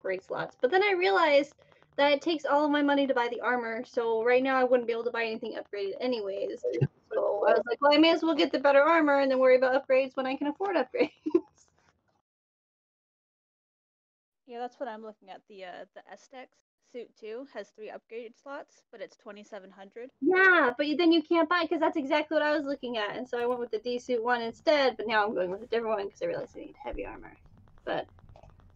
upgrade slots. But then I realized that it takes all of my money to buy the armor, so right now I wouldn't be able to buy anything upgraded anyways. So I was like, well, I may as well get the better armor and then worry about upgrades when I can afford upgrades. Yeah, that's what I'm looking at. The Estex suit 2 has 3 upgraded slots, but it's 2,700. Yeah, but then you can't buy because that's exactly what I was looking at, and so I went with the D suit 1 instead. But now I'm going with a different one because I realized I need heavy armor. But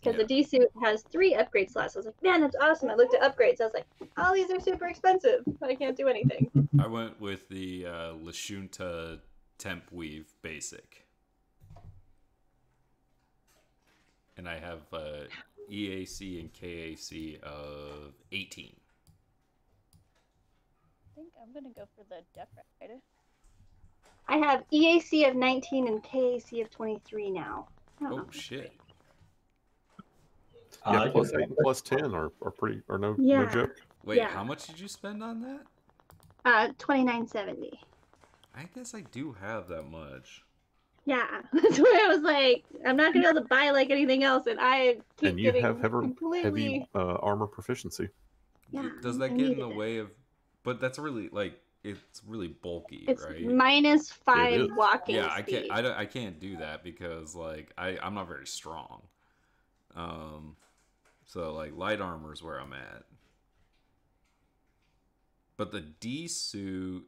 because the D suit has 3 upgrade slots, I was like, man, that's awesome. I looked at upgrades. I was like, oh, these are super expensive. I can't do anything. I went with the Lashunta Temp Weave Basic. And I have EAC and KAC of 18. I think I'm going to go for the Def Rider. I have EAC of 19 and KAC of 23 now. Oh, shit. Yeah, plus 8 and plus 10 are pretty, or no joke. Wait, how much did you spend on that? $29.70. I guess I do have that much. Yeah, that's why I was like, I'm not gonna be able to buy like anything else, and I keep and you getting have heavy armor proficiency. Yeah, does that get in the way of? But that's really like it's really bulky, it's right? Minus 5 walking. Yeah, speed. I can't do that because like I'm not very strong. So like light armor is where I'm at. But the D suit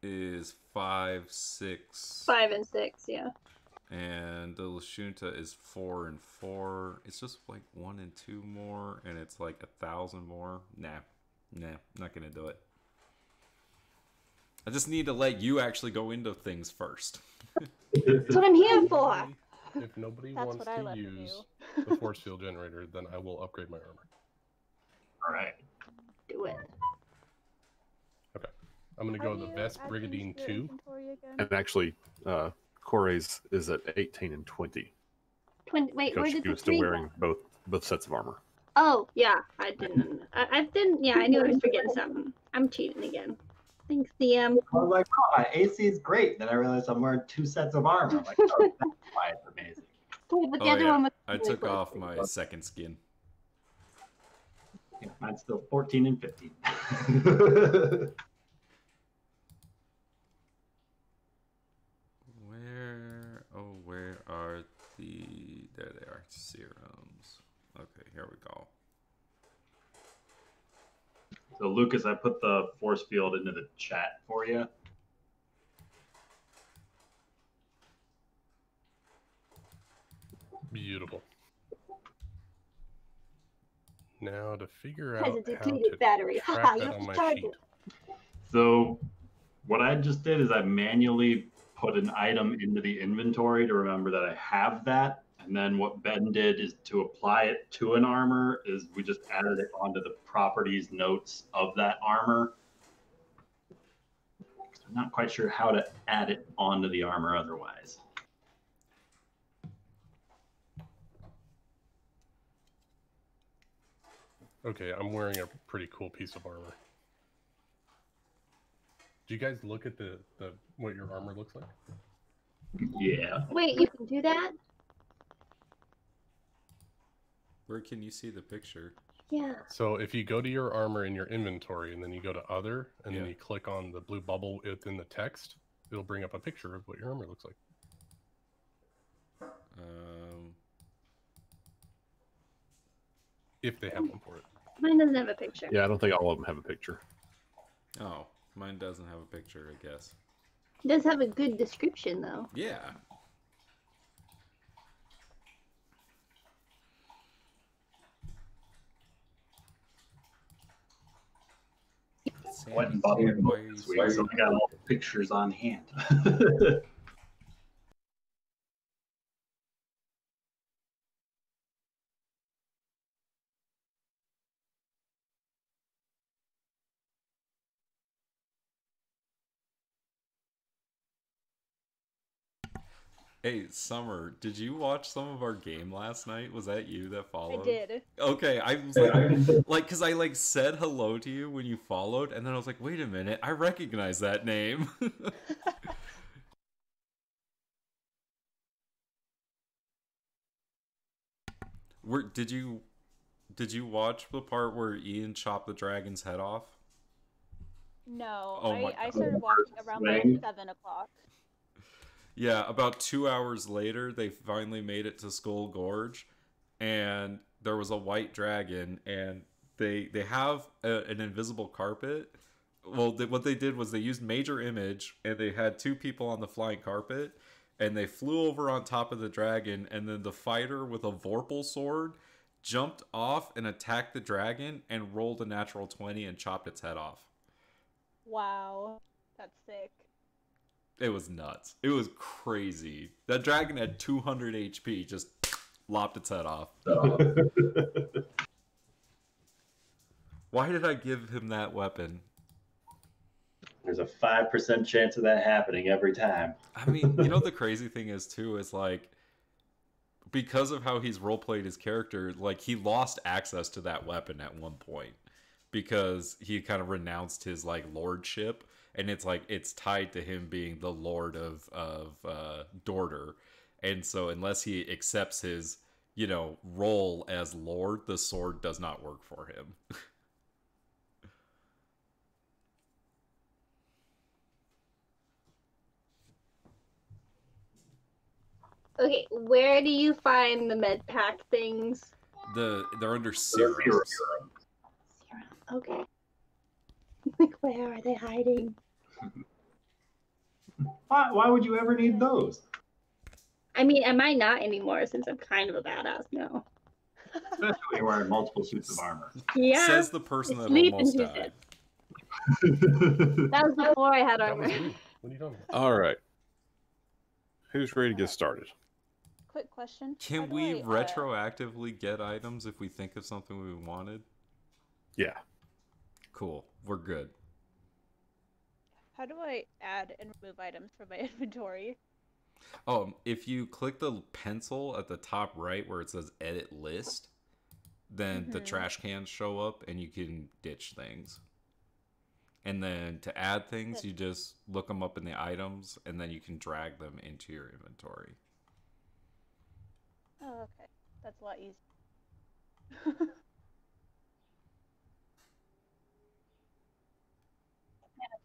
is 5, 6. 5 and 6, yeah. And the Lashunta is 4 and 4. It's just like 1 and 2 more, and it's like 1,000 more. Nah, not gonna do it. I just need to let you actually go into things first. That's what I'm here for. If nobody wants to use the force field generator, then I will upgrade my armor. All right. Do it. Okay. I'm going to go the Vest Brigandine 2. And actually, Corey's is at 18 and 20. 20. Wait, where did she was still wearing both sets of armor. Oh, yeah. I didn't. I didn't. Yeah, I knew I was forgetting something. I'm cheating again. Thanks, DM. I was like, oh, my AC is great. Then I realized I'm wearing 2 sets of armor. I'm like, oh, that's why it's amazing. But the other one was I took off my second skin. Yeah, mine's still 14 and 15. Where are the... There they are. Serums. Okay, here we go. So, Lucas, I put the force field into the chat for you. Beautiful. Now to figure out how to battery. track that on my sheet. So what I just did is I manually put an item into the inventory to remember that I have that. And then what Ben did is to apply it to an armor is we just added it onto the properties notes of that armor. I'm not quite sure how to add it onto the armor otherwise. Okay, I'm wearing a pretty cool piece of armor. Do you guys look at the what your armor looks like? Yeah. Wait, you can do that? Where can you see the picture? Yeah. So if you go to your armor in your inventory and then you go to other and then you click on the blue bubble within the text, it'll bring up a picture of what your armor looks like. If they have one for it. Mine doesn't have a picture. Yeah, I don't think all of them have a picture. Oh, mine doesn't have a picture, I guess. It does have a good description, though. Yeah. Went and bought the book this week, so I got all the pictures on hand. Hey, Summer, did you watch some of our game last night? Was that you that followed? I did. Okay, I was like, because I like said hello to you when you followed, and then I was like, wait a minute, I recognize that name. Did you Did you watch the part where Ian chopped the dragon's head off? No, Oh my I God. started watching around like Swing. 7 o'clock. Yeah, about 2 hours later, they finally made it to Skull Gorge, and there was a white dragon, and they have an invisible carpet. Well, what they did was they used Major Image, and they had two people on the flying carpet, and they flew over on top of the dragon, and then the fighter with a Vorpal sword jumped off and attacked the dragon and rolled a natural 20 and chopped its head off. Wow, that's sick. It was nuts. It was crazy. That dragon had 200 HP, just lopped its head off. Why did I give him that weapon? There's a 5% chance of that happening every time. I mean, you know, the crazy thing is, too, is like, because of how he's roleplayed his character, like, he lost access to that weapon at one point because he kind of renounced his, like, lordship. And it's like, it's tied to him being the lord of Dorder. And so unless he accepts his, you know, role as lord, the sword does not work for him. Okay, where do you find the med pack things? They're under serums. Serum. Okay. Like, where are they hiding? Why would you ever need those? I mean, am I not anymore since I'm kind of a badass now? Especially when you're wearing multiple suits of armor. Yeah. Says the person that Sleep almost induced died. That was before I had That armor. was me. What are you talking about? All right. Who's ready to get started? Quick question. How Can do we I, retroactively get items if we think of something we wanted? Yeah. Cool. We're good. How do I add and remove items from my inventory? If you click the pencil at the top right where it says edit list, then the trash cans show up and you can ditch things. And then to add things, you just look them up in the items and then you can drag them into your inventory. Oh, okay. That's a lot easier.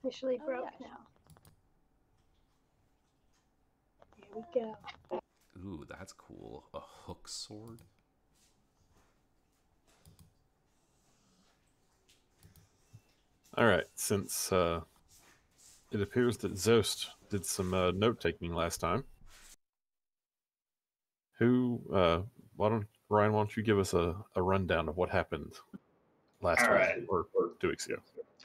Officially Oh, broke yeah. now. Here we go. Ooh, that's cool. A hook sword? All right. Since it appears that Zost did some note-taking last time, Ryan, why don't you give us a rundown of what happened last All week right. or 2 weeks ago?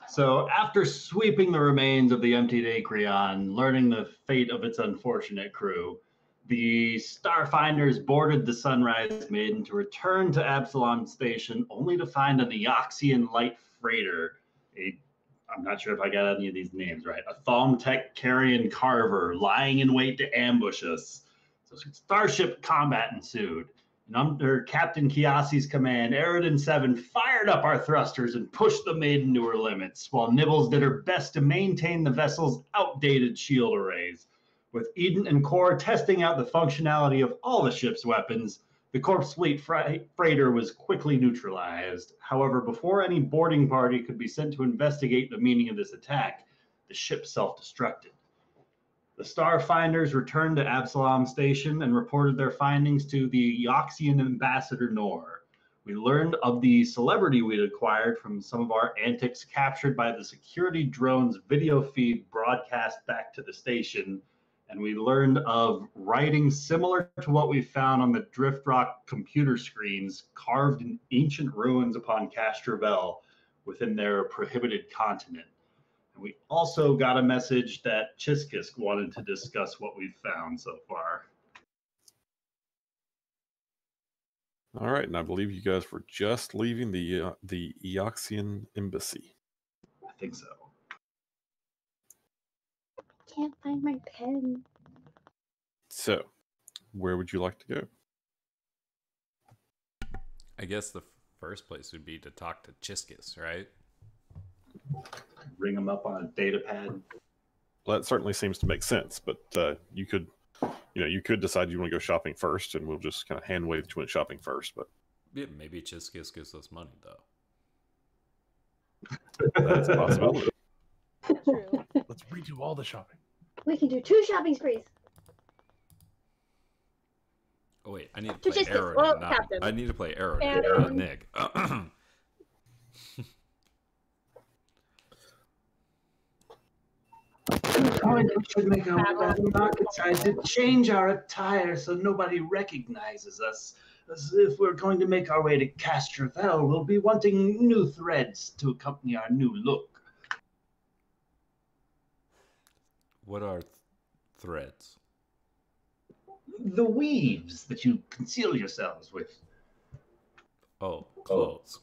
So after sweeping the remains of the emptied Acreon, learning the fate of its unfortunate crew, the Starfinders boarded the Sunrise Maiden to return to Absalom Station, only to find an Eoxian light freighter, I'm not sure if I got any of these names right, a Thomtech carrion carver lying in wait to ambush us. So starship combat ensued. And under Captain Kiasi's command, Eridan 7 fired up our thrusters and pushed the Maiden to her limits, while Nibbles did her best to maintain the vessel's outdated shield arrays. With Eden and Core testing out the functionality of all the ship's weapons, the Corpse Fleet freighter was quickly neutralized. However, before any boarding party could be sent to investigate the meaning of this attack, the ship self-destructed. The Starfinders returned to Absalom Station and reported their findings to the Eoxian ambassador Nor. We learned of the celebrity we'd acquired from some of our antics captured by the security drone's video feed broadcast back to the station, and we learned of writing similar to what we found on the Drift Rock computer screens carved in ancient ruins upon Castrovel within their prohibited continent. And we also got a message that Chiskisk wanted to discuss what we've found so far. All right, and I believe you guys were just leaving the Eoxian embassy. I think so. Can't find my pen. So, where would you like to go? I guess the first place would be to talk to Chiskis, right? Ring them up on a data pad. Well, that certainly seems to make sense, but you could decide you want to go shopping first, and we'll just kind of hand wave that you went shopping first. But Yeah, maybe it just gives us money though. That's a possibility. True. Let's redo all the shopping. We can do 2 shopping sprees. Oh wait, I need to To play just this. Arrow. Well, Not, Captain. I need to play Arrow, And- not Nick. We should make our way down the market side to change our attire so nobody recognizes us. As if we're going to make our way to Castrovel, we'll be wanting new threads to accompany our new look. What are threads? The weaves that you conceal yourselves with. Oh, clothes.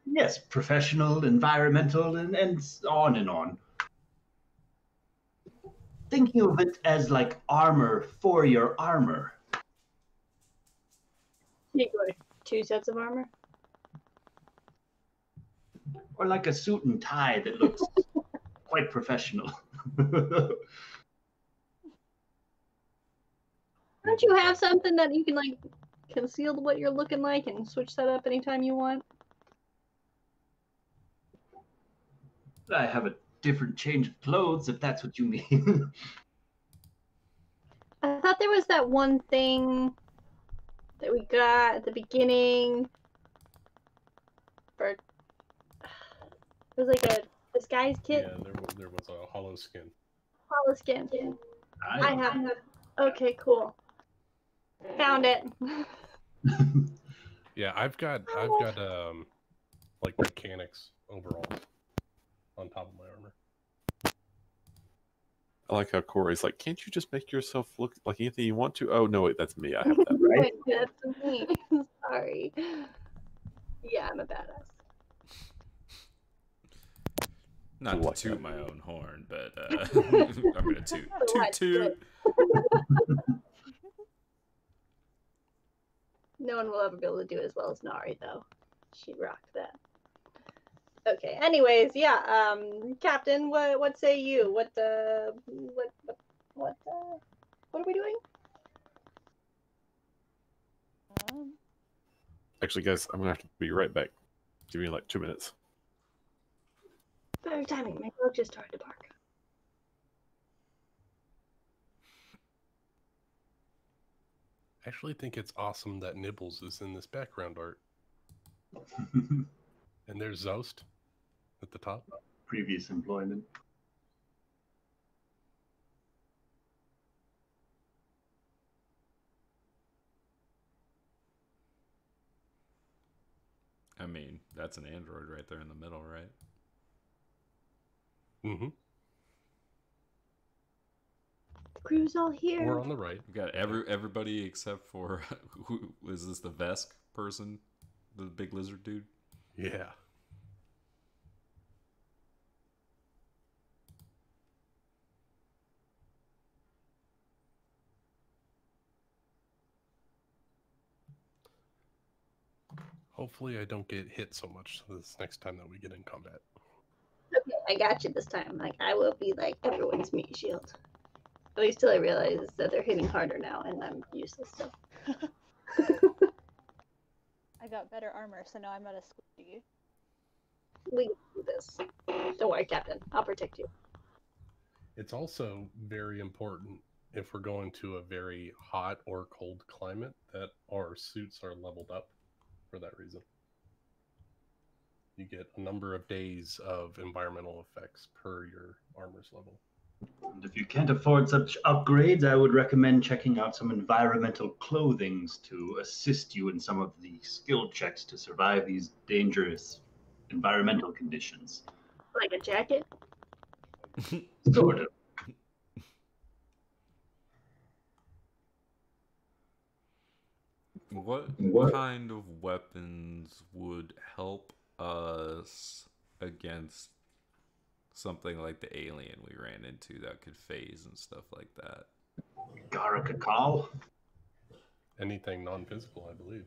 Yes, professional, environmental, and on and on. Thinking of it as like armor for your armor. You go to 2 sets of armor. Or like a suit and tie that looks quite professional. Don't you have something that you can like conceal what you're looking like and switch that up anytime you want? I have a different change of clothes, if that's what you mean. I thought there was that one thing that we got at the beginning. For it was like a disguise kit. Yeah, there was a hollow skin. Hollow skin. I have. Okay, cool. Found it. Yeah, I've got like mechanics overall on top of my armor. I like how Corey's like, can't you just make yourself look like anything you want to? Oh, no, wait, that's me. I have that. Right? Wait, that's me. Sorry. Yeah, I'm a badass. Not to Like toot that. my own horn, but I'm gonna toot. Toot. No one will ever be able to do it as well as Nari, though. She rocked that. Okay. Anyways, yeah. Captain, what say you? What are we doing? Actually, guys, I'm going to have to be right back. Give me like 2 minutes. Better timing. My dog just started to bark. I actually think it's awesome that Nibbles is in this background art. And there's Zost at the top. Previous employment. I mean, that's an android right there in the middle, right? Mm-hmm. The crew's all here. Or on the right. We got everybody except for who is this? The Vesk person, the big lizard dude. Yeah. Hopefully I don't get hit so much this next time that we get in combat. Okay, I got you this time. Like, I will be like everyone's meat shield. At least till I realize that they're hitting harder now and I'm useless. So. I got better armor, so now I'm not as squishy. We can do this. Don't worry, Captain. I'll protect you. It's also very important if we're going to a very hot or cold climate that our suits are leveled up for that reason. You get a number of days of environmental effects per your armor's level. And if you can't afford such upgrades, I would recommend checking out some environmental clothings to assist you in some of the skill checks to survive these dangerous environmental conditions. Like a jacket? Sort of. What kind of weapons would help us against something like the alien we ran into that could phase and stuff like that? Garakakal? Anything non-physical, I believe.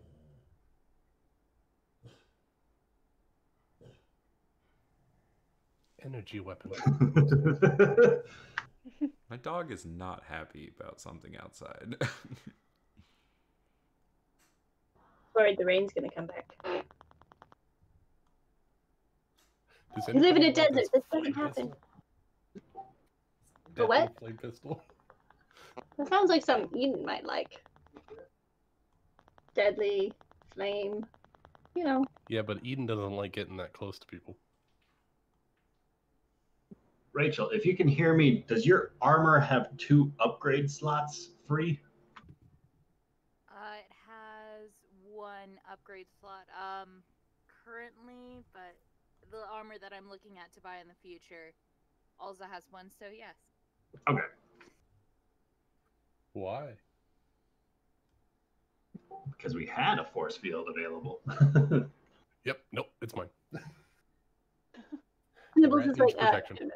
Energy weapon. My dog is not happy about something outside. worried the rain's gonna come back. Does We live in anybody a want desert. this This doesn't flame happen. pistol? For what? Deadly flame pistol. That sounds like something Eden might like. Deadly, flame, you know. Yeah, but Eden doesn't like getting that close to people. Rachel, if you can hear me, does your armor have 2 upgrade slots free? It has 1 upgrade slot currently, but the armor that I'm looking at to buy in the future also has 1, so yes. Okay. Why? Because we had a force field available. Yep. Nope. It's mine. Nibbles Rat is needs like, protection.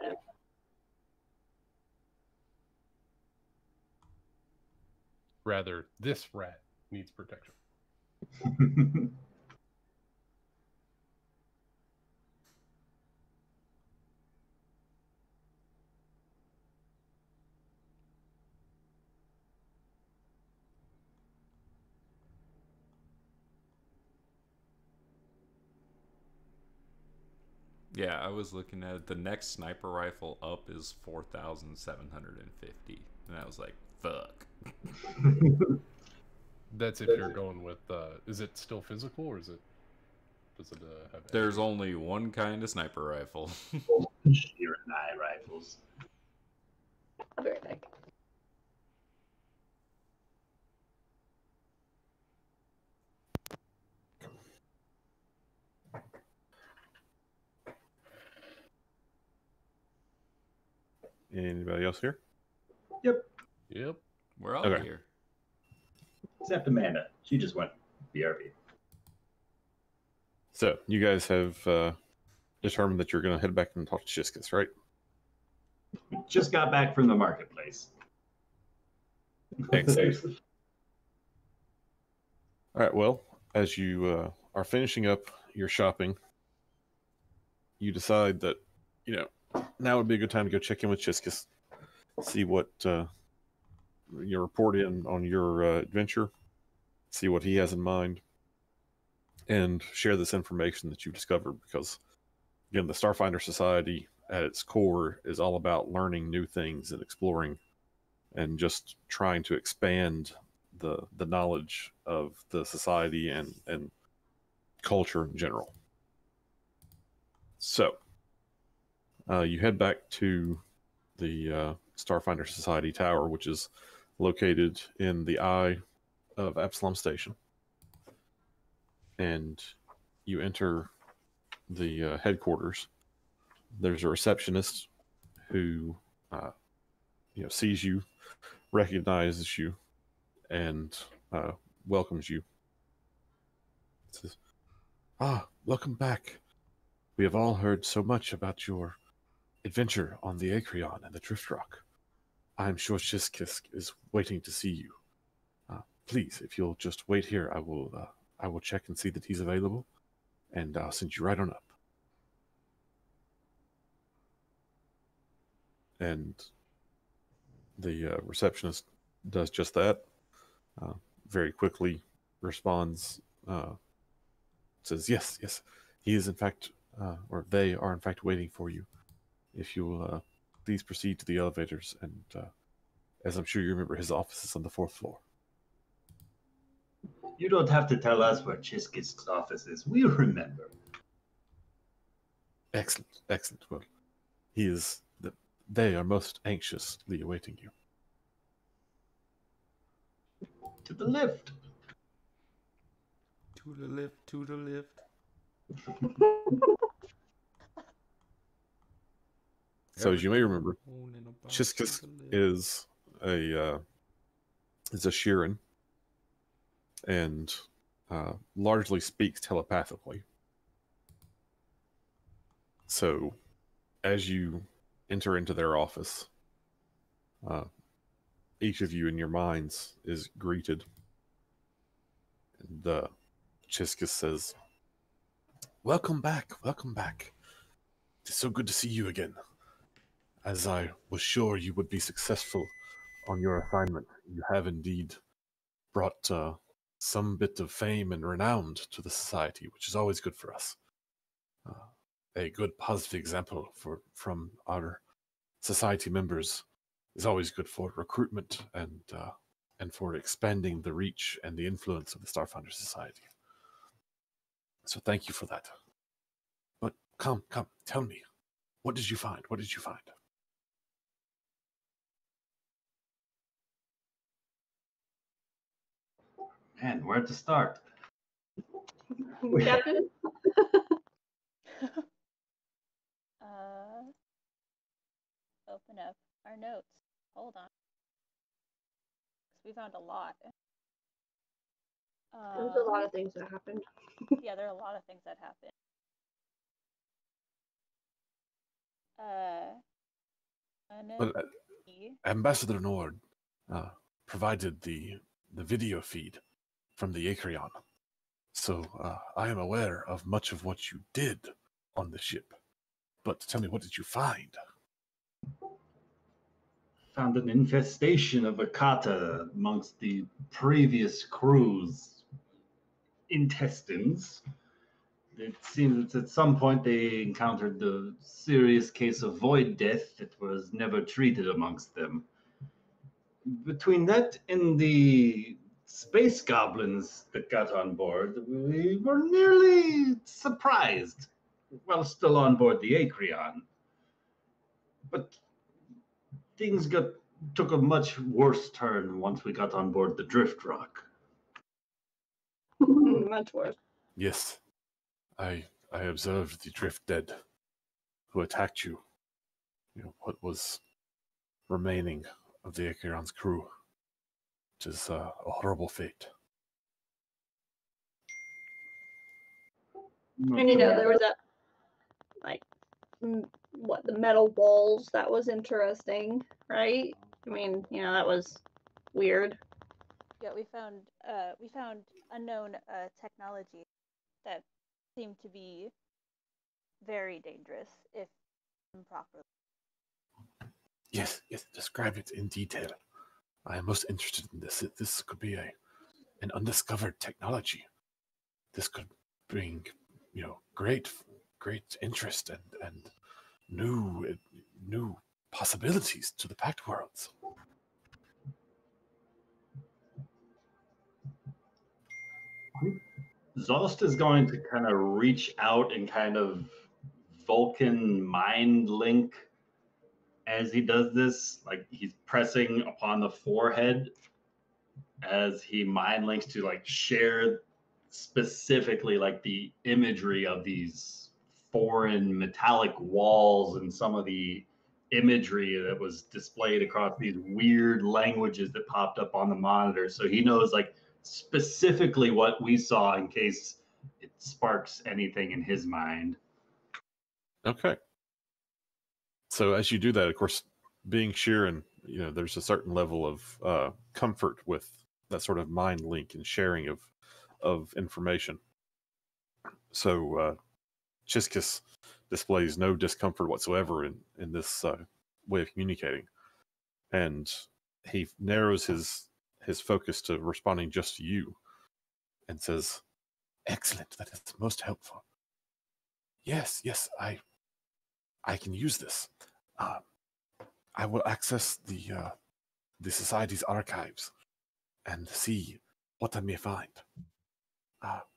Rather, this rat needs protection. Yeah, I was looking at it. The next sniper rifle up is 4,750, and I was like, "Fuck." That's if you're going with. Is it still physical or is it? Does it have? There's only one kind of sniper rifle. Sheer and eye rifles. I'll be right back. Anybody else here? Yep. Yep. We're all Okay. here. Except Amanda. She just went BRB. So you guys have determined that you're going to head back and talk to Shiskus, right? Just got back from the marketplace. Excellent. All right. Well, as you are finishing up your shopping, you decide that now would be a good time to go check in with Chiskus, see what you report in on your adventure, see what he has in mind, and share this information that you discovered. Because again, the Starfinder Society at its core is all about learning new things and exploring, and just trying to expand the knowledge of the society and culture in general. So you head back to the Starfinder Society Tower, which is located in the eye of Absalom Station. And you enter the headquarters. There's a receptionist who sees you, recognizes you, and welcomes you. Says, welcome back. We have all heard so much about your adventure on the Acreon and the Drift Rock. I'm sure Shiskisk is waiting to see you. Please, if you'll just wait here, I will check and see that he's available, and I'll send you right on up. And the receptionist does just that. Very quickly responds, says, yes, he is in fact, or they are in fact waiting for you. If you'll please proceed to the elevators, and as I'm sure you remember, his office is on the 4th floor. You don't have to tell us where Chiskisk's office is. We remember. Excellent. Well, they are most anxiously awaiting you. To the lift. To the lift, to the lift. So as you may remember, Chiskus is a Shirin, and largely speaks telepathically. So as you enter into their office, each of you in your minds is greeted. And Chiskus says, welcome back. It's so good to see you again. As I was sure you would be successful on your assignment, you have indeed brought some bit of fame and renown to the society, which is always good for us. A good positive example from our society members is always good for recruitment and for expanding the reach and the influence of the Starfinder Society. So thank you for that. But come, tell me, what did you find? What did you find? Man, where to start? Captain? Open up our notes. Hold on. 'Cause we found a lot. There's a lot of things that happened. Yeah, there are a lot of things that happened. Well, Ambassador Nord provided the video feed from the Acreon. So I am aware of much of what you did on the ship. But tell me, what did you find? Found an infestation of Akata amongst the previous crew's intestines. It seems that at some point they encountered the serious case of void death that was never treated amongst them. Between that and the space goblins that got on board, we were nearly surprised while still on board the Acreon. But things took a much worse turn once we got on board the Drift Rock. Much worse. Yes, I observed the Drift Dead who attacked you. You know, what was remaining of the Acheron's crew, which is a horrible fate. And there was that, like, what, the metal walls, that was interesting, right? I mean, that was weird. Yeah, we found unknown technology that seemed to be very dangerous if improperly. Yes, describe it in detail. I am most interested in this. This could be an undiscovered technology. This could bring, great interest and new possibilities to the Pact Worlds. Zost is going to kind of reach out and kind of Vulcan mind link as he does this. Like he's pressing upon the forehead as he mind links to like share specifically like the imagery of these foreign metallic walls and some of the imagery that was displayed across these weird languages that popped up on the monitor. So he knows like specifically what we saw in case it sparks anything in his mind. Okay. So as you do that, of course, being Sheeran, there's a certain level of comfort with that sort of mind link and sharing of information. So Chiskus displays no discomfort whatsoever in this way of communicating, and he narrows his focus to responding just to you, and says, "Excellent, that is most helpful. Yes, I can use this. I will access the society's archives and see what I may find.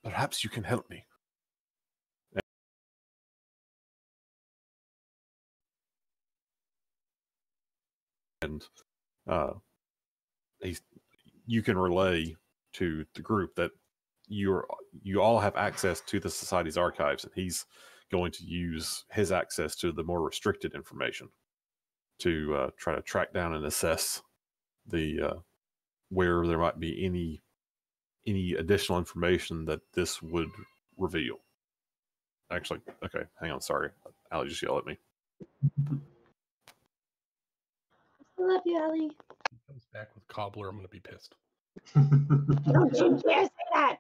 Perhaps you can help me." And you can relay to the group that you all have access to the society's archives, and he's going to use his access to the more restricted information to try to track down and assess the where there might be any additional information that this would reveal. Actually, okay, hang on, sorry, Allie just yelled at me. I love you, Allie. He comes back with cobbler, I'm going to be pissed. Don't you dare say that!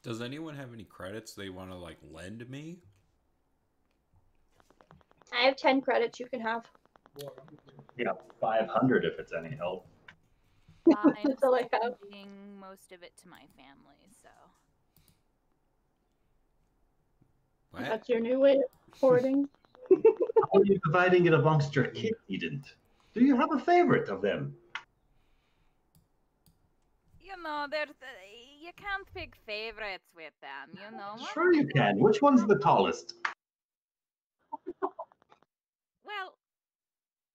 Does anyone have any credits they want to like lend me? I have 10 credits you can have. Yeah, 500 if it's any help. I'm That's all I have. sending most of it to my family, so. What? That's your new way of hoarding. How are you dividing it amongst your kids, Eden? Do you have a favorite of them? You know, you can't pick favorites with them, you know? Sure you can. Which one's the tallest? Well,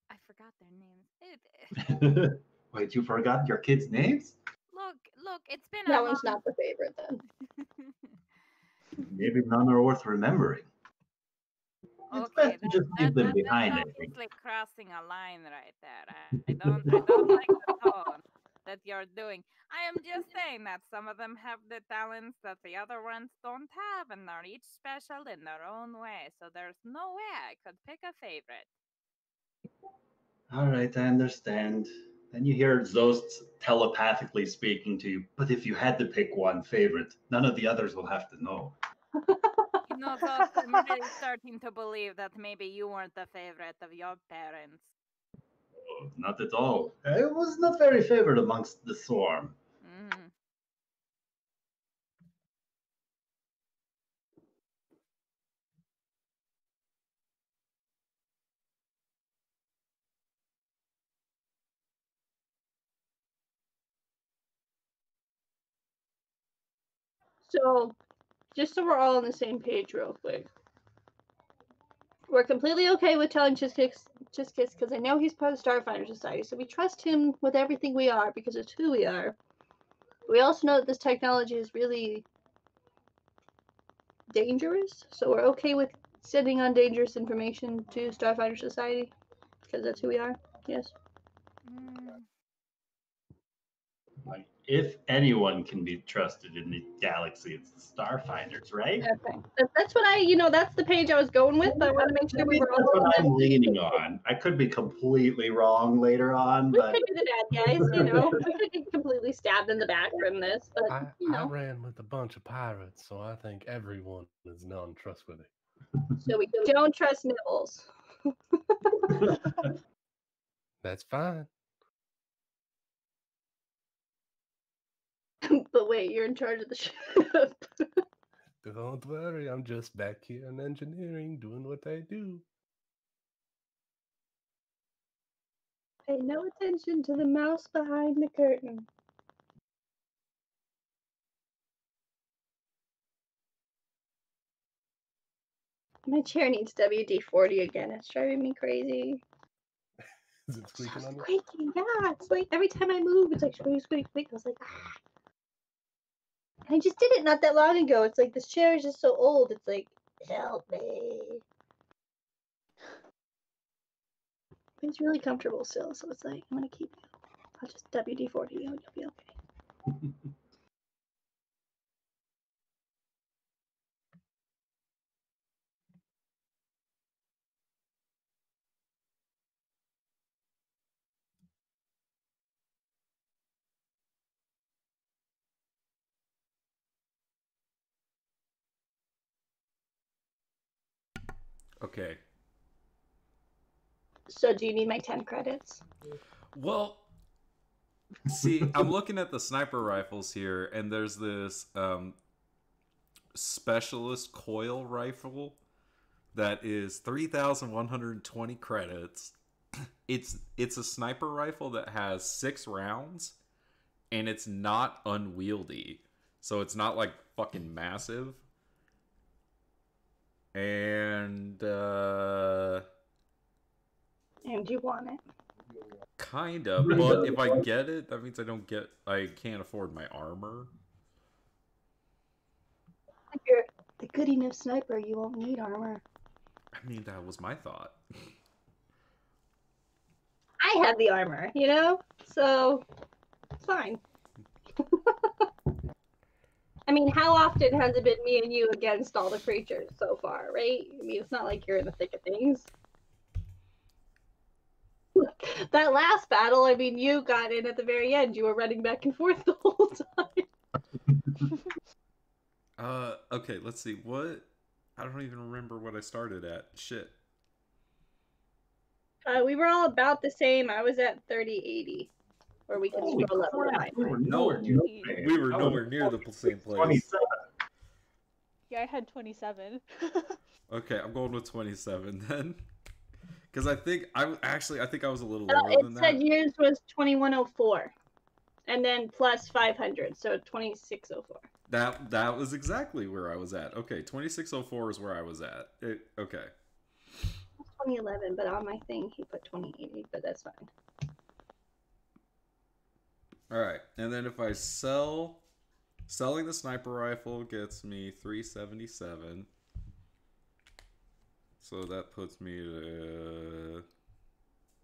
I forgot their names. Wait, you forgot your kids' names? Look, it's been That a one's long... not the favorite then. Maybe none are worth remembering. It's Okay, best to just leave them behind, I that's think. obviously crossing a line right there. I don't like the tone that you're doing. I am just saying that some of them have the talents that the other ones don't have, and are each special in their own way. So there's no way I could pick a favorite. All right, I understand. Then you hear Zost telepathically speaking to you. But if you had to pick one favorite, none of the others will have to know. You know, so I'm really starting to believe that maybe you weren't the favorite of your parents. Oh, not at all. I was not very favored amongst the swarm. Mm-hmm. So, just so we're all on the same page real quick. We're completely okay with telling Chiskiss because I know he's part of the Starfinder Society, so we trust him with everything we are because it's who we are. We also know that this technology is really dangerous, so we're okay with sending on dangerous information to Starfinder Society because that's who we are. Yes. Mm. Like, if anyone can be trusted in the galaxy, it's the Starfinders, right? Okay. That's what that's the page I was going with. I want to make sure we were That's all. what I'm leaning on. I could be completely wrong later on, We but could be the bad guys, We could get completely stabbed in the back from this, but I ran with a bunch of pirates, so I think everyone is non-trustworthy. So we don't trust Nibbles. That's fine. But wait, you're in charge of the ship. Don't worry, I'm just back here in engineering doing what I do. Pay no attention to the mouse behind the curtain. My chair needs WD-40 again. It's driving me crazy. Is it squeaking on you? Squeaking, yeah. It's like every time I move, it's like squeak, squeak, squeak. I was like, ah. And I just did it not that long ago. It's like this chair is just so old. It's like, help me. It's really comfortable still, so it's like, I'm gonna keep you. I'll just WD-40 you and you'll be okay. Okay. So do you need my 10 credits? Well, see, I'm looking at the sniper rifles here, and there's this specialist coil rifle that is 3,120 credits. It's a sniper rifle that has 6 rounds, and it's not unwieldy, so it's not like fucking massive. And And you want it. kinda, but if I get it, that means I can't afford my armor. If you're a good enough sniper, you won't need armor. I mean, that was my thought. I have the armor, So, fine. I mean, how often has it been me and you against all the creatures so far, right? I mean, it's not like you're in the thick of things. That last battle, I mean, you got in at the very end. You were running back and forth the whole time. Okay, let's see. What? I don't even remember what I started at. Shit. We were all about the same. I was at 3080, where we can Holy scroll up to crap, we were high. nowhere near Jeez. the same. We were I was nowhere near the same place. 27. Yeah, I had 27. Okay, I'm going with 27 then. Because I think I was a little No, lower it than said that. yours was 2104, and then plus 500, so 2604. That was exactly where I was at. Okay, 2604 is where I was at. Okay. 2011, but on my thing he put 2080, but that's fine. All right, and then if I selling the sniper rifle gets me 377. So that puts me to.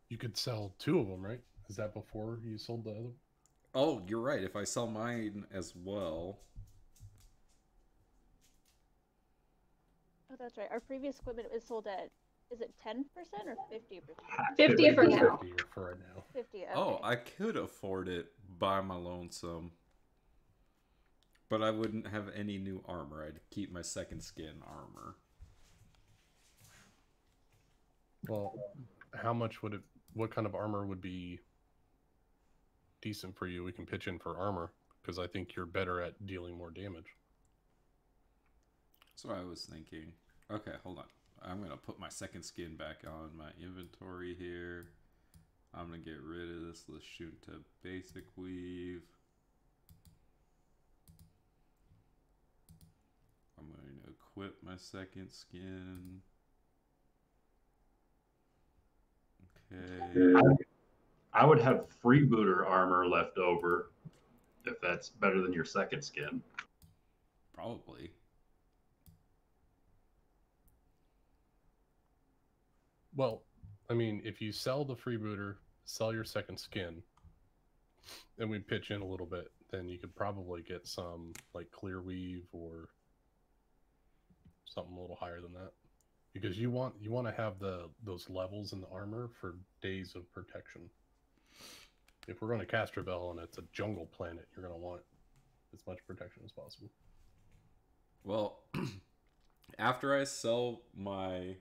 You could sell 2 of them, right? Is that before you sold the other? Oh, you're right. If I sell mine as well. Oh, that's right. Our previous equipment was sold at, is it 10% or 50%? 50 for now. 50 for right now. 50, okay. Oh, I could afford it by my lonesome. But I wouldn't have any new armor. I'd keep my second skin armor. Well, how much would it? What kind of armor would be decent for you? We can pitch in for armor because I think you're better at dealing more damage. That's what I was thinking. Okay, hold on. I'm going to put my second skin back on my inventory here. I'm going to get rid of this. Let's shoot to basic weave. I'm going to equip my second skin. Okay. I would have freebooter armor left over if that's better than your second skin. Probably. Well, I mean, if you sell the freebooter, sell your second skin, and we pitch in a little bit, then you could probably get some like clear weave or something a little higher than that. Because you want to have those levels in the armor for days of protection. If we're going to Castrovel and it's a jungle planet, you're going to want as much protection as possible. Well, after I sell my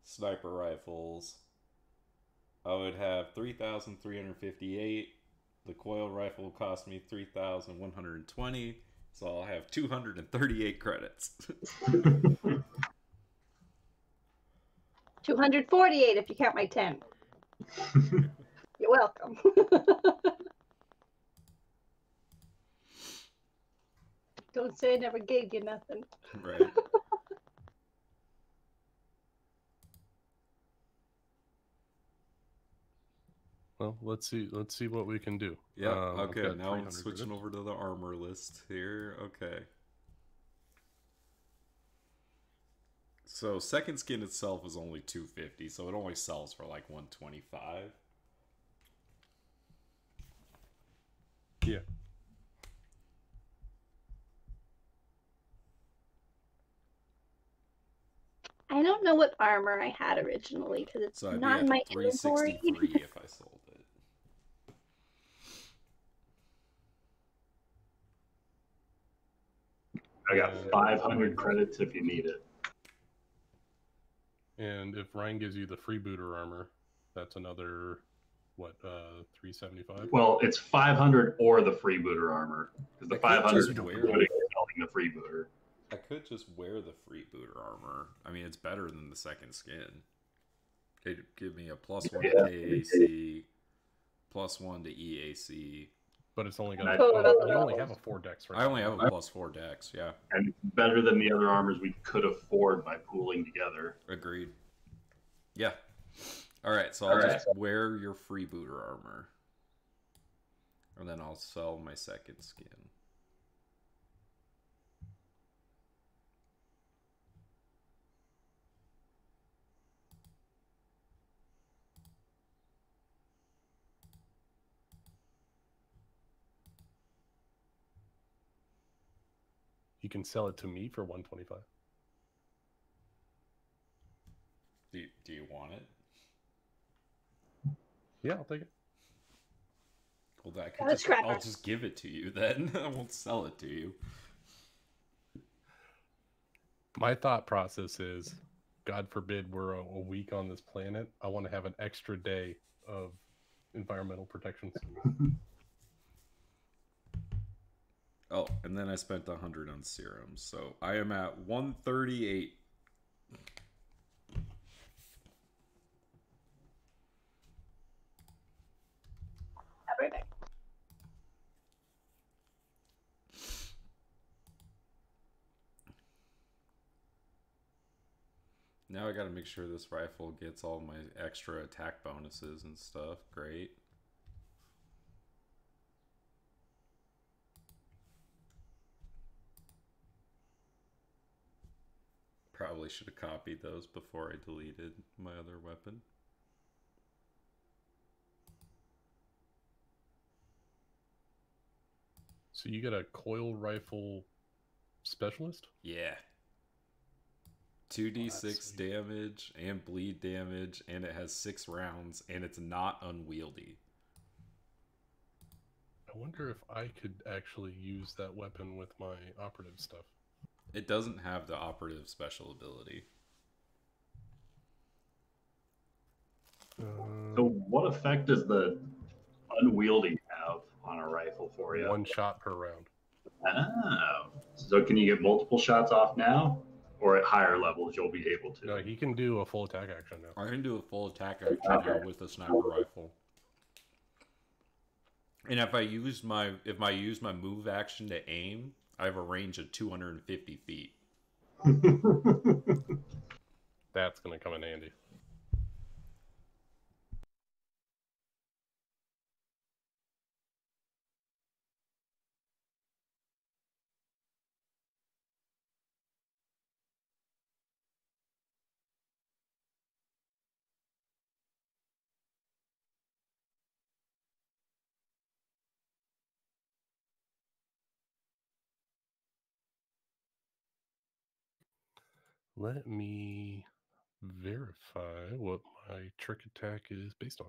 sniper rifles, I would have 3,358. The coil rifle will cost me 3,120, so I'll have 238 credits. 248 if you count my 10. You're welcome. Don't say I never gave you nothing. Right. Well, let's see what we can do. Yeah. I've Okay. got Now I'm 300 switching credits. over to the armor list here. Okay. So second skin itself is only 250, so it only sells for like 125. Yeah. I don't know what armor I had originally because it's So I'd not be in at my inventory. 363 if I sold it. I got 500 credits if you need it. And if Ryan gives you the freebooter armor, that's another, what, 375? Well, it's 500 or the freebooter armor because the I could 500 is just including wear it. selling the freebooter. I could just wear the freebooter armor. I mean, it's better than the second skin. It'd give me a +1 to Yeah. KAC, +1 to EAC. But it's only got I- you only have a 4 dex right I only now. have a +4 dex, yeah. And it's better than the other armors we could afford by pooling together. Agreed. Yeah. Alright, so I'll just wear your freebooter armor. And then I'll sell my second skin. You can sell it to me for 125. Do you want it? Yeah, I'll take it. Well, Let's scrap I'll it. just give it to you then. I won't sell it to you. My thought process is, God forbid we're a week on this planet, I want to have an extra day of environmental protections. Oh, and then I spent 100 on serums, so I am at 138. I'll be right back. Now I gotta make sure this rifle gets all my extra attack bonuses and stuff. Great. Probably should have copied those before I deleted my other weapon. So you get a coil rifle specialist? Yeah. 2d6 damage and bleed damage, and it has 6 rounds, and it's not unwieldy. I wonder if I could actually use that weapon with my operative stuff. It doesn't have the operative special ability. So what effect does the unwieldy have on a rifle for you? 1 shot per round. Oh. So can you get multiple shots off now? Or at higher levels you'll be able to? No, he can do a full attack action now. I can do a full attack action now with a sniper rifle. And if I use my move action to aim, I have a range of 250 feet. That's going to come in handy. Let me verify what my trick attack is based on.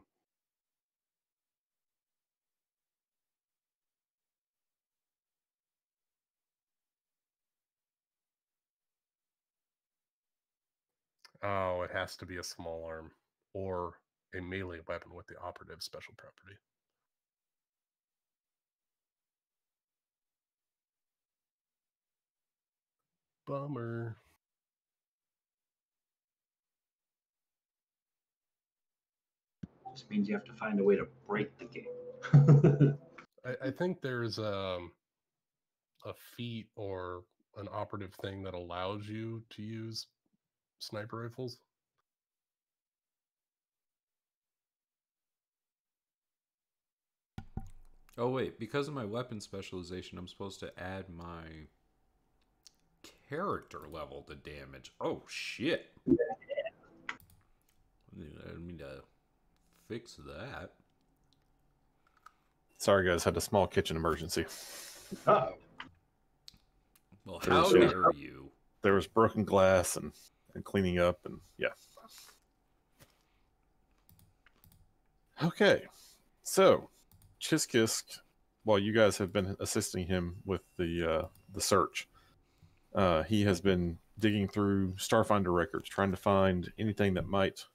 Oh, it has to be a small arm or a melee weapon with the operative special property. Bummer. Just means you have to find a way to break the game. I think there's a feat or an operative thing that allows you to use sniper rifles. Oh wait, because of my weapon specialization, I'm supposed to add my character level to damage. Oh shit. I need to fix that. Sorry, guys, had a small kitchen emergency. Oh. Well, There how was, dare you? There was broken glass and cleaning up, and yeah. Okay, so Chiskisk, while you guys have been assisting him with the search, he has been digging through Starfinder records, trying to find anything that might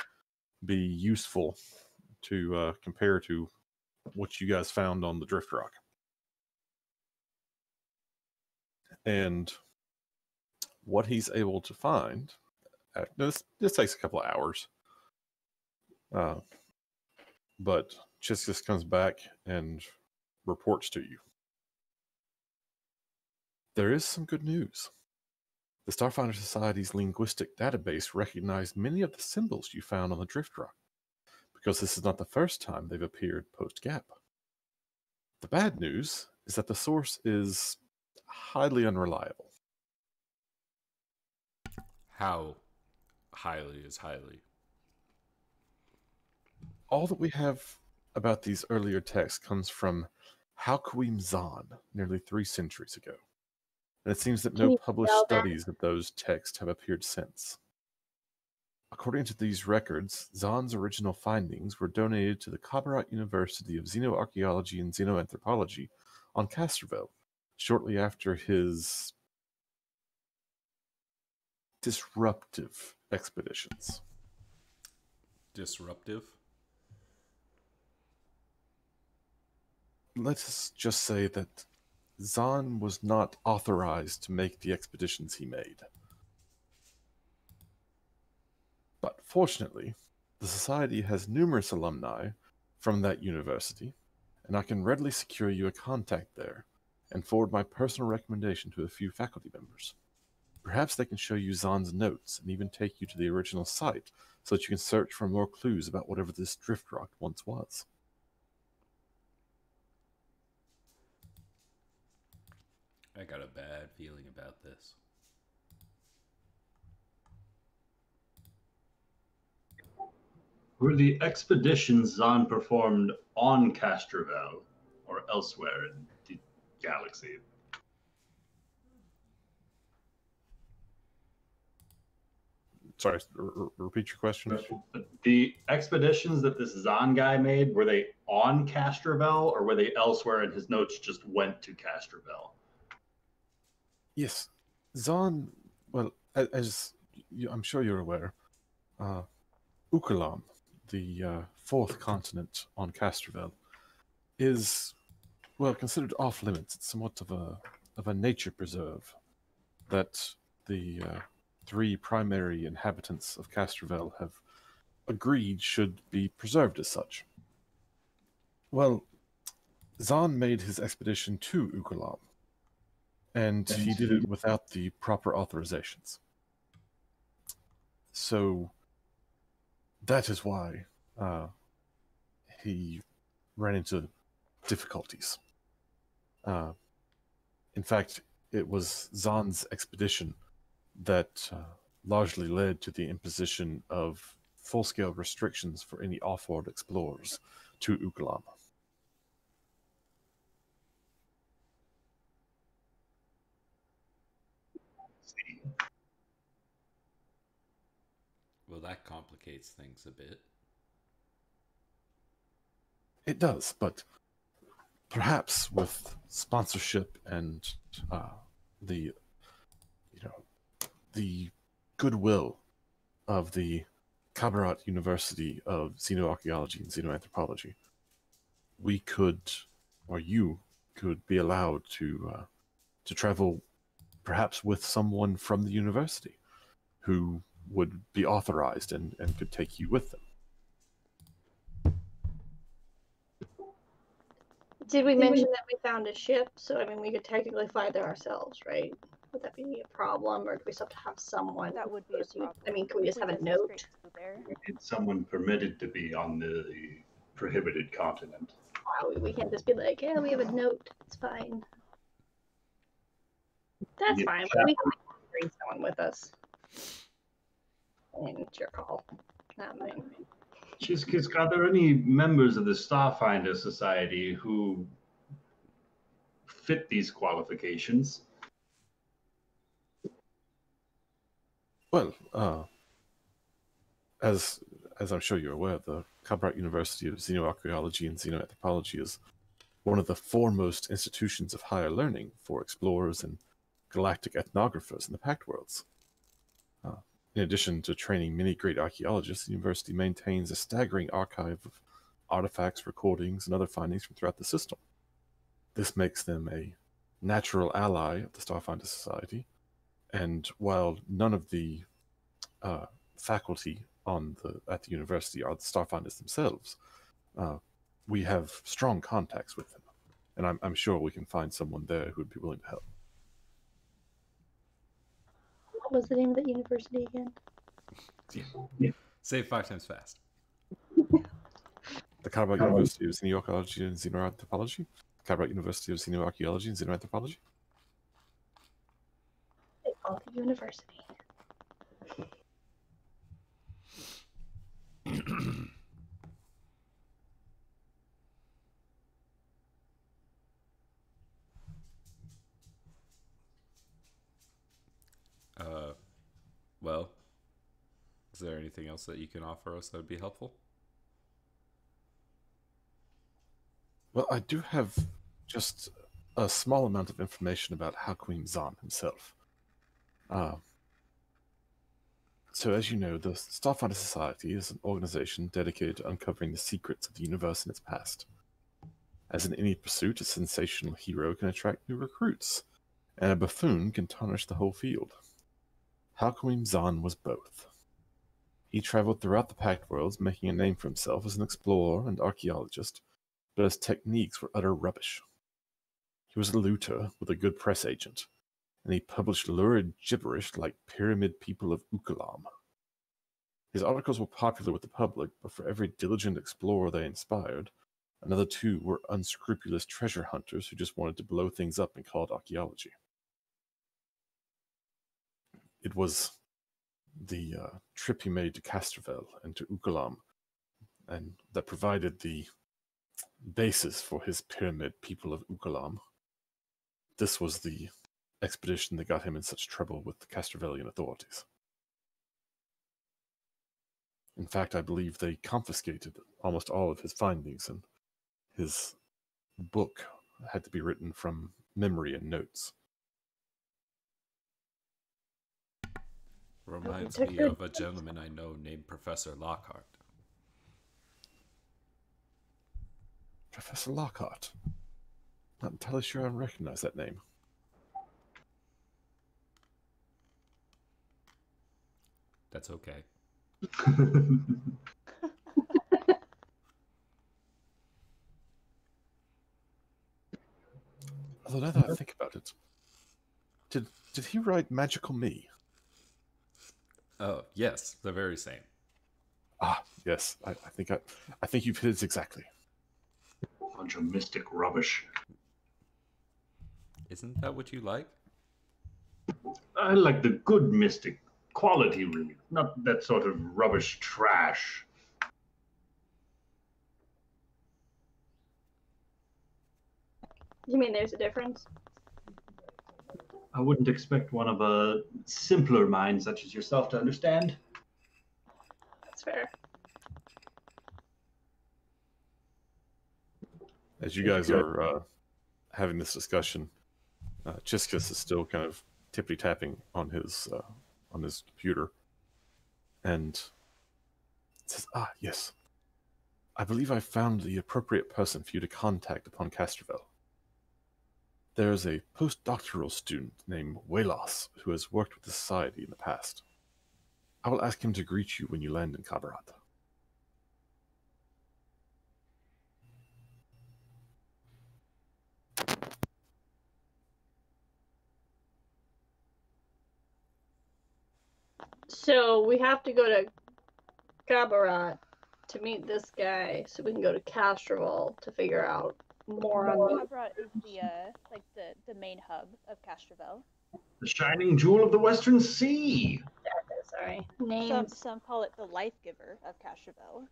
be useful to compare to what you guys found on the Drift Rock. And what he's able to find, this takes a couple of hours, but Chiskisk comes back and reports to you. There is some good news. The Starfinder Society's linguistic database recognized many of the symbols you found on the Drift Rock, because this is not the first time they've appeared post-gap. The bad news is that the source is highly unreliable. How highly is highly? All that we have about these earlier texts comes from Halquim Zahn nearly 3 centuries ago. And it seems that no published studies of those texts have appeared since. According to these records, Zahn's original findings were donated to the Kabarat University of Xenoarchaeology and Xenoanthropology on Castrovel shortly after his disruptive expeditions. Disruptive? Let's just say that Zahn was not authorized to make the expeditions he made. But fortunately, the Society has numerous alumni from that university, and I can readily secure you a contact there and forward my personal recommendation to a few faculty members. Perhaps they can show you Zahn's notes and even take you to the original site so that you can search for more clues about whatever this drift rock once was. I got a bad feeling about this. Were the expeditions Zahn performed on Castrovel or elsewhere in the galaxy? Sorry, repeat your question. The expeditions that this Zahn guy made, were they on Castrovel or were they elsewhere and his notes just went to Castrovel? Yes, Zahn, well, as I'm sure you're aware, Ukalam, the fourth continent on Castrovel, is, well, considered off limits. It's somewhat of a nature preserve that the three primary inhabitants of Castrovel have agreed should be preserved as such. Well, Zahn made his expedition to Ukalam, and he did it without the proper authorizations. So that is why he ran into difficulties. In fact, it was Zahn's expedition that largely led to the imposition of full-scale restrictions for any off-world explorers to Ukalam. Well, that complicates things a bit. It does, but perhaps with sponsorship and the goodwill of the Kabarat University of Xenoarchaeology and Xenoanthropology, we could, or you could, be allowed to travel, perhaps with someone from the university who would be authorized and could take you with them. Did we mention that we found a ship? So, I mean, we could technically fly there ourselves, right? Would that be a problem, or do we still have to have someone? That would be a problem. I mean, can we just have a go note? straight to there. We need someone permitted to be on the prohibited continent. Wow, we can't just be like, yeah, we have a note. It's fine. That's Yeah. fine. But we can bring someone with us. I mean, it's your call. Not mine. Chiskisk, are there any members of the Starfinder Society who fit these qualifications? Well, as I'm sure you're aware, the Kabrat University of Xenoarchaeology and Xenoanthropology is one of the foremost institutions of higher learning for explorers and galactic ethnographers in the Pact Worlds. In addition to training many great archaeologists, the university maintains a staggering archive of artifacts, recordings, and other findings from throughout the system. This makes them a natural ally of the Starfinder Society, and while none of the faculty at the university are the Starfinders themselves, we have strong contacts with them, and I'm sure we can find someone there who would be willing to help. What was the name of the university again? Yeah. Say it 5 times fast. The Kabrat University of Xenoarchaeology and Xenoanthropology. Kabrat University of Xenoarchaeology and Xenoanthropology. They call it the university. Well, is there anything else that you can offer us that would be helpful? Well, I do have just a small amount of information about Hakuim Zahn himself. So, as you know, the Starfinder Society is an organization dedicated to uncovering the secrets of the universe and its past. As in any pursuit, a sensational hero can attract new recruits, and a buffoon can tarnish the whole field. Halcomim Zahn was both. He traveled throughout the Pact Worlds, making a name for himself as an explorer and archaeologist, but his techniques were utter rubbish. He was a looter with a good press agent, and he published lurid gibberish like Pyramid People of Ukalam. His articles were popular with the public, but for every diligent explorer they inspired, another two were unscrupulous treasure hunters who just wanted to blow things up and call it archaeology. It was the trip he made to Castrovel and to Ukalam, and that provided the basis for his Pyramid People of Ukalam. This was the expedition that got him in such trouble with the Castrovelian authorities. In fact, I believe they confiscated almost all of his findings, and his book had to be written from memory and notes. Reminds me of a gentleman I know named Professor Lockhart. Professor Lockhart? Not entirely sure I recognize that name. That's okay. Although now that I think about it, did he write Magical Me? Oh, yes, the very same. Ah, yes. I think you've hit it exactly. Bunch of mystic rubbish. Isn't that what you like? I like the good mystic quality, really, not that sort of rubbish trash. You mean there's a difference? I wouldn't expect one of a simpler mind such as yourself to understand. That's fair. As you guys are having this discussion, Chiskus is still kind of tippy-tapping on his computer, and says, "Ah, yes. I believe I found the appropriate person for you to contact upon Castrovel. There is a postdoctoral student named Welos who has worked with the Society in the past. I will ask him to greet you when you land in Kabarat." So we have to go to Gabarat to meet this guy, so we can go to Castroval to figure out more on the. Abra is the main hub of Castrovel. The shining jewel of the Western Sea. Sorry, names. Some call it the life giver of Castrovel.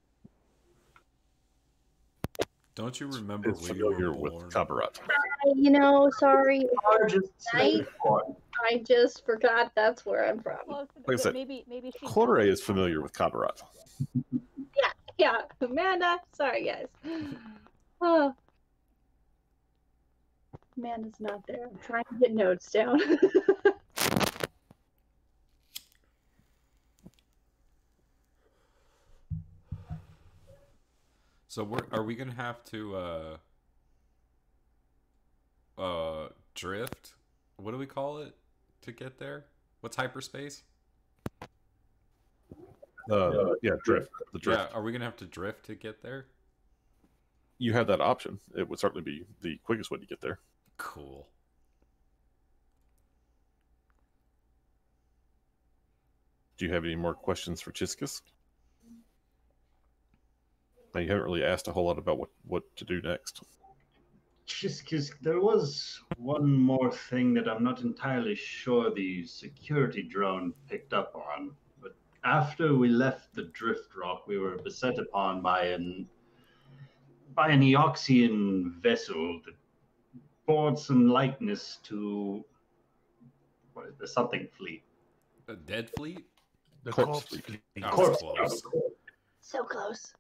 Don't you remember It's where you were familiar born? with Kabarat. Sorry. Largest I just forgot that's where I'm from. Well, Like I said, maybe she. Clore is familiar with Kabarat. Yeah, Amanda. Sorry, guys. Oh. Amanda's not there. I'm trying to get notes down. So are we gonna have to drift? What do we call it to get there? What's hyperspace? Yeah, drift. The drift. Yeah, are we gonna have to drift to get there? You have that option. It would certainly be the quickest way to get there. Cool. Do you have any more questions for Chiskus? Now, you haven't really asked a whole lot about what to do next. Just because there was one more thing that I'm not entirely sure the security drone picked up on. But after we left the drift rock, we were beset upon by an Eoxian vessel that bore some likeness to the something fleet. A dead fleet? The Corpse corpse fleet. fleet. Oh, Corpse. close. So close.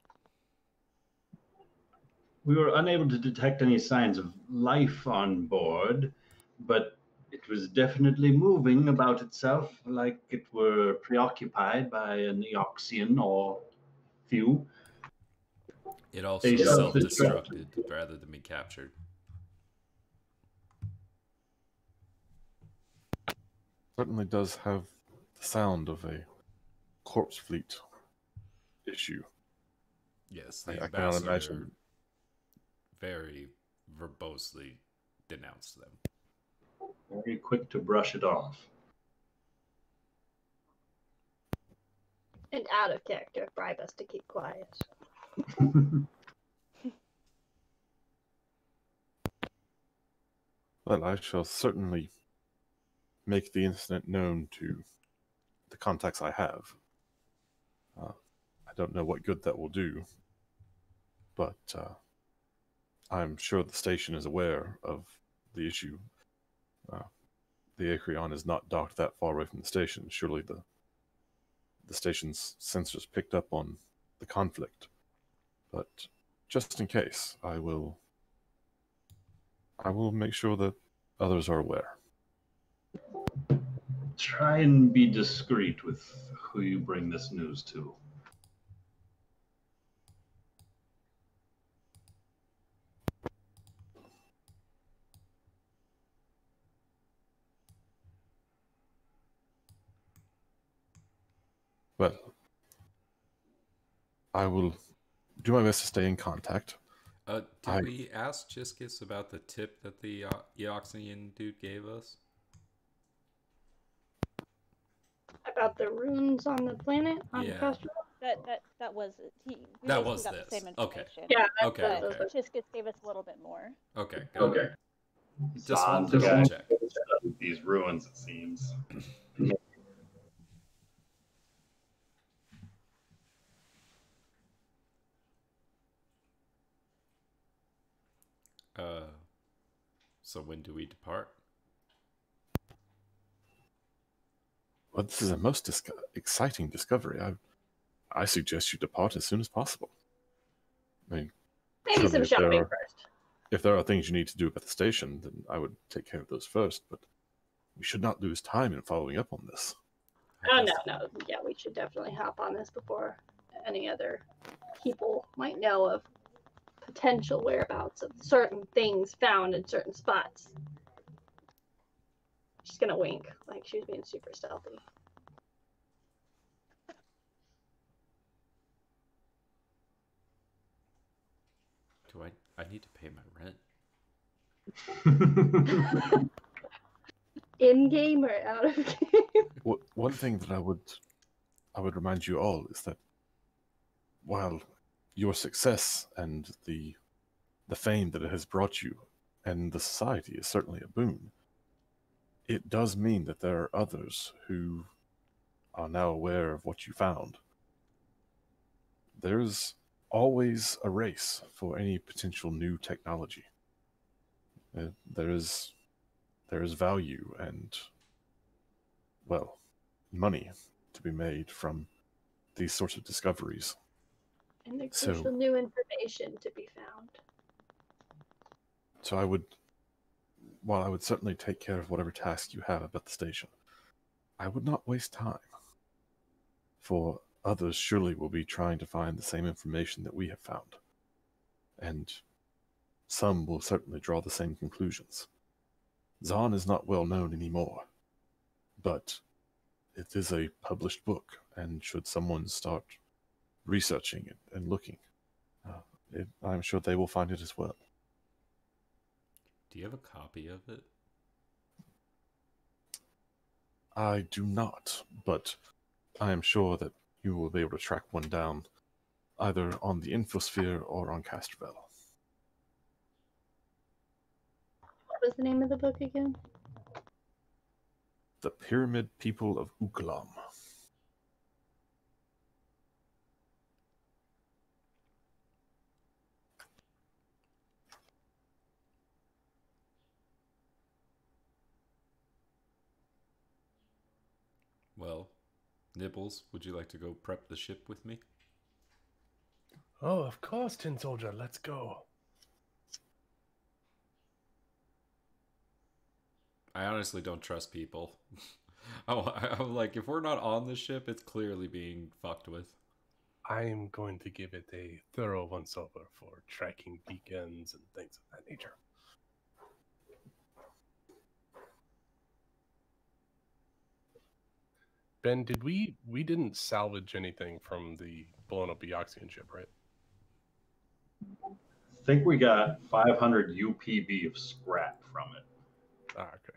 We were unable to detect any signs of life on board, but It was definitely moving about itself, like it were preoccupied by an Eoxian or few. It also They self-destructed rather than be captured. Certainly does have the sound of a corpse fleet issue. Yes, the I cannot ambassador imagine. very verbosely denounced them. Very quick to brush it off. And out of character, bribe us to keep quiet. Well, I shall certainly make the incident known to the contacts I have. I don't know what good that will do, but I'm sure the station is aware of the issue. The Acreon is not docked that far away from the station. Surely the station's sensors picked up on the conflict. But just in case, I will make sure that others are aware. Try and be discreet with who you bring this news to. Well, I will do my best to stay in contact. Did we ask Jiskis about the tip that the Eoxian dude gave us? About the runes on the planet on Yeah. Castro? That was it. We That basically was got this. the same Okay. information. Yeah. Okay. Those Okay. are- Just gave us a little bit more. Okay. Got it. Just Zahn, wanted to double check. these ruins, it seems. So when do we depart? Well, this is a most exciting discovery. I suggest you depart as soon as possible. I mean, Maybe surely some if there shopping are- first. If there are things you need to do at the station, then I would take care of those first, but we should not lose time in following up on this. Oh, no. Yeah, we should definitely hop on this before any other people might know of potential whereabouts of certain things found in certain spots. She's gonna wink, like she was being super stealthy. Do I need to pay my rent? In game or out of game? One thing that I would remind you all is that while your success and the fame that it has brought you and the society is certainly a boon, it does mean that there are others who are now aware of what you found. There's always a race for any potential new technology. There is value and, well, money to be made from these sorts of discoveries. And the So- crucial new information to be found. So while I would certainly take care of whatever tasks you have at the station, I would not waste time. For others surely will be trying to find the same information that we have found. And some will certainly draw the same conclusions. Zahn is not well known anymore, but it is a published book, and should someone start researching it and looking, I'm sure they will find it as well. Do you have a copy of it? I do not, but I am sure that you will be able to track one down, either on the Infosphere or on Castrovel. What was the name of the book again? The Pyramid People of Uklam. Well, Nibbles, would you like to go prep the ship with me? Oh, of course, Tin Soldier. Let's go. I honestly don't trust people. I'm like, if we're not on the ship, it's clearly being fucked with. I am going to give it a thorough once over for tracking beacons and things of that nature. Ben, did we didn't salvage anything from the blown up Eoxian ship, right? I think we got 500 UPB of scrap from it. Ah, okay.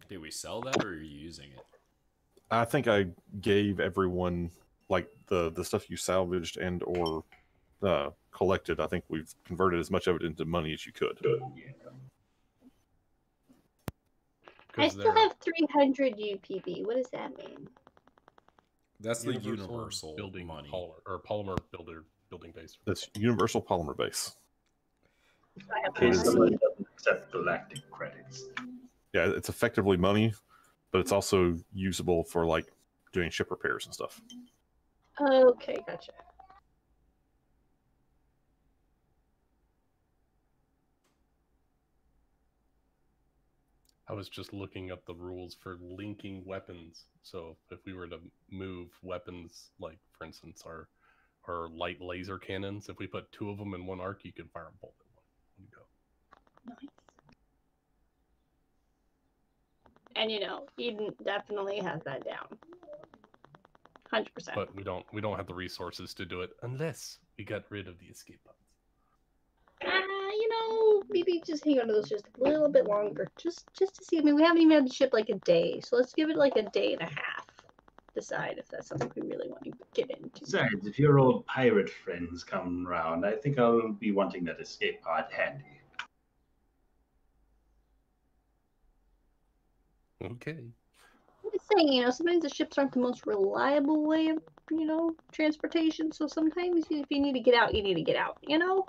Did we sell that, or are you using it? I think I gave everyone like the stuff you salvaged and or collected. I think we've converted as much of it into money as you could. Yeah. I still have 300 UPB. What does that mean? That's the universal building money. Polymer building base. That's universal polymer base. I have It is- Somebody doesn't accept galactic credits. Yeah, it's effectively money, but it's also usable for like doing ship repairs and stuff. Okay, gotcha. I was just looking up the rules for linking weapons. So if we were to move weapons, like for instance our light laser cannons, if we put 2 of them in one arc, you could fire a bolt in one go. Nice. And you know, Eden definitely has that down. 100%. But we don't have the resources to do it unless we got rid of the escape pods. You know, maybe just hang on to those just a little bit longer, just to see. I mean, we haven't even had the ship like a day, so let's give it like a day and a half. Decide if that's something we really want to get into. Besides, if your old pirate friends come round, I think I'll be wanting that escape pod handy. Okay. I'm just saying, you know, sometimes the ships aren't the most reliable way of, you know, transportation. So sometimes if you need to get out, you need to get out, you know?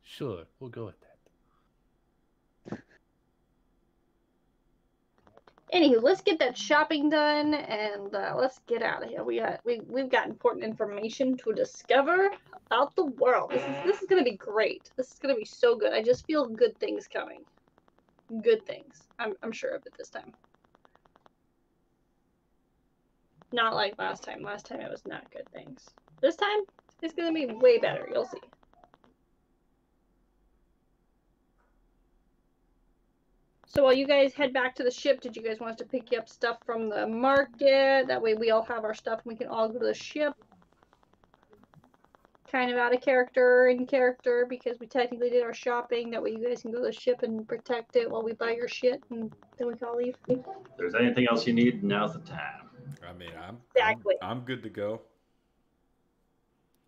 Sure, we'll go with that. Anywho, let's get that shopping done and let's get out of here. We've got important information to discover about the world. This is gonna be great. This is gonna be so good. I just feel good things coming. Good things. I'm sure of it this time. Not like last time. Last time it was not good things. This time it's gonna be way better. You'll see. So while you guys head back to the ship, did you guys want us to pick you up stuff from the market? That way we all have our stuff and we can all go to the ship. Kind of out of character, in character, because we technically did our shopping. That way you guys can go to the ship and protect it while we buy your shit, and then we can all leave. If there's anything else you need, now's the time. I mean, Exactly. I'm good to go.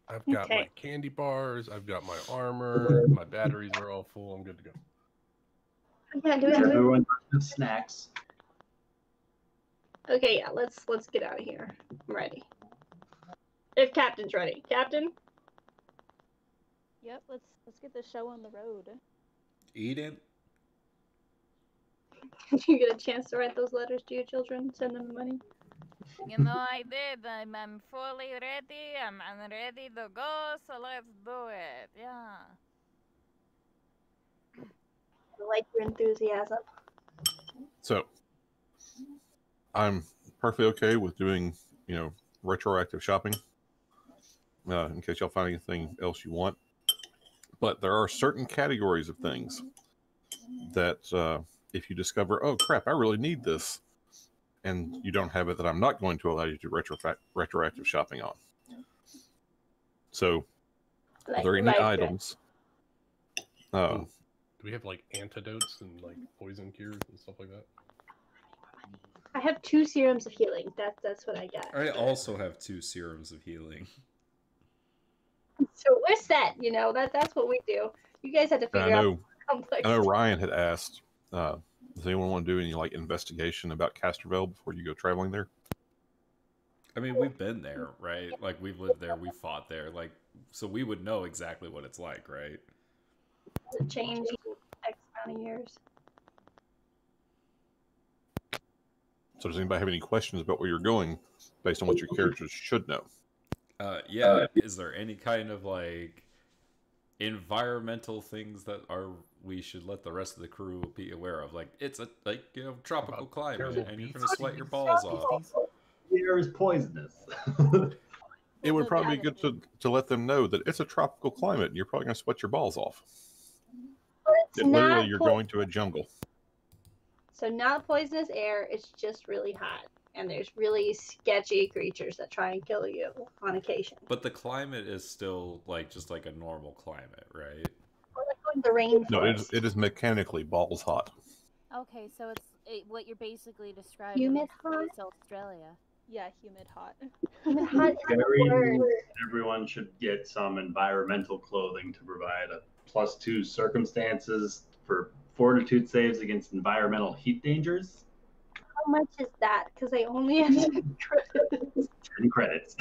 I've got Okay. my candy bars, I've got my armor, my batteries are all full, I'm good to go. Yeah, do it. Everyone has snacks. Okay, yeah, let's get out of here. I'm ready. If Captain's ready. Captain? Yep, let's get the show on the road. Eden? Did you get a chance to write those letters to your children? Send them the money? You know, I did. I'm fully ready. I'm ready to go, so let's do it. Yeah. I like your enthusiasm. So I'm perfectly okay with doing, you know, retroactive shopping. In case y'all find anything else you want. But there are certain categories of things that if you discover, oh crap, I really need this, and you don't have it, that I'm not going to allow you to retroactive shopping on. So, are there any items? Do we have like antidotes and like poison cures and stuff like that? I have 2 serums of healing. That's what I got. I also have 2 serums of healing. So we're set, you know, that's what we do. You guys have to figure out complex. I know Ryan had asked, does anyone want to do any like investigation about Casterville before you go traveling there? I mean, we've been there, right? Like, we've lived there, we fought there, like, so we would know exactly what it's like, right? The change X amount of years. So does anybody have any questions about where you're going based on what your characters should know? Yeah, is there any kind of, like, environmental things that we should let the rest of the crew be aware of. Like it's a tropical About climate, terrible and you're beef gonna sweat your stews? balls off. The air is poisonous. It would the probably be other good to let them know that it's a tropical climate and you're probably going to sweat your balls off. But it's Literally, not you're po- going to a jungle. So not poisonous air, it's just really hot. And there's really sketchy creatures that try and kill you on occasion. But the climate is still like just like a normal climate, right? Or like going to the rainforest. No, it is mechanically balls hot. Okay, so what you're basically describing Humid hot? is Australia. Yeah, humid hot. Humid hot is the Very word. everyone should get some environmental clothing to provide a +2 circumstances for fortitude saves against environmental heat dangers. How much is that? Because I only have 10 credits. 10 credits.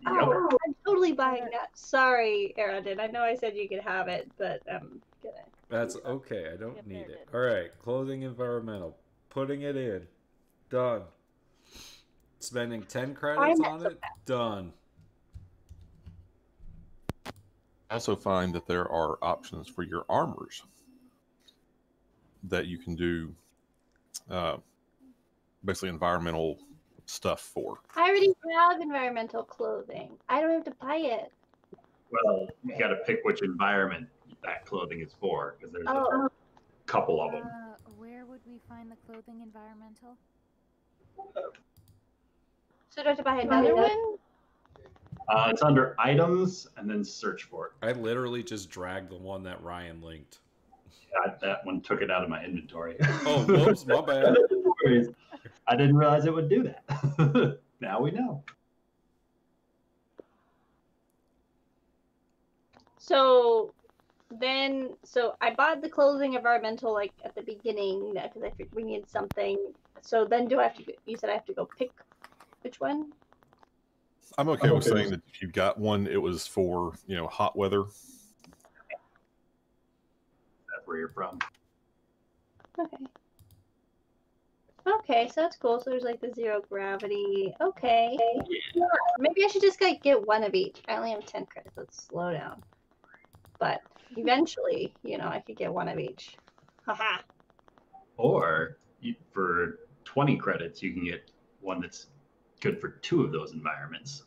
Oh, I'm totally buying that. Sorry, Aerodin. I know I said you could have it, but I'm gonna. That's okay. I don't Yep, need there it. it All right, clothing environmental. Putting it in. Done. Spending 10 credits on it. Done. I also find that there are options for your armors that you can do basically environmental stuff for. I already have environmental clothing. I don't have to buy it. Well, you got to pick which environment that clothing is for, because there's a couple of them. Where would we find the clothing environmental? So do I have to buy another one? It's under items, and then search for it. I literally just dragged the one that Ryan linked. That one took it out of my inventory. Oh, whoops, my bad. No worries. I didn't realize it would do that. Now we know. So I bought the clothing environmental like at the beginning because I figured we needed something. So then do I have to? You said I have to go pick which one? I'm okay with saying that if you got one, it was for hot weather. That's where you're from. Okay. Okay, so that's cool. So there's like the zero gravity. Okay. Yeah. Maybe I should just get one of each. I only have 10 credits. Let's slow down. But eventually, I could get one of each. Haha. Or for 20 credits, you can get one that's good for 2 of those environments.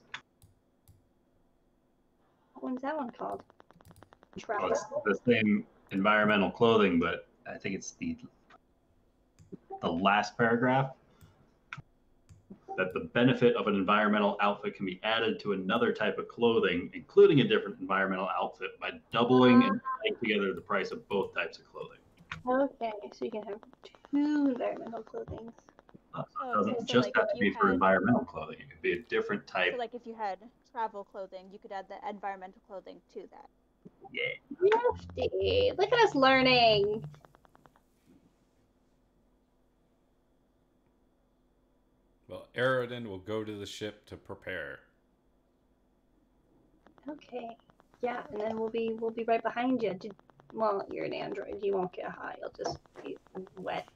What's that one called? Well, it's the same environmental clothing, but I think it's the last paragraph. That the benefit of an environmental outfit can be added to another type of clothing, including a different environmental outfit, by doubling and adding together the price of both types of clothing. Okay, so you can have 2 environmental clothing. It doesn't just have to be for environmental clothing. It could be a different type. So, like, if you had travel clothing, you could add the environmental clothing to that. Yeah. Nifty. Look at us learning. Well, Aerodin will go to the ship to prepare. Okay. Yeah, and then we'll be right behind you. Well, you're an android. You won't get hot. You'll just be wet.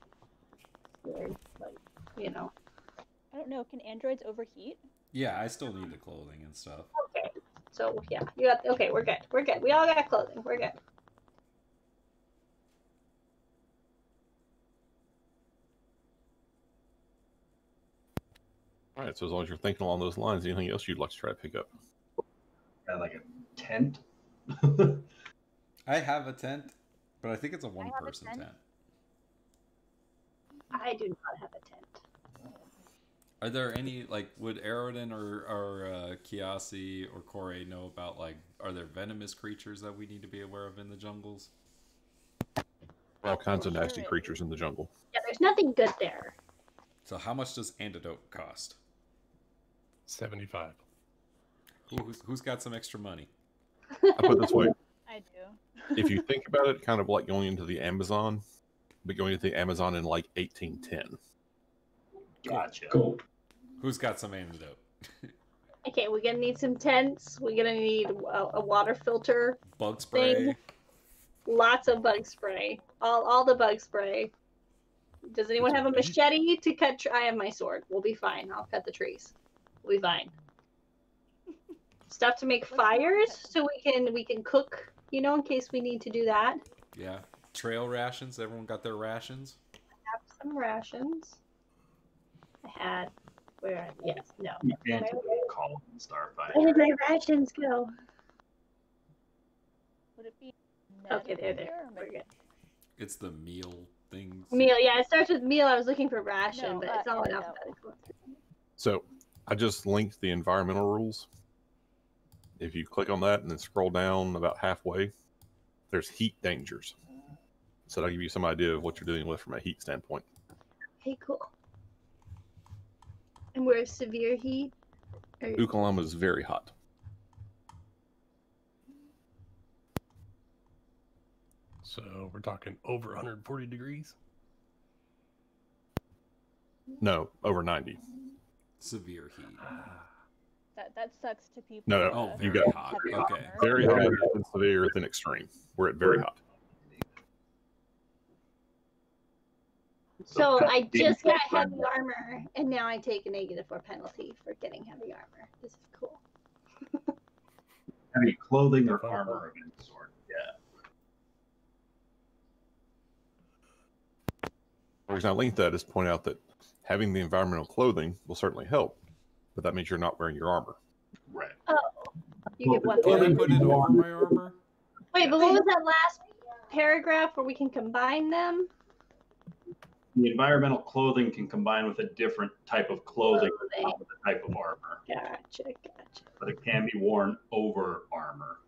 Weird, but I don't know. Can androids overheat? Yeah, I still need the clothing and stuff. Okay. So yeah, you got. Okay, we're good. We're good. We all got clothing. We're good. All right, so as long as you're thinking along those lines, anything else you'd like to try to pick up? Got like a tent. I have a tent, but I think it's a one-person tent. I do not have a tent. Are there any, like, would Aerodin or Kiasi or Kore know about, like, are there venomous creatures that we need to be aware of in the jungles? All kinds of nasty creatures in the jungle. Yeah, there's nothing good there. So how much does antidote cost? 75. Who's got some extra money? I put it this way. I do. If you think about it, kind of like going into the Amazon, but going into the Amazon in like 1810. Gotcha. Cool. Who's got some antidote? Okay, we're gonna need some tents. We're gonna need a water filter. Bug spray. Thing. Lots of bug spray. All the bug spray. Does anyone have a machete to cut? I have my sword. We'll be fine. I'll cut the trees. We'll be fine. stuff to make fires, so we can cook, you know, in case we need to do that. Yeah. Trail rations. Everyone got their rations. Have some rations. I had where? Yes, no. You can't call them Starfinder. Where did my rations go? Would it be Okay, they're there. here or We're good. It's the meal things. Meal, yeah, it starts with meal. I was looking for ration, No, but it's all in no. alphabetical. So I just linked the environmental rules. If you click on that and then scroll down about halfway, there's heat dangers. So that'll give you some idea of what you're dealing with from a heat standpoint. Hey, cool. And we're severe heat. Ukalama is very hot. So we're talking over 140 degrees. No, over 90. Severe heat. That sucks to people. No, Oh, you very got hot. heavy Okay. armor. very hot, then severe, then extreme. We're at very hot. So I just got heavy armor, and now I take a -4 penalty for getting heavy armor. This is cool. Heavy clothing or armor of any sort. Yeah. The reason I linked that is to point out that having the environmental clothing will certainly help, but that means you're not wearing your armor. Right. You get one. Can I put it over my armor? Wait, but what was that last paragraph where we can combine them? The environmental clothing can combine with a different type of clothing, not with a type of armor, Gotcha. but it can be worn over armor.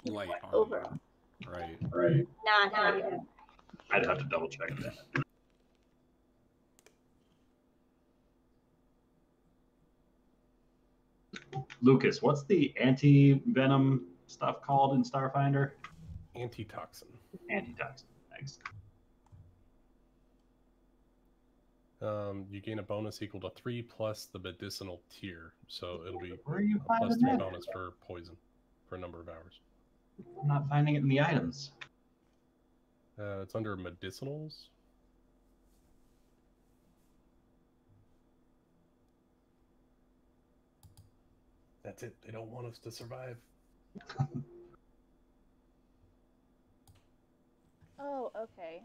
Light armor. Over. Right. Not heavy armor. I'd have to double check that. Lucas, what's the anti-venom stuff called in Starfinder? Antitoxin. Antitoxin. Thanks. You gain a bonus equal to 3 plus the medicinal tier, so it'll be Where are you a plus finding 3 that? bonus for poison for a number of hours. I'm not finding it in the items. It's under medicinals. That's it. They don't want us to survive. Oh, okay.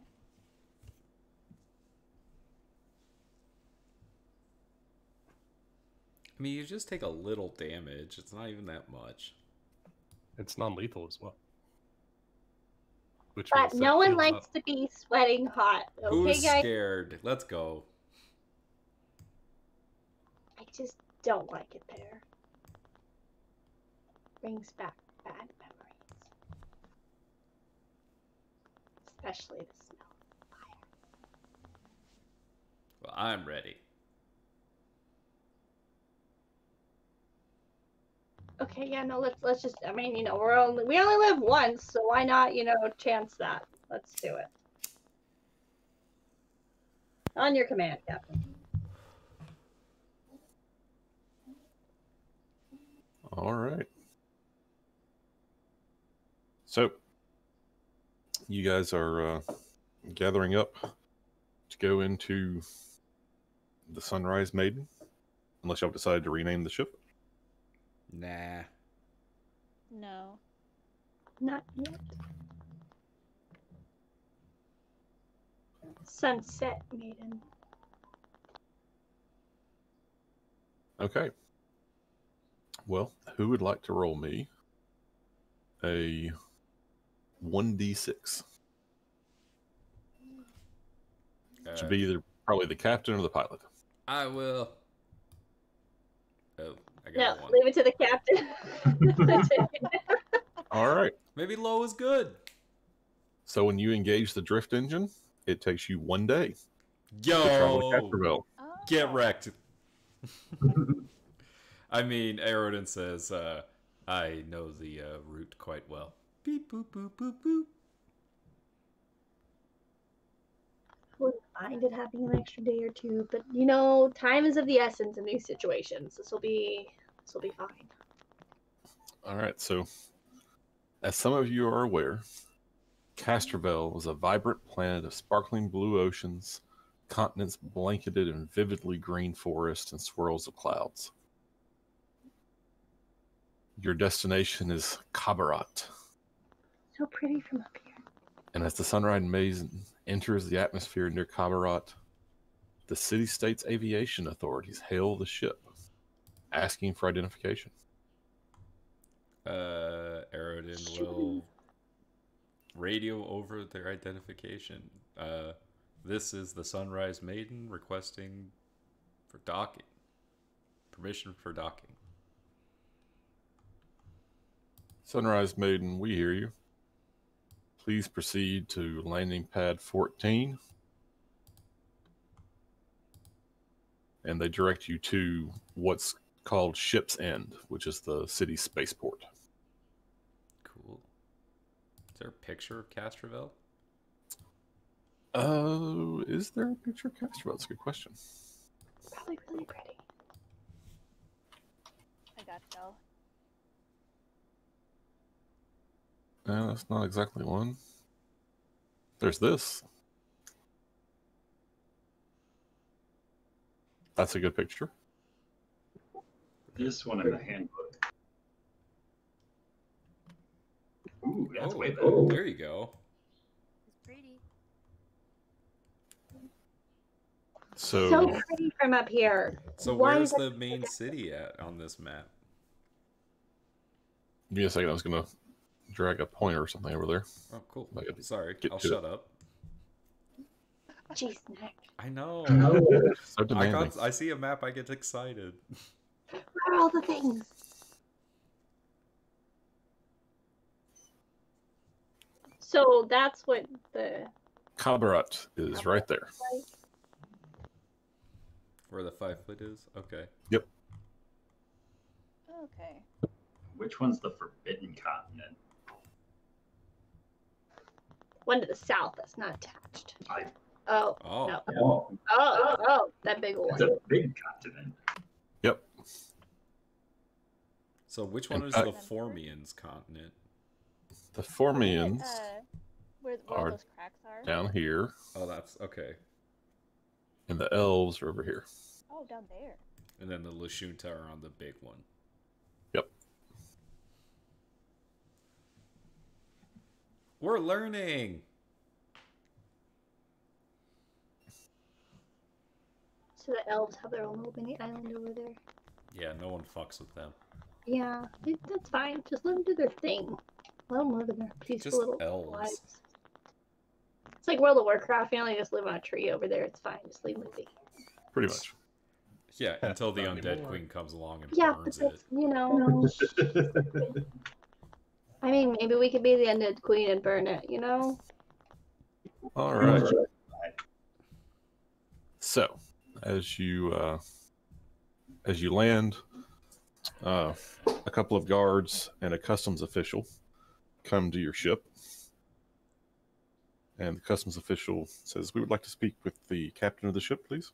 I mean, you just take a little damage. It's not even that much. It's non-lethal as well. Which But means that no one heals likes up. to be sweating hot. Okay, Who's guys? scared? Let's go. I just don't like it there. Brings back bad memories. Especially the smell of fire. Well, I'm ready. Okay, yeah, no, let's just. I mean, you know, we only live once, so why not, you know, chance that? Let's do it. On your command, Captain. All right. So, you guys are gathering up to go into the Sunrise Maiden, unless y'all decided to rename the ship. Nah. No. Not yet. Sunset Maiden. Okay. Well, who would like to roll me a 1d6? Should be either probably the captain or the pilot. I will. Oh, I got No, one. leave it to the captain. All right. Maybe low is good. So when you engage the drift engine, it takes you 1 day to travel to Yo, Casperville. Oh. get wrecked. I mean, Aerodin says, I know the route quite well. Beep, boop, boop, boop, boop. Wouldn't mind it having an extra day or two, but you know, time is of the essence in these situations. This will be fine. All right. So, as some of you are aware, Casperville is a vibrant planet of sparkling blue oceans, continents blanketed in vividly green forests and swirls of clouds. Your destination is Kabarat. So pretty from up here. And as the Sunrise Maiden enters the atmosphere near Kabarat, the city-state's aviation authorities hail the ship, asking for identification. Aerodin will radio over their identification. This is the Sunrise Maiden requesting for docking. Permission for docking. Sunrise Maiden, we hear you. Please proceed to landing pad 14. And they direct you to what's called Ship's End, which is the city's spaceport. Cool. Is there a picture of Castroville? Is there a picture of Castroville? That's a good question. Probably really pretty. I got y'all. No, that's not exactly one. There's this. That's a good picture. This one in the handbook. Ooh, that's way better. Oh, there you go. It's pretty. So pretty from up here. So Why where's is the main city at on this map? Give me a second. I was going to drag a pointer or something over there. Oh, cool. I gotta Sorry, get I'll to shut it. up. Jeez, Nick. I know. So demanding. I see a map, I get excited. Where are all the things? So that's what the Kabarat is right there. Where the 5 foot is? Okay. Yep. Okay. Which one's the Forbidden Continent? one to the south that's not attached. I- Oh, Oh. no. Oh, Oh, that big it's one. a big continent. Yep. So which one In is fact- the Formians continent? The Formians Where are those cracks are. down here, Oh, that's okay. and the elves are over here. Oh, down there. And then the Lashunta are on the big one. Yep. We're learning. So the elves have their own little mini island over there. Yeah, no one fucks with them. Yeah, that's fine. Just let them do their thing. Let them live in their peaceful Just little elves. lives. It's like World of Warcraft. You only just live on a tree over there. It's fine. Just leave them be. Pretty much. Yeah, until the Not undead anymore. queen comes along and Yeah, but burns that's, it. you know. I mean, maybe we could be the undead queen and burn it. You know. All right. So, as you land, a couple of guards and a customs official come to your ship, and the customs official says, "We would like to speak with the captain of the ship, please."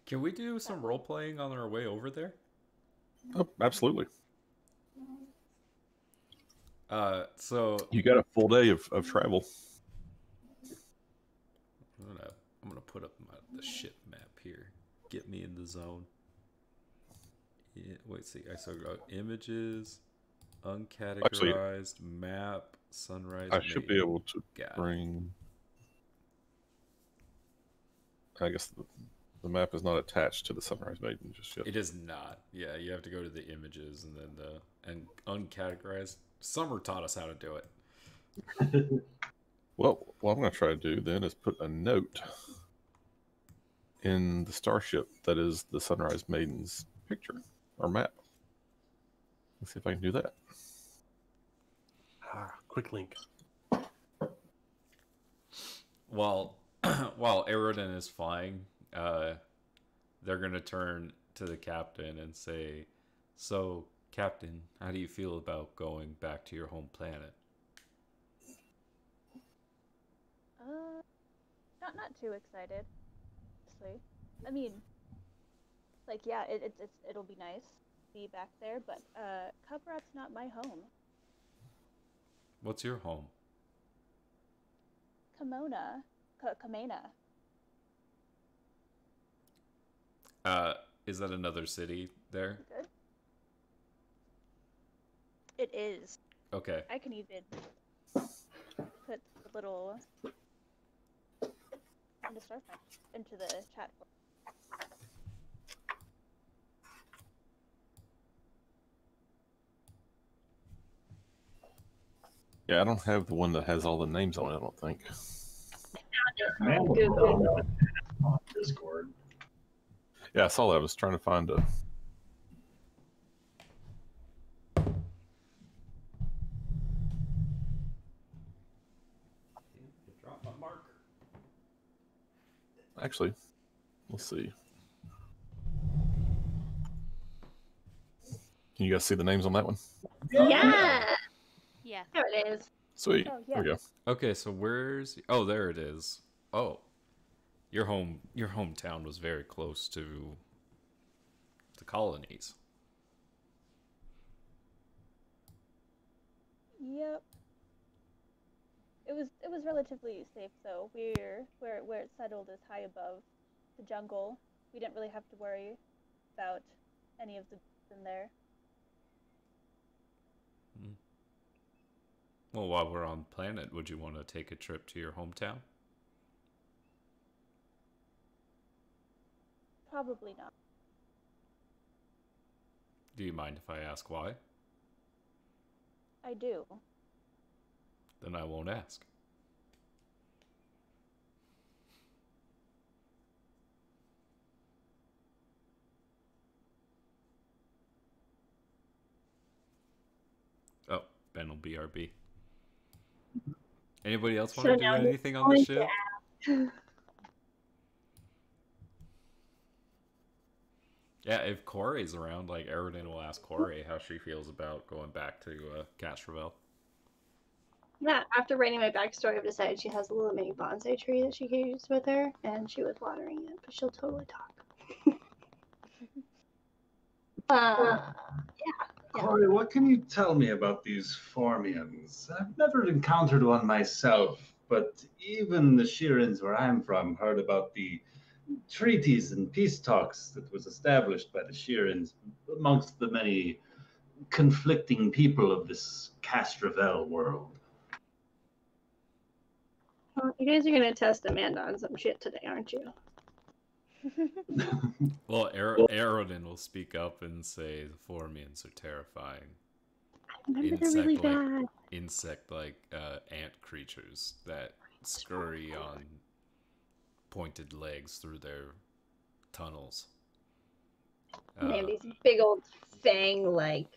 Can we do some role playing on our way over there? Oh, absolutely. So You got a full day of travel. I'm gonna put up the ship map here. Get me in the zone. Yeah, wait, see, I still got images, uncategorized map, sunrise. I should be maiden. able to Got it. bring. I guess the map is not attached to the Sunrise Maiden just yet. It is not. Yeah, you have to go to the images and then uncategorized. Summer taught us how to do it. Well, what I'm going to try to do then is put a note in the starship that is the Sunrise Maiden's picture or map. Let's see if I can do that. Quick link. While Aerodin is flying, they're gonna turn to the captain and say, "So, Captain, how do you feel about going back to your home planet?" Not too excited. Honestly, I mean, like, yeah, it'll be nice to be back there, but Cubrat's not my home. What's your home? Kamena. Is that another city there? Good. It is. Okay. I can even put the little into Starfinder into the chat. Yeah, I don't have the one that has all the names on it, I don't think. Man, Google. on Discord. Yeah, I saw that. I was trying to find a. Drop my marker. Actually, let's see. Can you guys see the names on that one? Yeah. Yeah. There it is. Sweet. Oh, There we yeah. go. Okay, so where's? Oh, there it is. Oh, your hometown was very close to the colonies. Yep. It was relatively safe though. Where it settled is high above the jungle. We didn't really have to worry about any of the beasts in there. Well, while we're on planet, would you want to take a trip to your hometown? Probably not. Do you mind if I ask why? I do. Then I won't ask. Oh, Ben will BRB. Anybody else want to do anything on the ship? Yeah, if Corey's around, like, Aerodin will ask Corey how she feels about going back to Castrovel. Yeah, after writing my backstory, I've decided she has a little mini bonsai tree that she carries with her, and she was watering it, but she'll totally talk. Yeah. Corey, what can you tell me about these Formians? I've never encountered one myself, but even the Shirins where I'm from heard about the treaties and peace talks that was established by the Shirins amongst the many conflicting people of this Castrovel world. Well, you guys are gonna test Amanda on some shit today, aren't you? Well, Aerodin will speak up and say the Formians are terrifying. Remember, they're really bad. Insect-like ant creatures that scurry on pointed legs through their tunnels. And they have these big old fang-like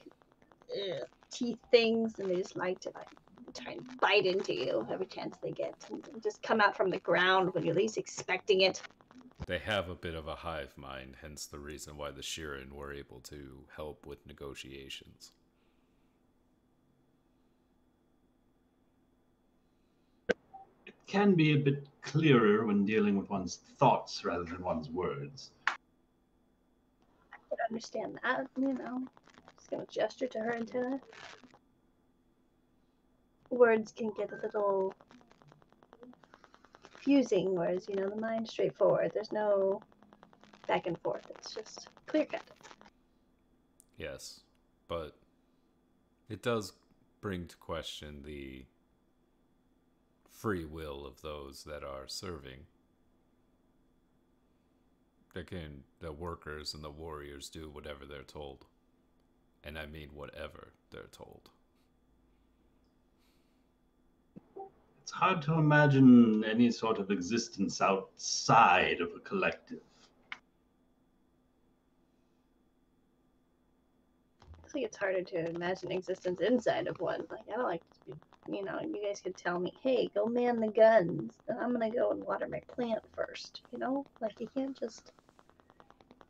teeth things, and they just like to try and bite into you every chance they get, and just come out from the ground when you're least expecting it. They have a bit of a hive mind, hence the reason why the Shirin were able to help with negotiations. It can be a bit clearer when dealing with one's thoughts rather than one's words. I could understand that, you know. Just gonna gesture to her antenna. Words can get a little confusing, whereas, you know, the mind's straightforward. There's no back and forth. It's just clear cut. Yes, but it does bring to question the free will of those that are serving. The workers and the warriors do whatever they're told. And I mean whatever they're told. It's hard to imagine any sort of existence outside of a collective. I think it's harder to imagine existence inside of one. Like, I don't like to be, you know, you guys could tell me, hey, go man the guns, and I'm gonna go and water my plant first, you know? Like, you can't just,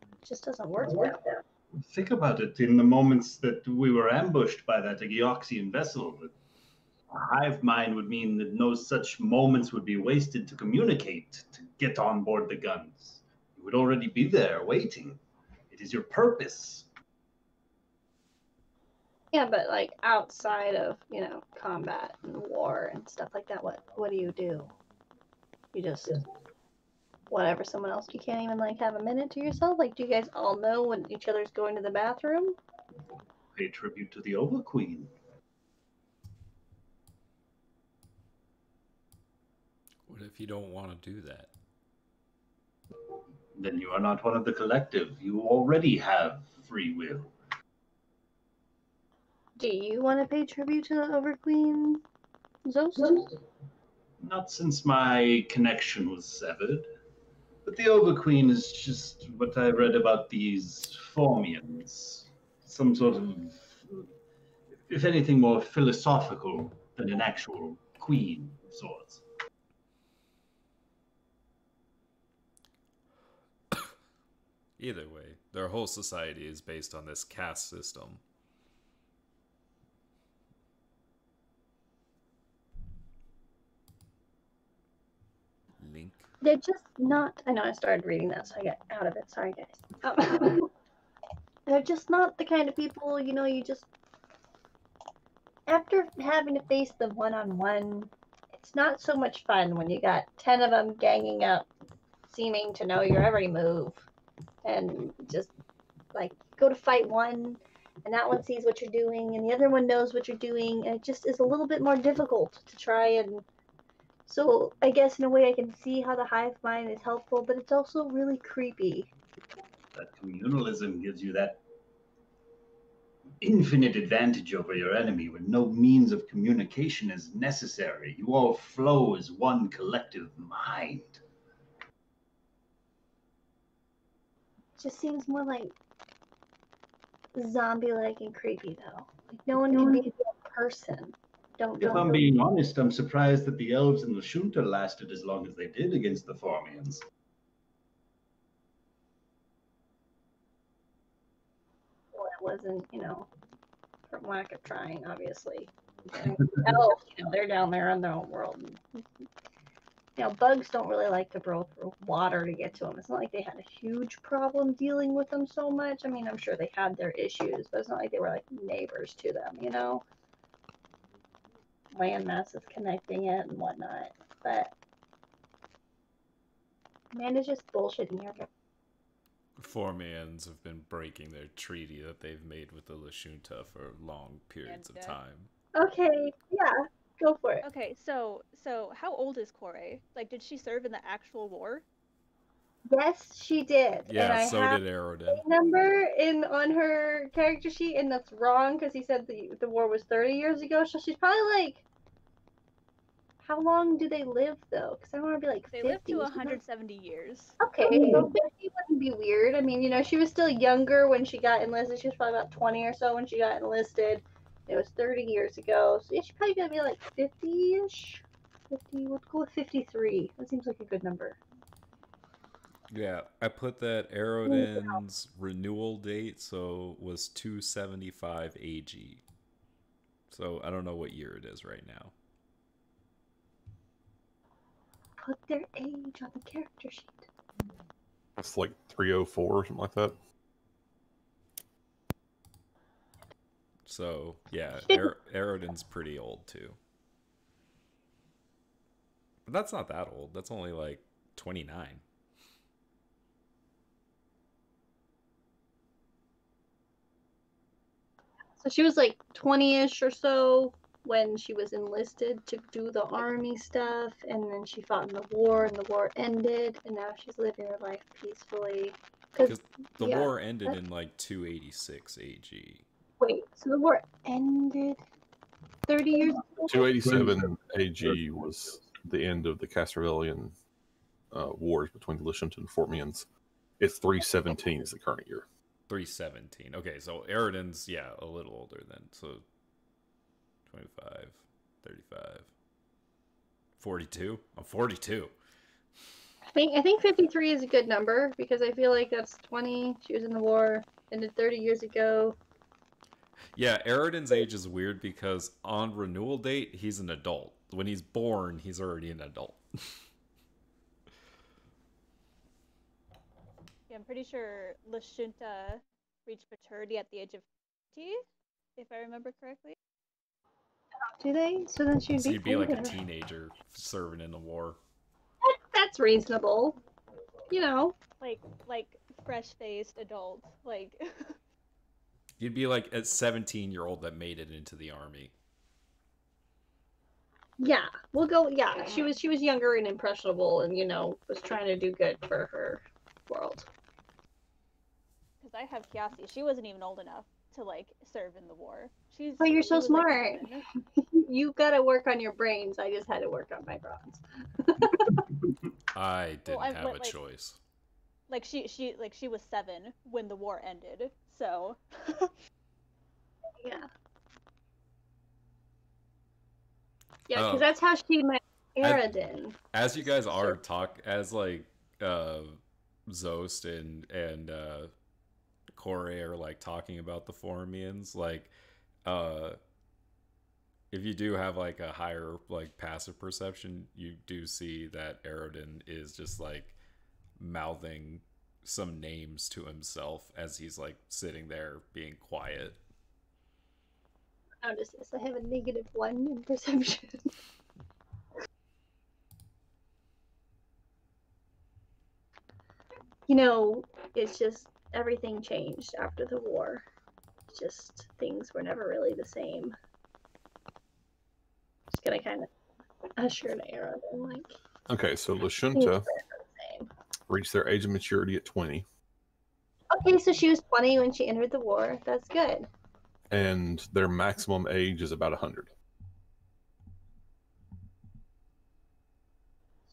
it just doesn't work like that. Think about it. In the moments that we were ambushed by that Gioxian vessel, a hive mind would mean that no such moments would be wasted to communicate, to get on board the guns. You would already be there waiting. It is your purpose. Yeah, but like outside of, you know, combat and war and stuff like that, what do? You just whatever someone else, you can't even like have a minute to yourself? Like, do you guys all know when each other's going to the bathroom? Pay tribute to the Oba Queen. What if you don't want to do that? Then you are not one of the collective. You already have free will. Do you want to pay tribute to the Overqueen Zost? Not since my connection was severed. But the Overqueen is just what I read about these Formians. Some sort of, if anything, more philosophical than an actual queen of sorts. Either way, their whole society is based on this caste system. Link. They're just not. I know I started reading that, so I got out of it. Sorry, guys. They're just not the kind of people, you just. After having to face them one-on-one, it's not so much fun when you got 10 of them ganging up, seeming to know your every move. And just, like, go to fight one, and that one sees what you're doing, and the other one knows what you're doing, and it just is a little bit more difficult to try and. So I guess in a way I can see how the hive mind is helpful, but it's also really creepy. That communalism gives you that infinite advantage over your enemy when no means of communication is necessary. You all flow as one collective mind. It just seems more like zombie-like and creepy, though. Like no one can be a person. If I'm being honest, I'm surprised that the elves and the Shunta lasted as long as they did against the Formians. Well, it wasn't, from lack of trying, obviously. Elves, they're down there in their own world. Bugs don't really like to burrow through water to get to them. It's not like they had a huge problem dealing with them so much. I mean, I'm sure they had their issues, but it's not like they were like neighbors to them, land masses connecting it and whatnot. But man, it's just bullshitting here. Formians have been breaking their treaty that they've made with the Lashunta for long periods of time. Okay, yeah, go for it. Okay, so how old is Kore? Like, did she serve in the actual war? Yes, she did. Yeah, and I so have did Aerodin. a number on her character sheet, and that's wrong because he said the war was 30 years ago. So she's probably like. How long do they live though? Because I want to be like 50. They live to 170 years. Okay, so 50 wouldn't be weird. I mean, she was still younger when she got enlisted. She was probably about 20 or so when she got enlisted. It was 30 years ago. So yeah, she's probably going to be like 50-ish. 50, let's go with 53. That seems like a good number. Yeah, I put that Aerodin's renewal date, so was 275 AG. So I don't know what year it is right now. Put their age on the character sheet. It's like 304 or something like that. So, yeah, Aerodin's pretty old, too. But that's not that old. That's only like 29. So she was like 20-ish or so when she was enlisted to do the army stuff, and then she fought in the war, and the war ended, and now she's living her life peacefully. Because the war ended in like 286 AG. Wait, so the war ended 30 years ago? 287 AG was the end of the Castervillian wars between the Lishunta and Formians. It's 317 is the current year. 317. Okay, so Aerodin's, yeah, a little older then. So 25, 35, 42. I'm 42. I think 53 is a good number because I feel like that's 20. She was in the war, ended 30 years ago. Yeah, Aerodin's age is weird because on renewal date, he's an adult. When he's born, he's already an adult. Yeah, I'm pretty sure Lashunta reached maturity at the age of 50, if I remember correctly. Do they? So then she'd So be you'd be like a older. teenager serving in the war. That's reasonable. Like fresh-faced adult. Like You'd be like a 17-year-old that made it into the army. Yeah, we'll go. Yeah, she was younger and impressionable, and was trying to do good for her world. Because I have Kiasi. She wasn't even old enough to like serve in the war. Oh, you're so she was, like, smart. 7. You gotta work on your brains. I just had to work on my bronze. I didn't Well, have a choice. Like she was 7 when the war ended. So Yeah. Yeah, because that's how she met Aradin. As you guys are like Zost and Corey are like talking about the Formians, like if you do have like a higher like passive perception, you do see that Aradin is just like mouthing some names to himself as he's like sitting there being quiet. How does this? I have a -1 in perception. It's just everything changed after the war. Just things were never really the same. Just gonna kind of usher an arrow and like. Okay, so Lashunta reached their age of maturity at 20. Okay, so she was 20 when she entered the war. That's good. And their maximum age is about 100.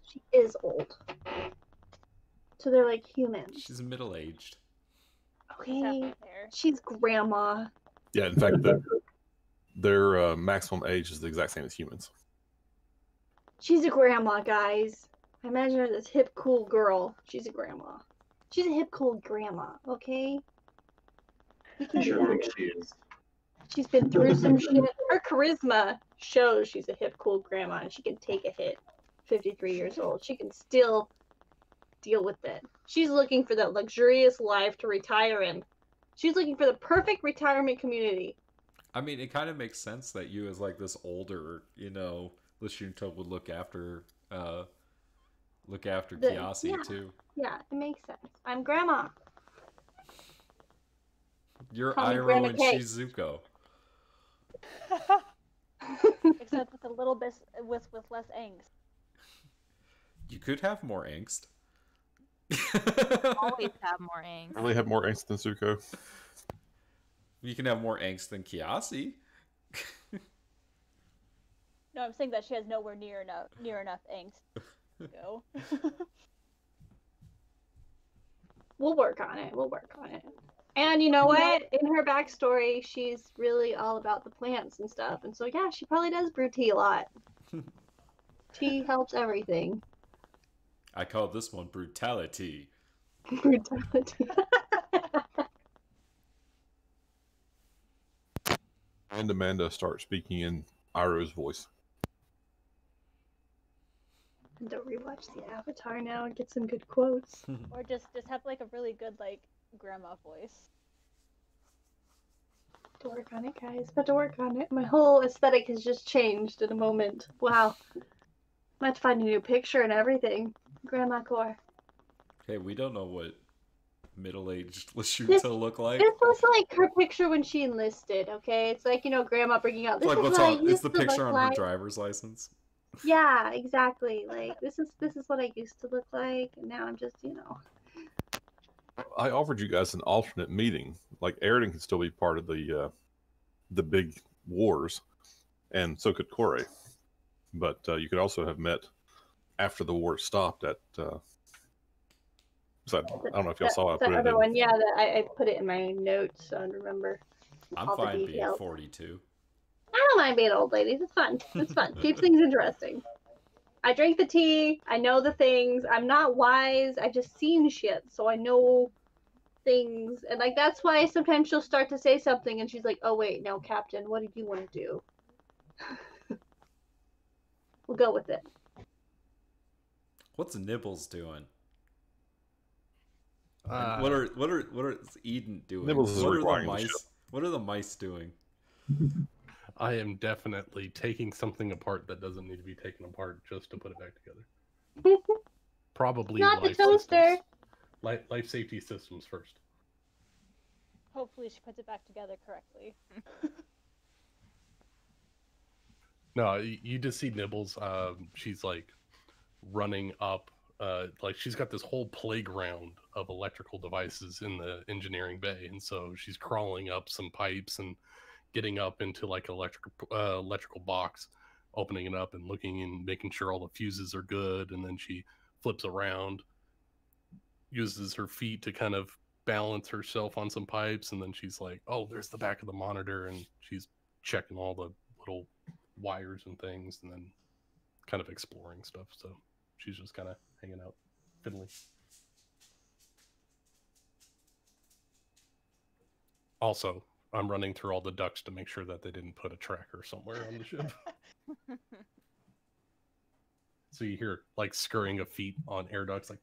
She is old. So they're like humans. She's middle-aged. Okay, she's grandma. Yeah, in fact, their maximum age is the exact same as humans. She's a grandma, guys. I imagine her this hip, cool girl. She's a grandma. She's a hip, cool grandma, okay? I sure think she is. She's been through some shit. Her charisma shows she's a hip, cool grandma, and she can take a hit. 53 years old. She can still deal with it. She's looking for that luxurious life to retire in. She's looking for the perfect retirement community. I mean, it kind of makes sense that you, as like this older, Lashunta would look after Kiasi too. Yeah, it makes sense. I'm grandma. You're Iroh and she's Zuko. except with a little bit with less angst. You could have more angst. Always have more angst. I really have more angst than Zuko. You can have more angst than Kiasi. No, I'm saying that she has nowhere near enough angst. Go. We'll work on it. And you know what? In her backstory, she's really all about the plants and stuff. And so, yeah, she probably does brew tea a lot. Tea helps everything. I call this one brutality. Brutality. And Amanda starts speaking in Iroh's voice. And don't rewatch the Avatar now and get some good quotes. Or just have like a really good like grandma voice. To work on it, guys. But to work on it. My whole aesthetic has just changed in a moment. Wow. I have to find a new picture and everything. Grandma core. Hey, we don't know what middle-aged Lashunta look like. This was like her picture when she enlisted, okay? It's like, grandma bringing out this. Like what's on? It's the picture on her driver's license. Yeah, exactly. Like this is what I used to look like, and now I'm just, I offered you guys an alternate meeting. Like Aradin could still be part of the big wars, and so could Corey. But you could also have met after the war stopped at. I don't know if y'all saw it. That other one, yeah. I put it in my notes, so I remember. I'm fine being 42. I don't mind being old ladies. It's fun. It's fun. Keeps things interesting. I drink the tea. I know the things. I'm not wise. I've just seen shit, so I know things. And like that's why sometimes she'll start to say something, and she's like, "Oh wait, no, Captain. What did you want to do?" We'll go with it. What's Nibbles doing? What are Eden doing? Nibbles is what are the mice doing? I am definitely taking something apart that doesn't need to be taken apart just to put it back together. Probably not life the toaster. Life safety systems first. Hopefully she puts it back together correctly. No, you just see Nibbles. She's like running up. Like she's got this whole playground of electrical devices in the engineering bay, and so she's crawling up some pipes and getting up into like electrical box, opening it up and looking and making sure all the fuses are good, and then she flips around, uses her feet to kind of balance herself on some pipes, and then she's like, oh, there's the back of the monitor, and she's checking all the little wires and things, and then kind of exploring stuff. So she's just kind of hanging out, fiddling. Also, I'm running through all the ducts to make sure that they didn't put a tracker somewhere on the ship. So you hear like scurrying of feet on air ducts, like.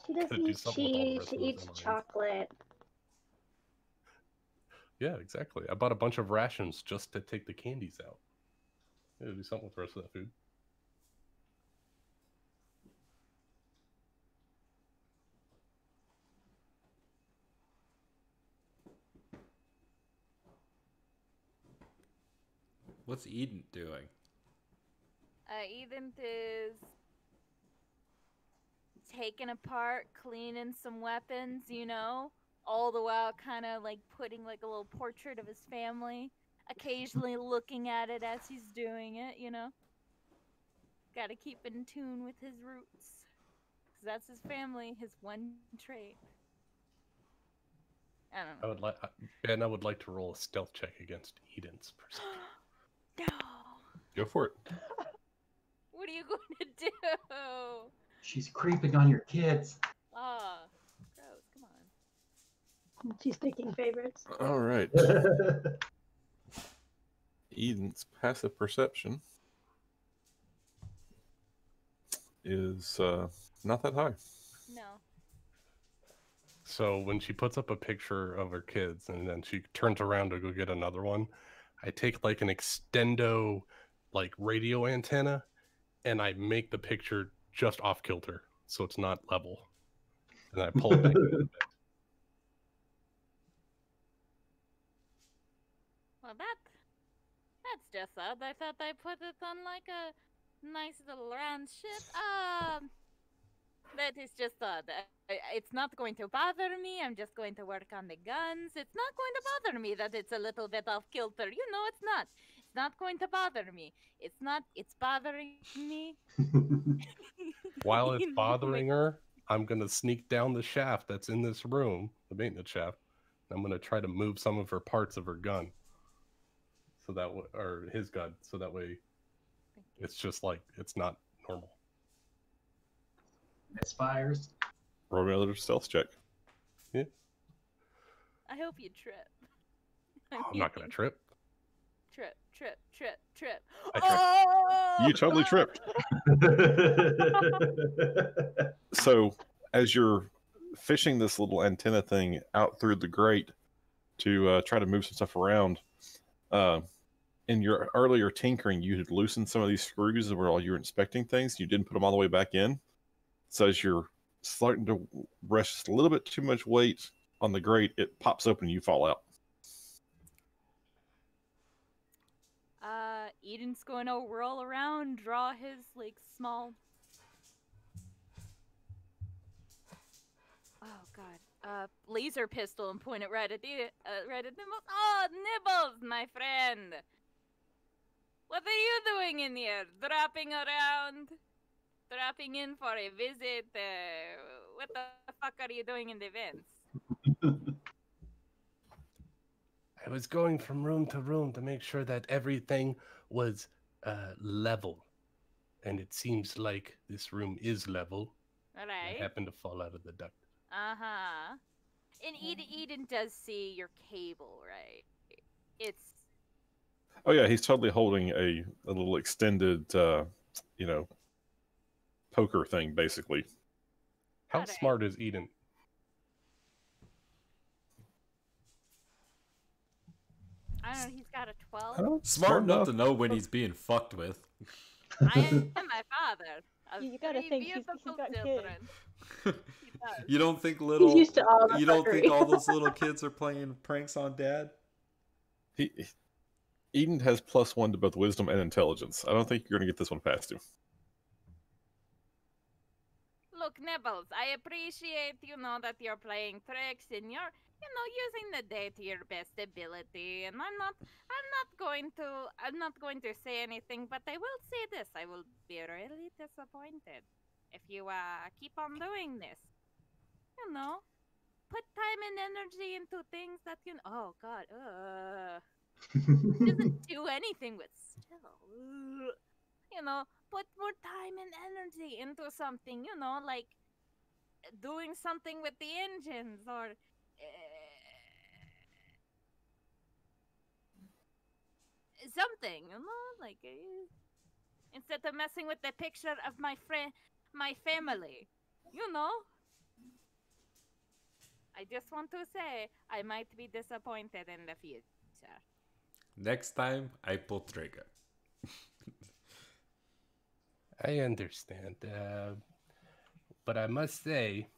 She doesn't Gotta do eat something with all the cheese. rest She of those eats MREs. chocolate. Yeah, exactly. I bought a bunch of rations just to take the candies out. Gotta do something with the rest of that food. What's Eden doing? Eden is taking apart, cleaning some weapons, you know, all the while kind of like putting like a little portrait of his family, occasionally looking at it as he's doing it, you know. Gotta keep in tune with his roots, because that's his family, his one trait. I don't know. I would like to roll a stealth check against Eden's perception. No. Go for it. What are you going to do? She's creeping on your kids. Ah, gross. Come on. She's picking favorites. All right. Eden's passive perception is not that high. No. So when she puts up a picture of her kids and then she turns around to go get another one, I take like an extendo like radio antenna and I make the picture just off kilter so it's not level. And I pull it back in a bit. Well, that's just odd. I thought I put it on like a nice little round ship. That is just odd. It's not going to bother me. I'm just going to work on the guns. It's not going to bother me that it's a little bit off kilter. You know, it's not. It's not going to bother me. It's not. It's bothering me. While it's bothering her, I'm going to sneak down the shaft that's in this room, the maintenance shaft. And I'm going to try to move some of her parts of her gun. So that way, or his gun, so that way it's just like, it's not normal. Misfires. Roll another stealth check. Yeah. I hope you trip. I'm not going to trip. Trip. I tripped. Oh! You totally tripped. So as you're fishing this little antenna thing out through the grate to try to move some stuff around, in your earlier tinkering, you had loosened some of these screws while you were inspecting things. You didn't put them all the way back in. So as you're starting to rest a little bit too much weight on the grate, it pops open and you fall out. Eden's going to roll around, draw his like small. Oh God, laser pistol and point it right at Nibbles. Oh, Nibbles, my friend. What are you doing in here? Dropping around? Dropping in for a visit? What the fuck are you doing in the vents? I was going from room to room to make sure that everything was level. And it seems like this room is level. Alright. I happened to fall out of the duct. Uh-huh. And Eden does see your cable, right? It's... Oh yeah, he's totally holding a little extended, poker thing, basically. How smart is Eden? I don't know, he's got a 12. Oh, Smart enough to know when he's being fucked with. I am my father. of You gotta three think he's beautiful got children. He does. You don't think He's used to all the you don't think fuckery. all those little kids are playing pranks on dad? Eden has +1 to both wisdom and intelligence. I don't think you're going to get this one past him. Look, Nibbles, I appreciate, that you're playing tricks and you're, using the day to your best ability. And I'm not going to say anything, but I will say this: I will be really disappointed if you keep on doing this. Put time and energy into things that Oh God, doesn't do anything with still. Put more time and energy into something, like doing something with the engines or something, like instead of messing with the picture of my family, I just want to say I might be disappointed in the future. Next time, I pull trigger. I understand, but I must say,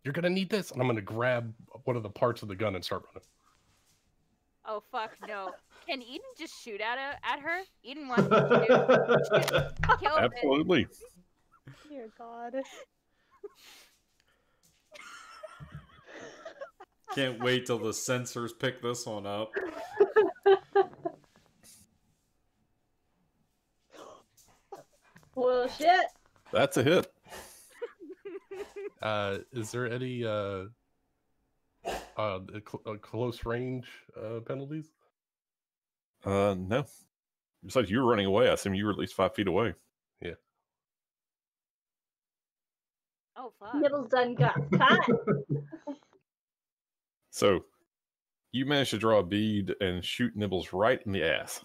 you're gonna need this, and I'm gonna grab one of the parts of the gun and start running. Oh fuck no! Can Eden just shoot at her? Eden wants to shoot. Kill Absolutely. It. Dear God. Can't wait till the sensors pick this one up. Well, shit. That's a hit. Is there any close range penalties? No. Besides, you were running away. I assume you were at least 5 feet away. Yeah. Oh fuck! Nibbles done got caught. So, you managed to draw a bead and shoot Nibbles right in the ass.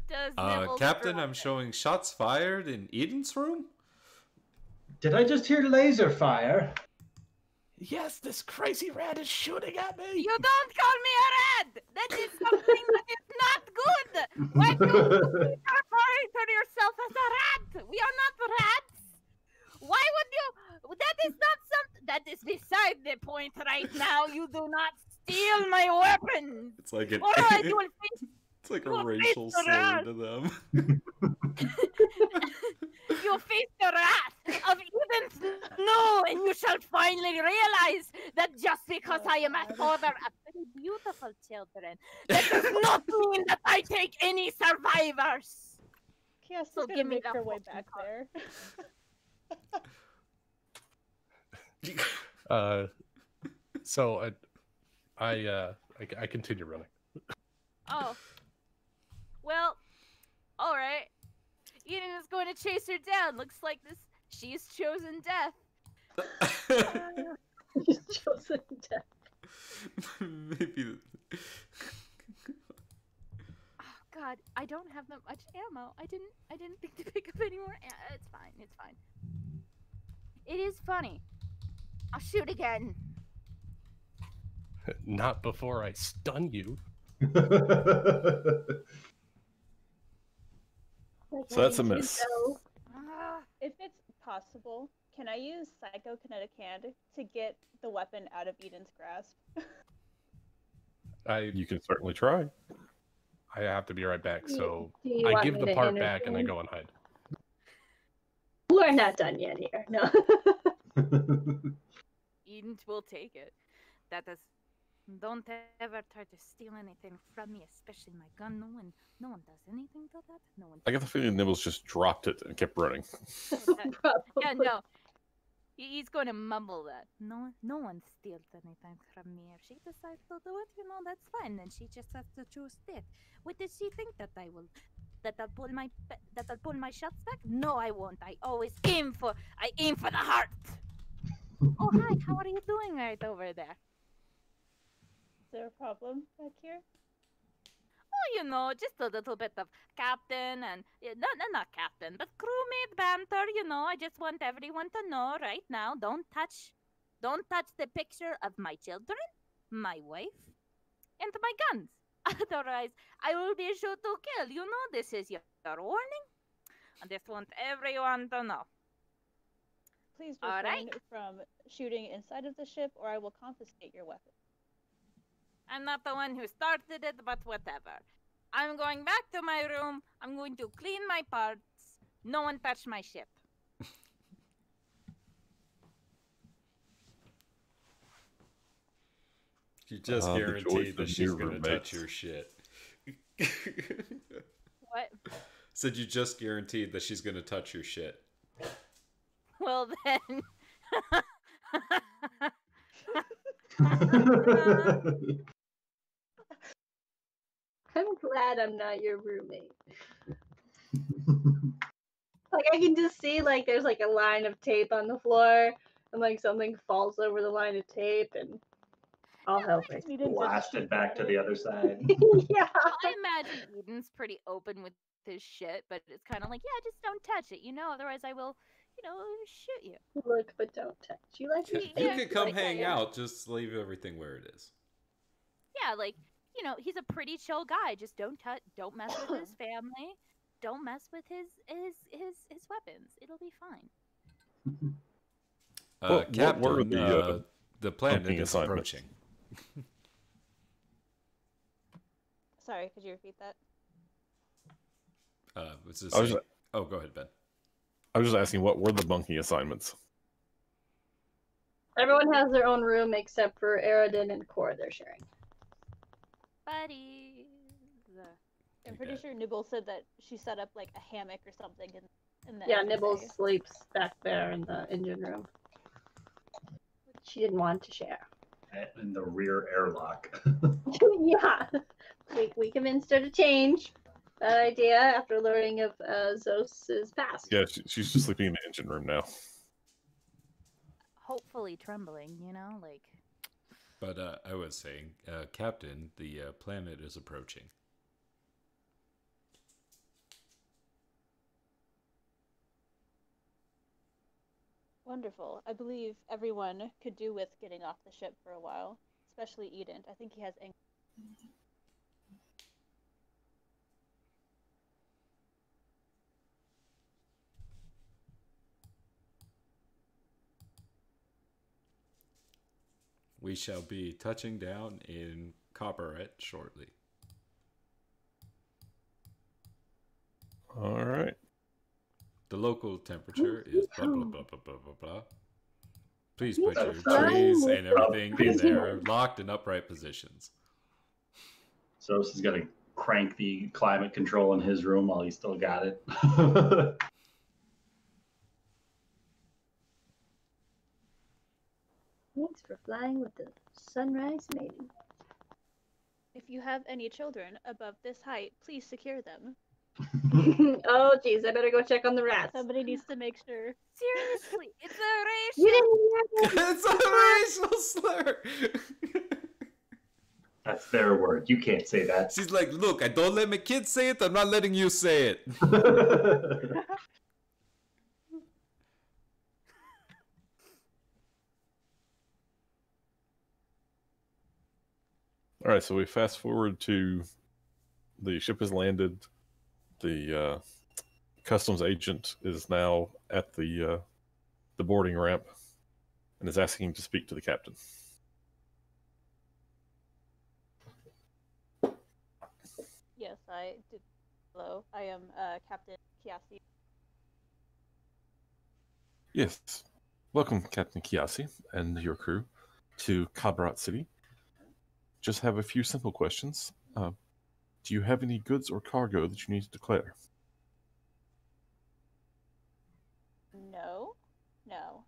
Does Nibbles Captain, draw I'm it? showing shots fired in Eden's room. Did I just hear laser fire? Yes, this crazy rat is shooting at me. You don't call me a rat! That is something that is not good! Why do you refer to yourself as a rat? We are not rats! Why would you? That is not something. That is beside the point right now. You do not steal my weapons! It's like an Otherwise you will face, it's like you a will racial face the wrath. slur to them. You face the wrath of Eden Snow, and you shall finally realize that just because I am a father of very beautiful children, that does not mean that I take any survivors. Yes, So so give give me make that her way fucking back there. So I continue running. Oh. Well, alright. Eden is going to chase her down. Looks like she's chosen death. He's chosen death. Maybe. Oh God, I don't have that much ammo. I didn't think to pick up any more. It's fine. It's fine. It is funny. I'll shoot again. Not before I stun you. So that's a miss. If it's possible, can I use psychokinetic hand to get the weapon out of Eden's grasp? You can certainly try. I have to be right back, so Do you I want give me the to part back and I intervene? go and hide. We're not done yet here. No. Eden will take it. That is. Don't ever try to steal anything from me, especially my gun. No one does anything to that. No one. I get the feeling Nibbles just dropped it and kept running. Yeah, no. He's going to mumble that. No one steals anything from me. If she decides to do it, that's fine. Then she just has to choose death. What does she think that I will? That I'll pull my shots back? No, I won't. I always aim for the heart. Oh hi, how are you doing right over there? Is there a problem back here? Oh, just a little bit of captain and not captain, but crewmate banter. I just want everyone to know right now. Don't touch the picture of my children, my wife, and my guns. Otherwise, I will be sure to kill. This is your warning. I just want everyone to know. Please All right. refrain from shooting inside of the ship, or I will confiscate your weapon. I'm not the one who started it, but whatever. I'm going back to my room. I'm going to clean my parts. No one touch my ship. You just The joys guaranteed that of she's new going to touch roommates. your shit. What? Said you just guaranteed that she's going to touch your shit. Well then. I'm glad I'm not your roommate. Like I can just see like there's like a line of tape on the floor, and like something falls over the line of tape, and all hell breaks. Eden just Blasted shoots back at to it. the other side. Yeah. I imagine Eden's pretty open with his shit, but it's kind of like, yeah, just don't touch it, otherwise I will, shoot you. Look, but don't touch. You like You your Yeah, can come like, hang yeah. out. Just leave everything where it is. Yeah, like, he's a pretty chill guy. Just don't don't mess with his family. Don't mess with his weapons. It'll be fine. What Captain, were the planet bunking is assignments? approaching. Sorry, could you repeat that? Was this I was saying- just- Oh, go ahead, Ben. I was just asking, what were the bunking assignments? Everyone has their own room except for Aridin and Core. They're sharing. Buddies. I'm pretty sure Nibble said that she set up like a hammock or something in the Yeah, engine Nibbles bay. sleeps back there in the engine room. She didn't want to share. In the rear airlock. Yeah, we convinced her to change that idea after learning of Zos's past. Yeah, she's just sleeping in the engine room now. Hopefully trembling, like. But I was saying, Captain, the planet is approaching. Wonderful. I believe everyone could do with getting off the ship for a while, especially Eden. I think he has anxiety. We shall be touching down in Copperette shortly. All right. The local temperature is blah blah blah blah blah blah blah. Please put your Sorry. trees and everything in their locked and upright positions. So he's got to crank the climate control in his room while he's still got it. Thanks for flying with the Sunrise Maiden. If you have any children above this height, please secure them. Oh, geez, I better go check on the rats. Somebody needs to make sure. Seriously, it's a You racial. didn't hear It's a racial slur. That's their word. You can't say that. She's like, look, I don't let my kids say it. I'm not letting you say it. All right, so we fast forward to the ship has landed. The customs agent is now at the boarding ramp and is asking to speak to the captain. Yes, I did. Hello, I am Captain Kiasi. Yes, welcome, Captain Kiasi and your crew to Kabrat City. Just have a few simple questions. Do you have any goods or cargo that you need to declare? No. No.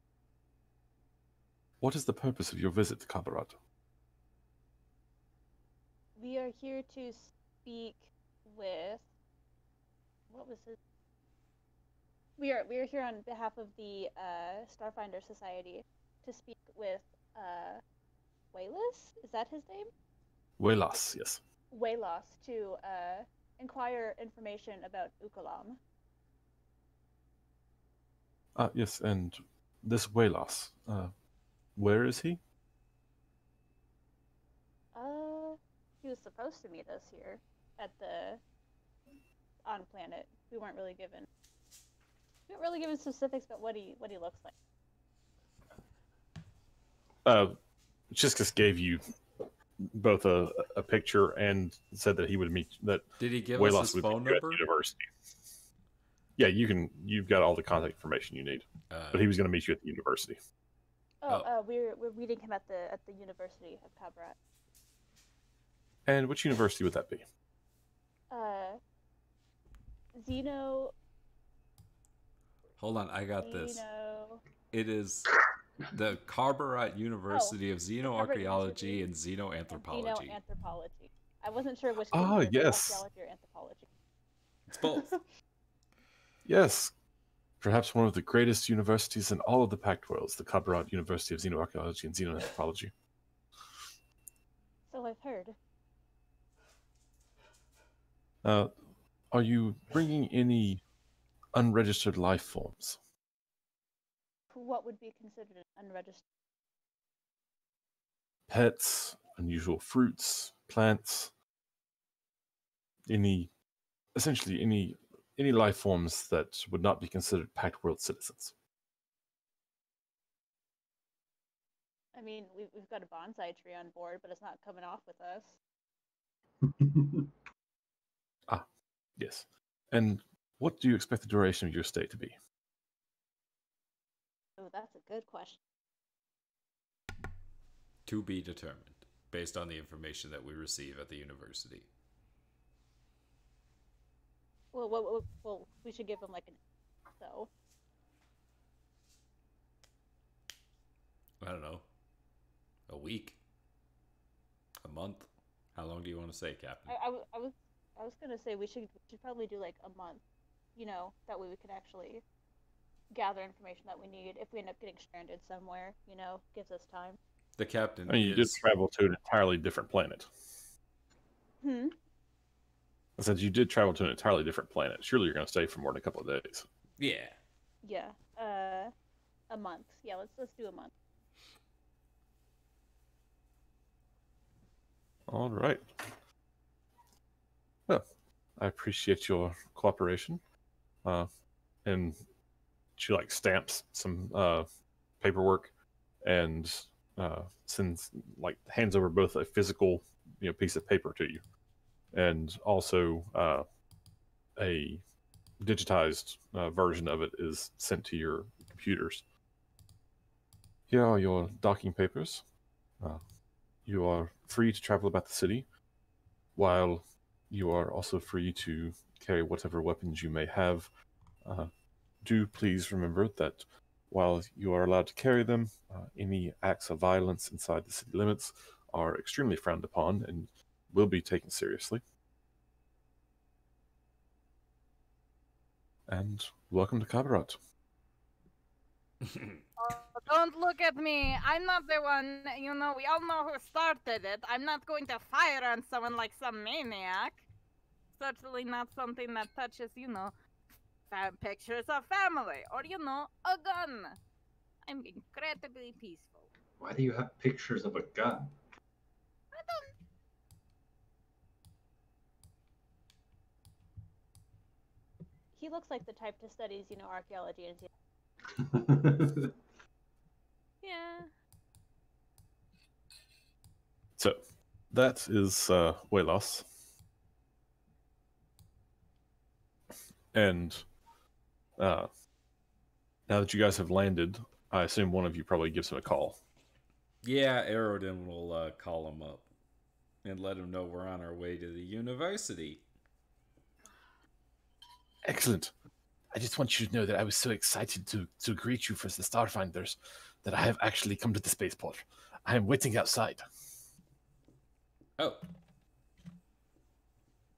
What is the purpose of your visit to Kabrat? We are here to speak with. What was his? We are here on behalf of the Starfinder Society to speak with Wayless. Is that his name? Welas, yes. Waylos to inquire information about Ukalam. Yes, and this Welas, where is he? He was supposed to meet us here at the on planet. We weren't really given You don't really give us specifics about what he looks like. Chiscus gave you both a picture and said that he would meet that. Did he give Waylos us his would phone meet you at number? the university. Yeah, you've got all the contact information you need. But he was going to meet you at the university. We're meeting him at the University of Cabrat. And which university would that be? Xeno. Hold on, I got this. It is the Carbarat University of Xenoarchaeology and Xenoanthropology. Xenoanthropology. I wasn't sure which. Yes. Archaeology or anthropology. It's both. Yes. Perhaps one of the greatest universities in all of the Pact Worlds, the Carbarat University of Xenoarchaeology and Xenoanthropology. So I've heard. Are you bringing any unregistered life forms? What would be considered unregistered? Pets, unusual fruits, plants, essentially any life forms that would not be considered Pact World citizens. I mean, we've got a bonsai tree on board, but it's not coming off with us. Yes. And what do you expect the duration of your stay to be? Oh, that's a good question. To be determined, based on the information that we receive at the university. Well, we should give him like so. I don't know. A week? A month? How long do you want to say, Captain? I was gonna say we should probably do like a month. That way we can actually gather information that we need if we end up getting stranded somewhere. Gives us time. The captain. You did travel to an entirely different planet. I said you did travel to an entirely different planet. Surely you're going to stay for more than a couple of days. Yeah. Yeah. A month. Yeah, let's do a month. All right. Well, I appreciate your cooperation. And she stamps some paperwork and hands over both a physical piece of paper to you and also a digitized version of it is sent to your computers. Here are your docking papers. You are free to travel about the city, while you are also free to carry whatever weapons you may have. Do please remember that while you are allowed to carry them, any acts of violence inside the city limits are extremely frowned upon and will be taken seriously. And welcome to Cabaret. Don't look at me. I'm not the one. We all know who started it. I'm not going to fire on someone like some maniac. Certainly not something that touches, pictures of family or, a gun. I'm incredibly peaceful. Why do you have pictures of a gun? I don't. He looks like the type to study, archaeology and Yeah. So, that is Waylos. And now that you guys have landed, I assume one of you probably gives him a call. Yeah, Aerodin will call him up and let him know we're on our way to the university. Excellent. I just want you to know that I was so excited to greet you for the Starfinders that I have actually come to the spaceport. I am waiting outside. Oh.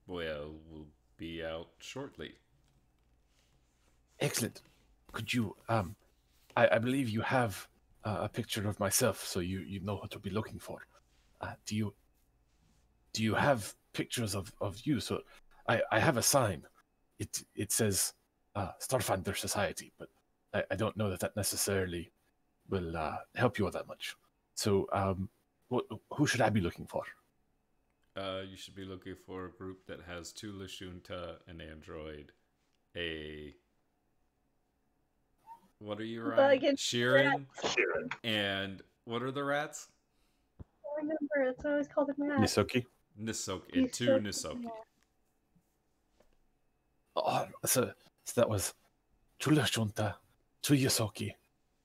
Well, we'll be out shortly. Excellent. Could you, I believe you have a picture of myself, so you know what to be looking for. Do you have pictures of you? So I have a sign. It says Starfinder Society, but I don't know that necessarily will help you all that much. So who should I be looking for? You should be looking for a group that has 2 Lashunta, an android, a What are you, But Ryan? against Sheeran. Sharon. And what are the rats? I remember. It's always called a rat. Nisoki. Nisoki. He's Two so- Nisoki. yeah. Oh, so that was Chula Junta, 2 Yosoki,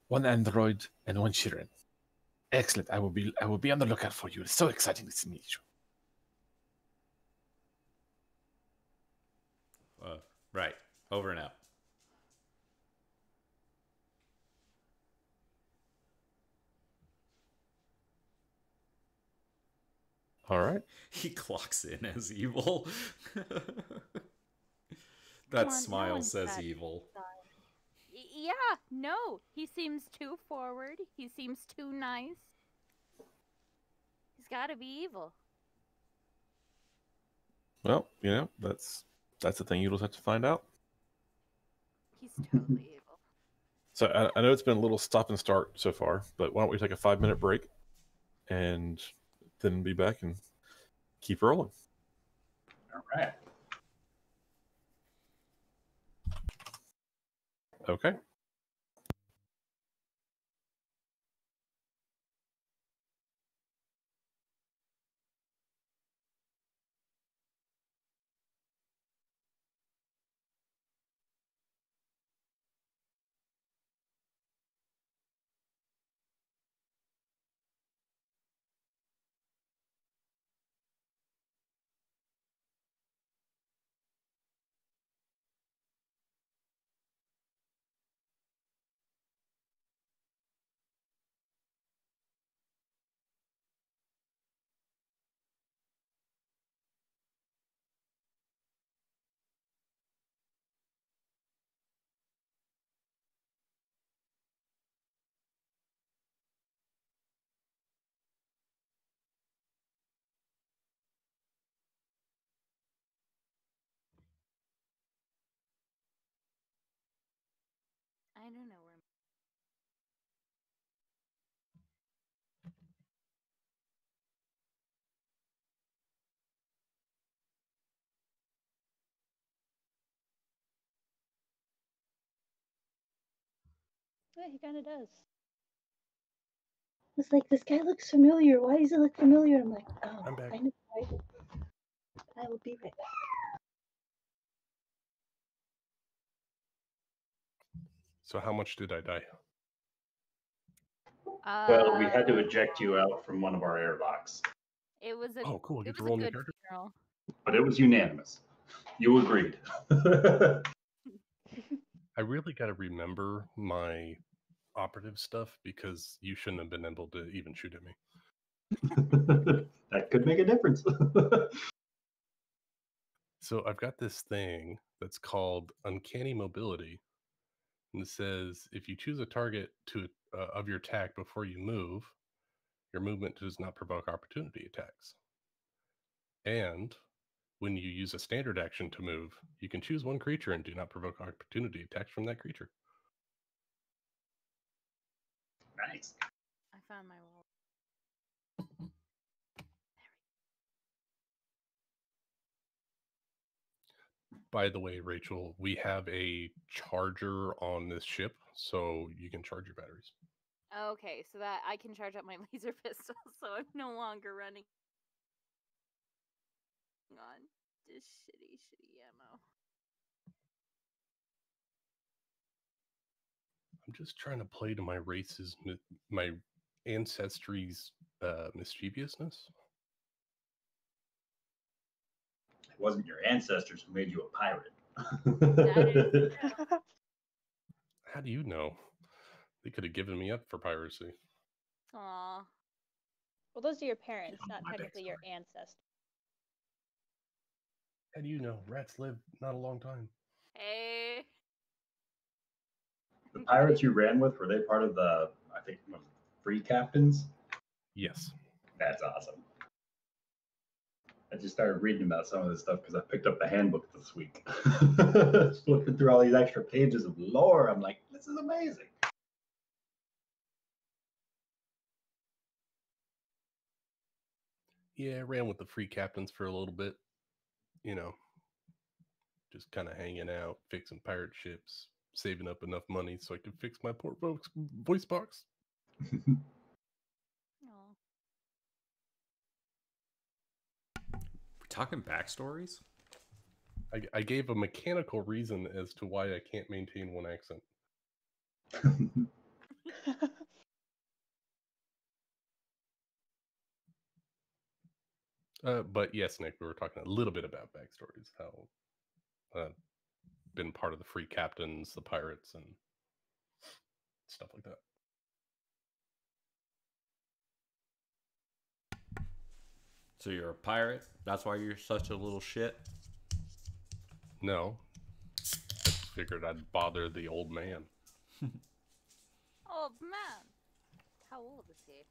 1 android, and 1 Shirin. Excellent. I will be on the lookout for you. It's so exciting to meet you. Right. Over and out. All right. He clocks in as evil. Come That on, smile now says inside. evil. Yeah, no. He seems too forward. He seems too nice. He's got to be evil. Well, that's the thing. You'll just have to find out. He's totally evil. So I know it's been a little stop and start so far, but why don't we take a 5-minute break and then be back and keep rolling. All right. Okay. I don't know where. Yeah, he kind of does. It's like, this guy looks familiar. Why does he look familiar? I'm like, oh, I'm back. I know why. I will be right back. So how much did I die? Well, we had to eject you out from one of our airlocks, It was a. Oh, cool. I It get to was a roll a new good character. funeral. but it was unanimous. You agreed. I really got to remember my operative stuff because you shouldn't have been able to even shoot at me. That could make a difference. So I've got this thing that's called Uncanny Mobility, and it says if you choose a target of your attack before you move, your movement does not provoke opportunity attacks. And when you use a standard action to move, you can choose one creature and do not provoke opportunity attacks from that creature. Nice. I found my wall. By the way, Rachel, we have a charger on this ship, so you can charge your batteries. Okay, so that I can charge up my laser pistol, so I'm no longer running on just shitty ammo. I'm just trying to play to my race's, my ancestry's mischievousness. It wasn't your ancestors who made you a pirate. How do you know? They could have given me up for piracy. Aw. Well, those are your parents, Yeah, not my technically your ancestors. How do you know? Rats live not a long time. Hey. The pirates you ran with, were they part of the, I think, free captains? Yes. That's awesome. I just started reading about some of this stuff because I picked up the handbook this week. Just looking through all these extra pages of lore, I'm like, this is amazing. Yeah, I ran with the free captains for a little bit. You know, just kind of hanging out, fixing pirate ships, saving up enough money so I can fix my poor voice box. Oh. We're talking backstories? I gave a mechanical reason as to why I can't maintain one accent. But yes, Nick, we were talking a little bit about backstories. How been part of the Free Captains, the pirates, and stuff like that. So you're a pirate? That's why you're such a little shit? No, I figured I'd bother the old man. Old man. How old is he?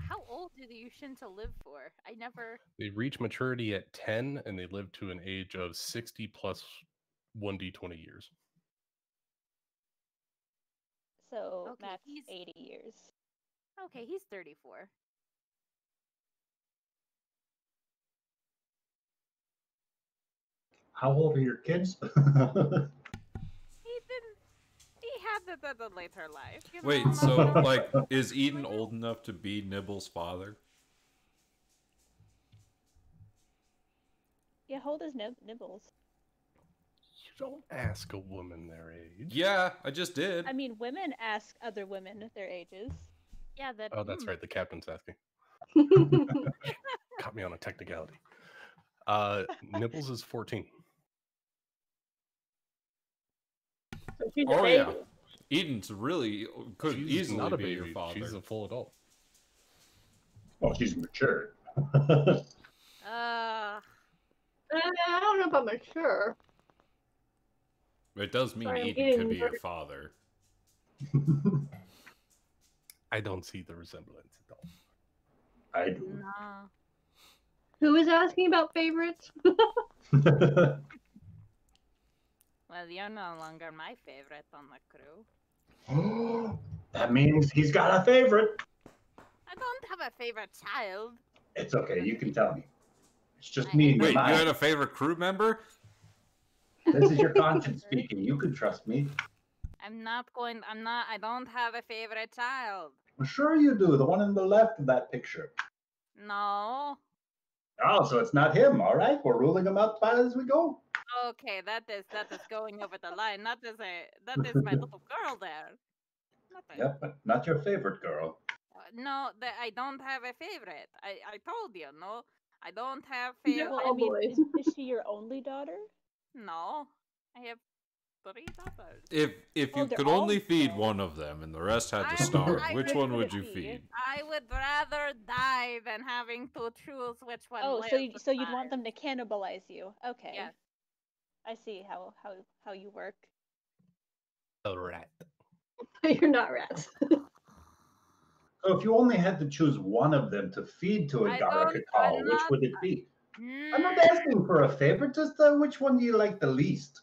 How old do the Yushinta live for? I never. They reach maturity at 10, and they live to an age of 60 plus 1d20 years. So Okay, max he's 80 years. okay. He's 34. How old are your kids? He didn't. He had it at a later life. You Wait, know, so, not- like, is Eden old enough to be Nibble's father? Yeah, how old is Nibbles? You don't ask a woman their age. Yeah, I just did. I mean, women ask other women their ages. Yeah, that. Oh, that's right. The captain's asking. Caught me on a technicality. Nibbles is 14. So she's a Oh, baby. yeah. Eden's really could She's easily not a be baby. your father. She's a full adult. Well, she's mature. I don't know about mature. It does mean Sorry, I'm Eden eating could be your burger. father. I don't see the resemblance at all. I do. No. Who is asking about favorites? Well, you're no longer my favorite on the crew. That means he's got a favorite. I don't have a favorite child. It's okay. You can tell me. It's just me and Wait, your you mind. had a favorite crew member? This is your conscience speaking. You can trust me. I don't have a favorite child. I'm sure you do. The one on the left of that picture. No. Oh, so it's not him. All right. We're ruling him out as we go. Okay, that is going over the line. That is my little girl there. Yep, but not your favorite girl. No, I don't have a favorite. I told you, no. I don't have favorite. Well, Oh, I mean, boys. is she your only daughter? No. I have 3 daughters. If Oh, you they're could all only feed girls. one of them and the rest had to I- starve, I- which which one would would it you be? feed? I would rather die than having to choose which one Oh, lives. so you'd want them to cannibalize you? Okay. Yes. I see how you work. A rat. You're not rats. So if you only had to choose one of them to feed to a I'm Garakakal, which not- would it be? I'm not Mm, asking for a favorite, just which one do you like the least?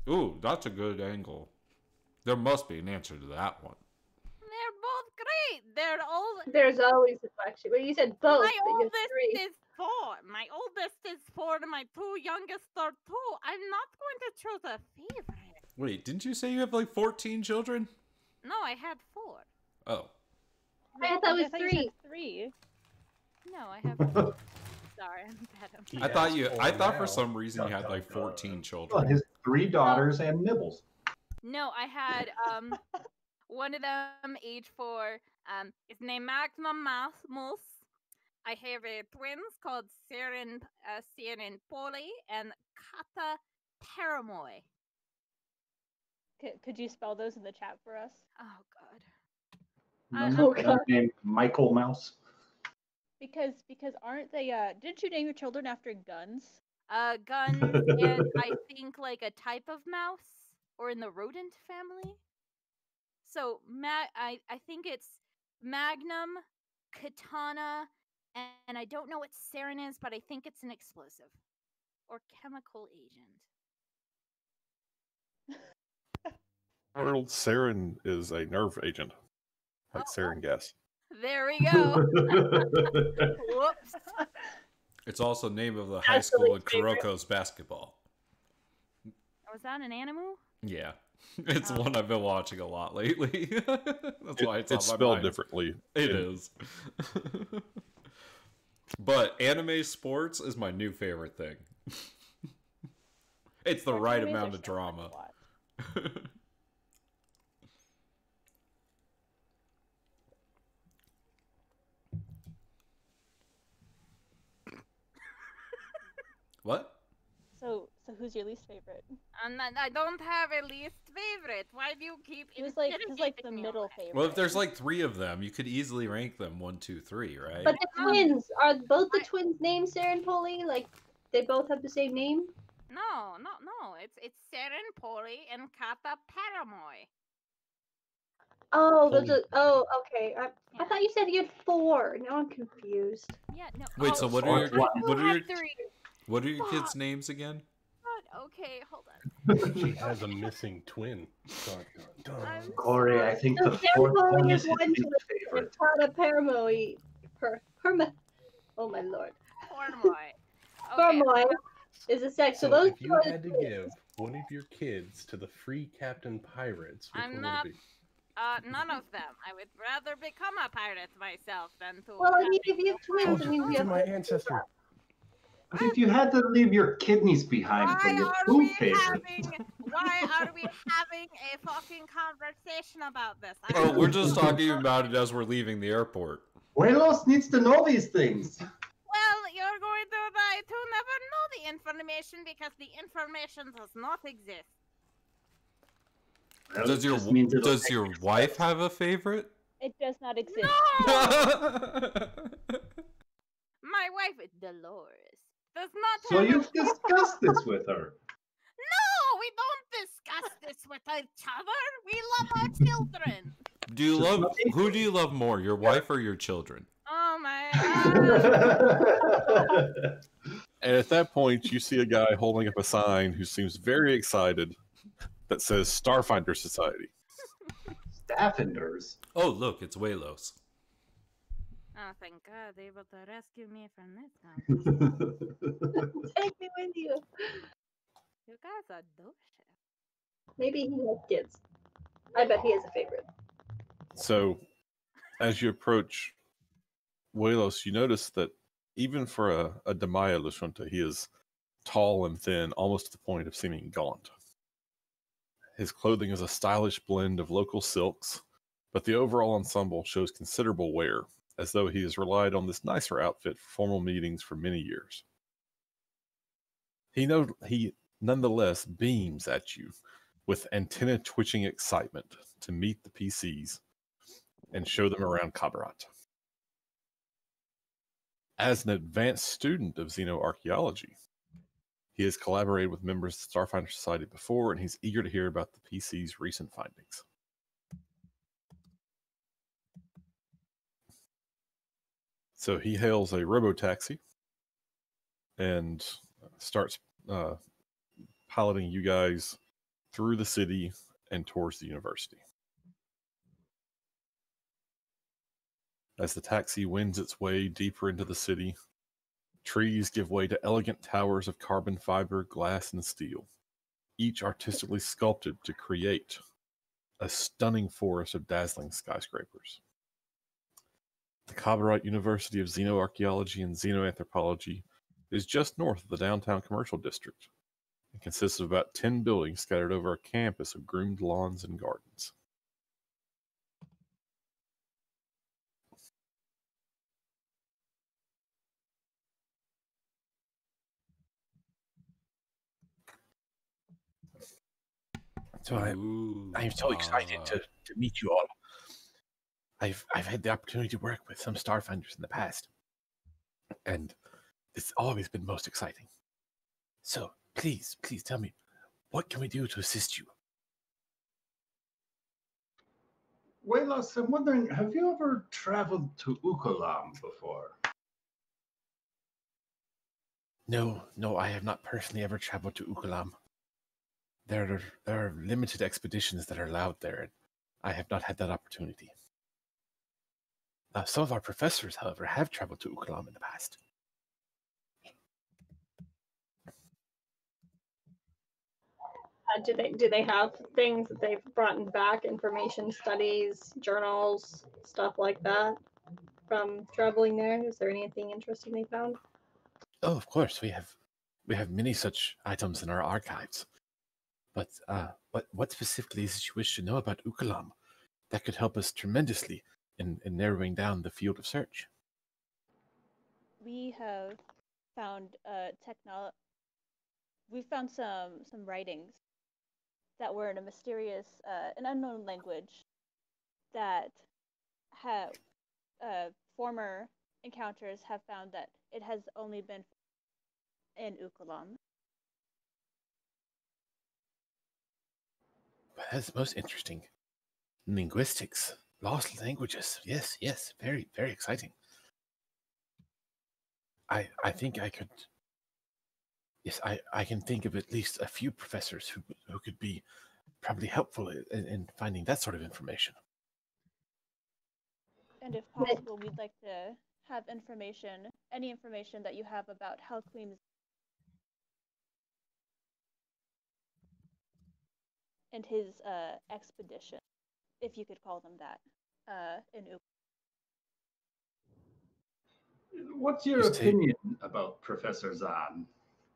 Ooh, that's a good angle. There must be an answer to that one. They're both great. They're all. There's always a question. Well, you said both, My but you have oldest 3. is 4. My oldest is 4. And my 2 youngest are 2. I'm not going to choose a favorite. Wait, didn't you say you have like 14 children? No, I had 4. Oh. I thought it was you 3. said 3. No, I have 4. Sorry, I'm bad. He I thought has you four I thought for now. some reason you had like 14 Well, children. his 3 daughters and Nibbles. No, I had one of them age 4. His name Magnum Moose. I have twins called Siren Poli and Kata Paramoy. Could you spell those in the chat for us? Oh God. Remember Oh, one God. named Michael Mouse? Because aren't they didn't you name your children after guns? Guns and I think like a type of mouse or in the rodent family. So I think it's Magnum, Katana, and I don't know what sarin is, but I think it's an explosive or chemical agent. Well, sarin is a nerve agent, like Oh, sarin gas. There we go. Whoops. It's also the name of the high school in Kuroko's basketball. Was that an animal? Yeah. It's Oh. one I've been watching a lot lately. That's why it's on my spelled mind. differently. It is. But anime sports is my new favorite thing. It's the Sports right animes amount are of so fun to drama. watch. What? So who's your least favorite? I don't have a least favorite. Why do you keep Who's like the interrogating me on middle that? favorite? Well, if there's like 3 of them, you could easily rank them 1, 2, 3, right? But the twins, are both the twins named Sarah and Polly? Like, they both have the same name? No. It's Seren Poli and Kata Paramoy. Oh, Polly. okay. I thought you said you had 4. Now I'm confused. Yeah, no. Wait, so what are your 3. what are your kids' names again? God, okay, hold on. She has a missing twin. Dun, dun, dun. I'm Corey, I think So the Sarah fourth Polly one has is his one least twin, favorite. and Kata Paramoy. Oh my lord. Pormoy. Paramoy is a sex. So So those if you two are had to twins. give one of your kids to the free Captain Pirates, which I'm one not- would it be? None of them. I would rather become a pirate myself than to. Well, I mean, if you have twins, Oh, I mean, these you are have my ancestor. But if you had to leave your kidneys behind for Why your are two we favorites, having a fucking conversation about this? Oh, we're just talking about it as we're leaving the airport. Buelos needs to know these things. Well, you're going to never know the information because the information does not exist. Well, Does it just means it'll does take your wife have a favorite? It does not exist. My wife, Dolores, does not So have you've discussed this with her. No, we don't discuss this with each other. We love our children. Who do you love more, your wife or your children? Oh my god. And at that point, you see a guy holding up a sign who seems very excited that says Starfinder Society. Staffenders. Oh, look, it's Walos. Oh, thank God, able to rescue me from this. Take me with you. You guys are douche. Maybe he has kids. I bet he has a favorite. So, as you approach Walos, you notice that even for a Demaya Lashunta, he is tall and thin, almost to the point of seeming gaunt. His clothing is a stylish blend of local silks, but the overall ensemble shows considerable wear, as though he has relied on this nicer outfit for formal meetings for many years. He nonetheless beams at you with antenna-twitching excitement to meet the PCs and show them around Kabarat. As an advanced student of xenoarchaeology, he has collaborated with members of the Starfinder Society before, and he's eager to hear about the PC's recent findings. So he hails a robotaxi and starts piloting you guys through the city and towards the university. As the taxi wends its way deeper into the city, trees give way to elegant towers of carbon fiber, glass, and steel, each artistically sculpted to create a stunning forest of dazzling skyscrapers. The Kabarat University of Xenoarchaeology and Xenoanthropology is just north of the downtown commercial district and consists of about 10 buildings scattered over a campus of groomed lawns and gardens. So I'm so excited to meet you all. I've had the opportunity to work with some Starfinders in the past, and it's always been most exciting. So please tell me, what can we do to assist you? Walos, I'm wondering, have you ever traveled to Ukalam before? No, I have not personally ever traveled to Ukalam. There are limited expeditions that are allowed there, and I have not had that opportunity. Some of our professors, however, have traveled to Ukalam in the past. Do they have things that they've brought back, information, studies, journals, stuff like that from traveling there? Is there anything interesting they found? Oh, of course, we have many such items in our archives. But what specifically is it you wish to know about Ukalam? That could help us tremendously in narrowing down the field of search. We have found we found some writings that were in a mysterious, an unknown language that have former encounters have found that it has only been in Ukalam. That's most interesting. Linguistics, lost languages. Yes, very, very exciting. I think I could. Yes, I can think of at least a few professors who could be probably helpful in finding that sort of information. And if possible, we'd like to have information, any information that you have about Halquim's and his expedition, if you could call them that, in Ukalam. What's your opinion about Professor Zahn?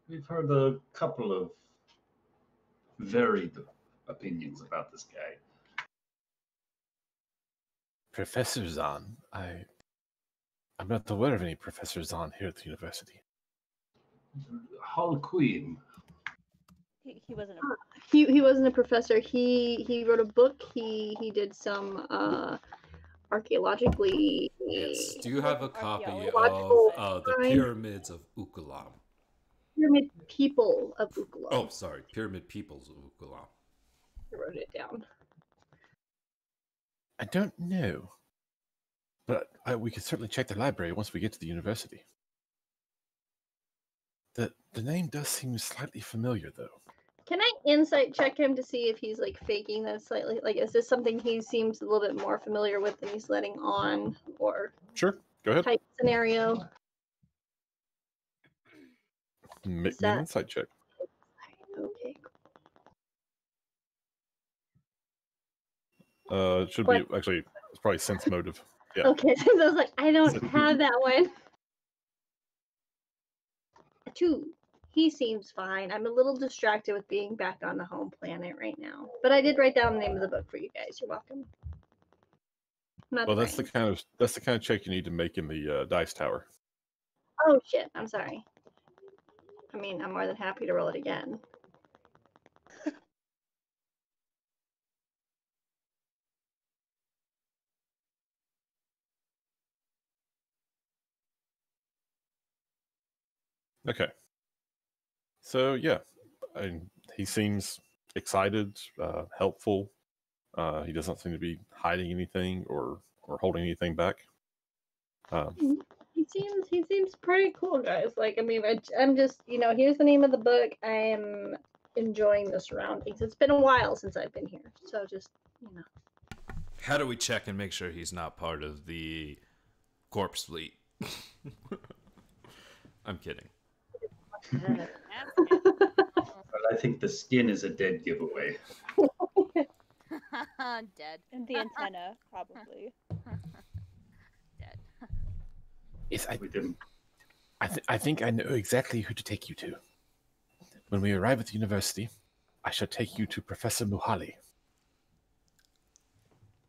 We've heard a couple of varied opinions about this guy. Professor Zahn, I'm not aware of any Professor Zahn here at the university. Halquim. He wasn't a He wasn't a professor. He wrote a book. He did some archaeologically. Yes. Do you have a copy Archaeological of the find. Pyramids of Ukalam? Pyramid people of Ukalam. Oh, sorry, Pyramid Peoples of Ukalam. I wrote it down. I don't know, but we could certainly check the library once we get to the university. The name does seem slightly familiar, though. Can I insight check him to see if he's like faking that slightly? Like, is this something he seems a little bit more familiar with than he's letting on, or Sure, go ahead. type scenario? Make me an insight check. Okay. It should be actually. It's probably sense motive. Yeah. Okay, so I was like, I don't have that one. 2. He seems fine. I'm a little distracted with being back on the home planet right now. But I did write down the name of the book for you guys. You're welcome. Well, that's the kind of check you need to make in the dice tower. Oh shit! I'm sorry. I mean, I'm more than happy to roll it again. Okay. So yeah, he seems excited, helpful. He doesn't seem to be hiding anything or holding anything back. He seems pretty cool, guys. Like, I mean, I'm just, here's the name of the book. I am enjoying the surroundings. It's been a while since I've been here, so just, How do we check and make sure he's not part of the corpse fleet? I'm kidding. But I think the skin is a dead giveaway. Dead. And the antenna, probably. Dead. Yes, We didn't. I think I know exactly who to take you to. When we arrive at the university, I shall take you to Professor Muhali.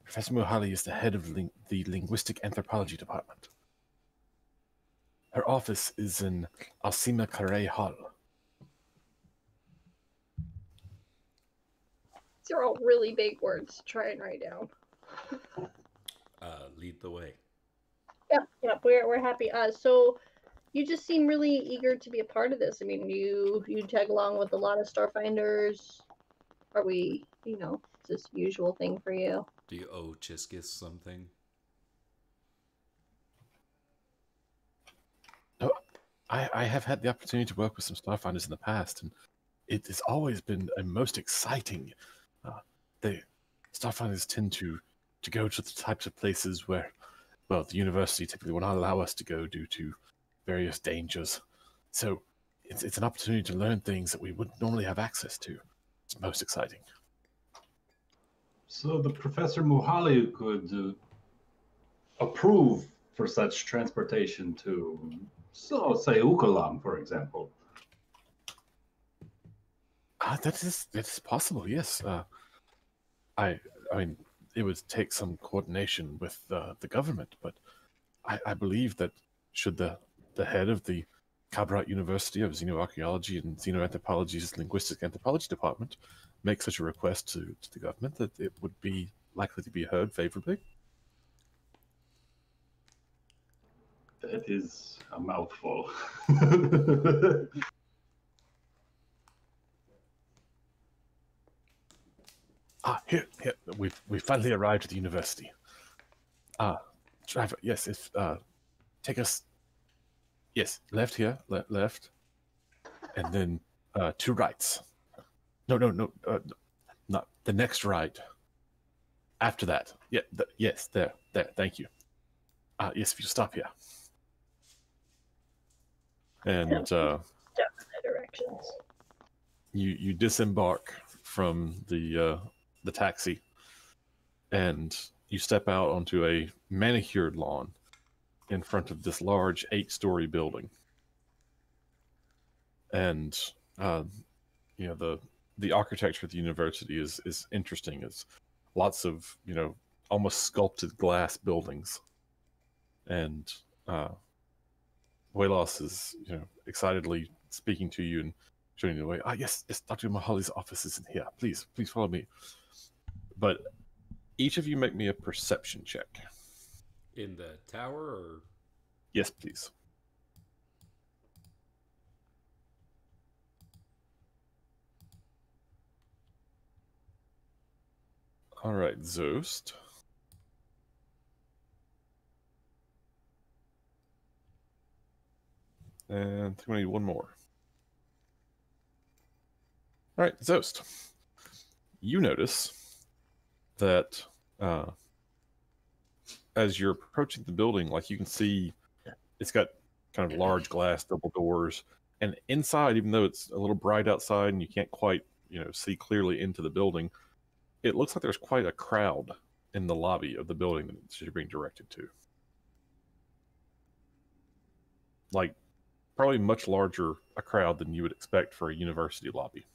Professor Muhali is the head of the Linguistic Anthropology Department. Her office is in Alcima Carre Hall. these are all really big words to try and write down. Lead the way. Yep, we're happy. So you just seem really eager to be a part of this. I mean, you tag along with a lot of Starfinders. Are we, is this usual thing for you? Do you owe Chiskis something? No, I have had the opportunity to work with some Starfinders in the past, and it has always been a most exciting. The Starfinders tend to go to the types of places where, well, the university typically will not allow us to go due to various dangers. So it's an opportunity to learn things that we wouldn't normally have access to. it's most exciting. So the Professor Muhali could approve for such transportation to, so say, Ukalang, for example. That is possible. Yes. I mean, it would take some coordination with the government, but I believe that should the head of the Kabrat University of Xenoarchaeology and Xenoanthropology's Linguistic Anthropology Department make such a request to the government, that it would be likely to be heard favorably. That is a mouthful. Here, we finally arrived at the university. Driver, yes, if take us, yes, left here, left, and then 2 rights. No, not the next right. After that, yeah, yes, there, thank you. Yes, if you stop here. And directions. you disembark from the taxi, and you step out onto a manicured lawn in front of this large 8-story building. And the architecture of the university is interesting. It's lots of almost sculpted glass buildings, and Welos is excitedly speaking to you and showing you the way. Yes, Dr. Muhali's office is in here. Please follow me. But each of you make me a perception check. In the tower, or? Yes, please. All right, Zost. And I think we need one more. All right, Zost. You notice that as you're approaching the building, like, you can see it's got kind of large glass double doors, and inside, even though it's a little bright outside and you can't quite see clearly into the building, it looks like there's quite a crowd in the lobby of the building that you're being directed to. Like, probably much larger a crowd than you would expect for a university lobby.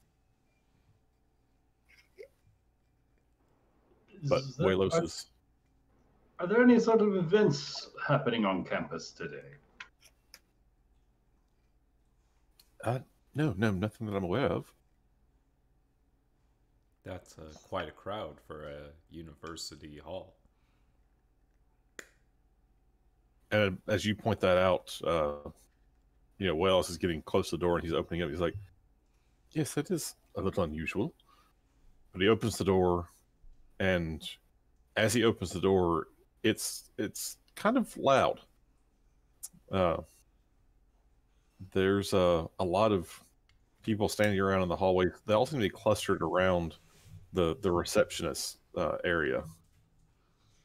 But Welos is... Are there any sort of events happening on campus today? No, nothing that I'm aware of. That's quite a crowd for a university hall. And as you point that out, Welos is getting close to the door and he's opening it. He's like, yes, that is a little unusual. But he opens the door, and as he opens the door, it's kind of loud. There's a lot of people standing around in the hallway. They all seem to be clustered around the receptionist area,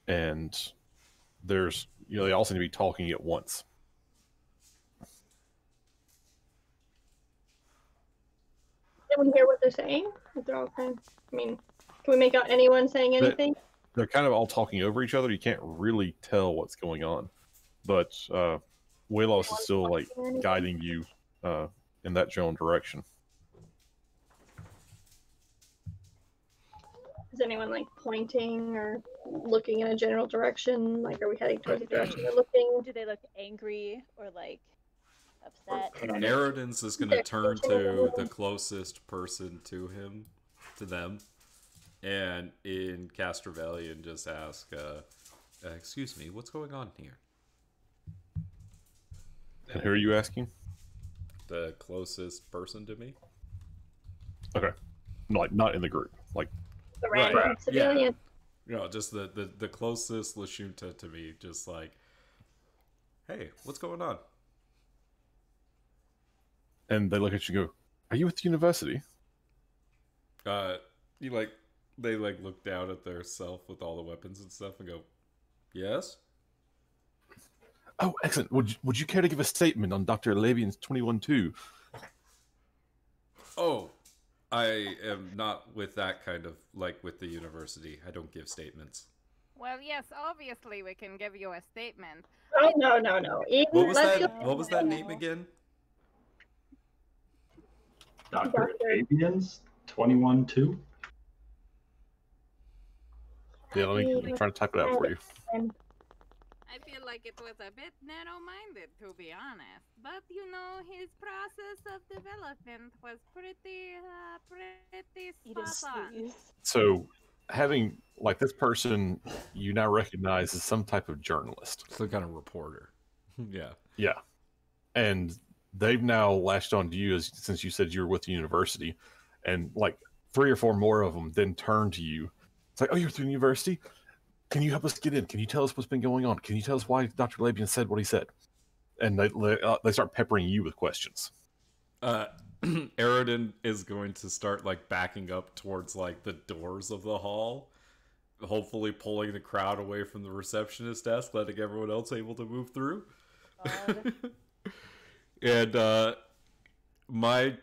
and there's they all seem to be talking at once. Can we hear what they're saying? They're all kind of, can we make out anyone saying anything? They're kind of all talking over each other. You can't really tell what's going on, but Welos is still like guiding you in that general direction. Is anyone like pointing or looking in a general direction? Like, are we heading towards the direction they're looking? Do they look angry or like upset? Aerodins is going to turn to the closest person to them, and in Castrovalian just ask, excuse me, what's going on here? And who are you asking? The closest person to me. Okay. Like, not in the group. Like, the random civilian. Yeah. Just the closest Lashunta to me, just like, hey, what's going on? And they look at you and go, are you at the university? They look down at their self with all the weapons and stuff and go, yes? Oh, excellent. Would you care to give a statement on Dr. Labian's 21-2? Oh, I am not with that kind of, like, with the university. I don't give statements. Well, yes, obviously we can give you a statement. Oh, no. Eden, What was let's that? go. What was that name again? Dr. Avians 21-2. Yeah, let me try to type it out for you. I feel like it was a bit narrow-minded, to be honest. But, you know, his process of development was pretty spot on. So, having, like, this person you now recognize as some type of journalist. Some kind of reporter. Yeah. Yeah. And they've now latched on to you since you said you were with the university. And, like, 3 or 4 more of them then turn to you. It's like, oh, you're through the university? Can you help us get in? Can you tell us what's been going on? Can you tell us why Dr. Labian said what he said? And they start peppering you with questions. Aridin is going to start, like, backing up towards, like, the doors of the hall, hopefully pulling the crowd away from the receptionist desk, letting everyone else able to move through. And my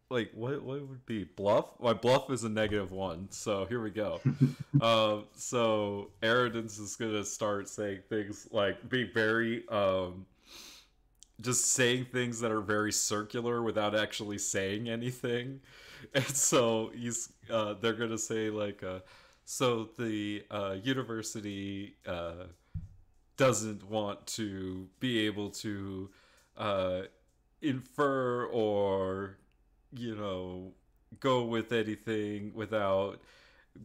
like, what would be bluff? My bluff is a -1, so here we go. So Aridin's is gonna start saying things like, be very just saying things that are very circular without actually saying anything. And so they're gonna say, like, so the university doesn't want to be able to infer or, you know, go with anything without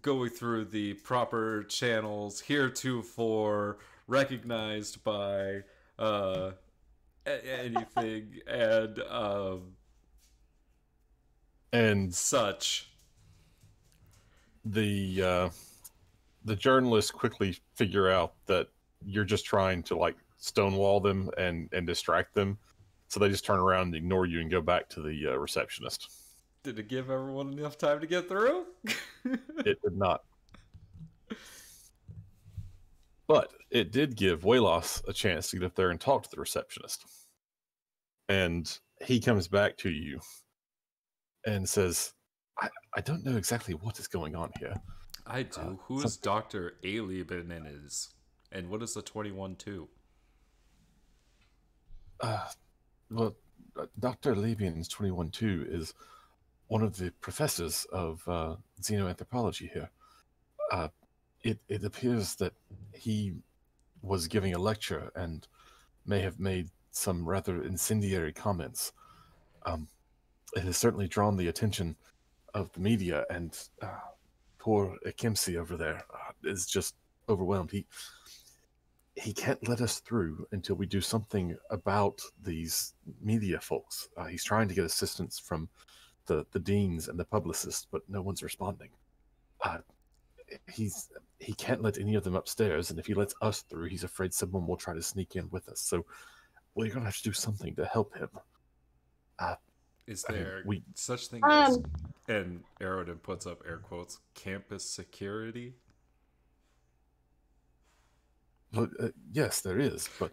going through the proper channels heretofore recognized by anything and such. The journalists quickly figure out that you're just trying to, like, stonewall them and distract them, so they just turn around and ignore you and go back to the receptionist. Did it give everyone enough time to get through? It did not. But it did give Waylos a chance to get up there and talk to the receptionist. And he comes back to you and says, I don't know exactly what is going on here. I do. Who is Dr. Alibanin is? And what is the 21-2? Well, Dr. Labian's 21-2 is one of the professors of xenoanthropology here. It appears that he was giving a lecture and may have made some rather incendiary comments. It has certainly drawn the attention of the media, and poor Ekimsi over there is just overwhelmed. He can't let us through until we do something about these media folks. He's trying to get assistance from the deans and the publicists, but no one's responding. He can't let any of them upstairs, and if he lets us through, he's afraid someone will try to sneak in with us. So we're going to have to do something to help him. Is there such thing as, and Arodin puts up air quotes, campus security? Well, yes, there is, but...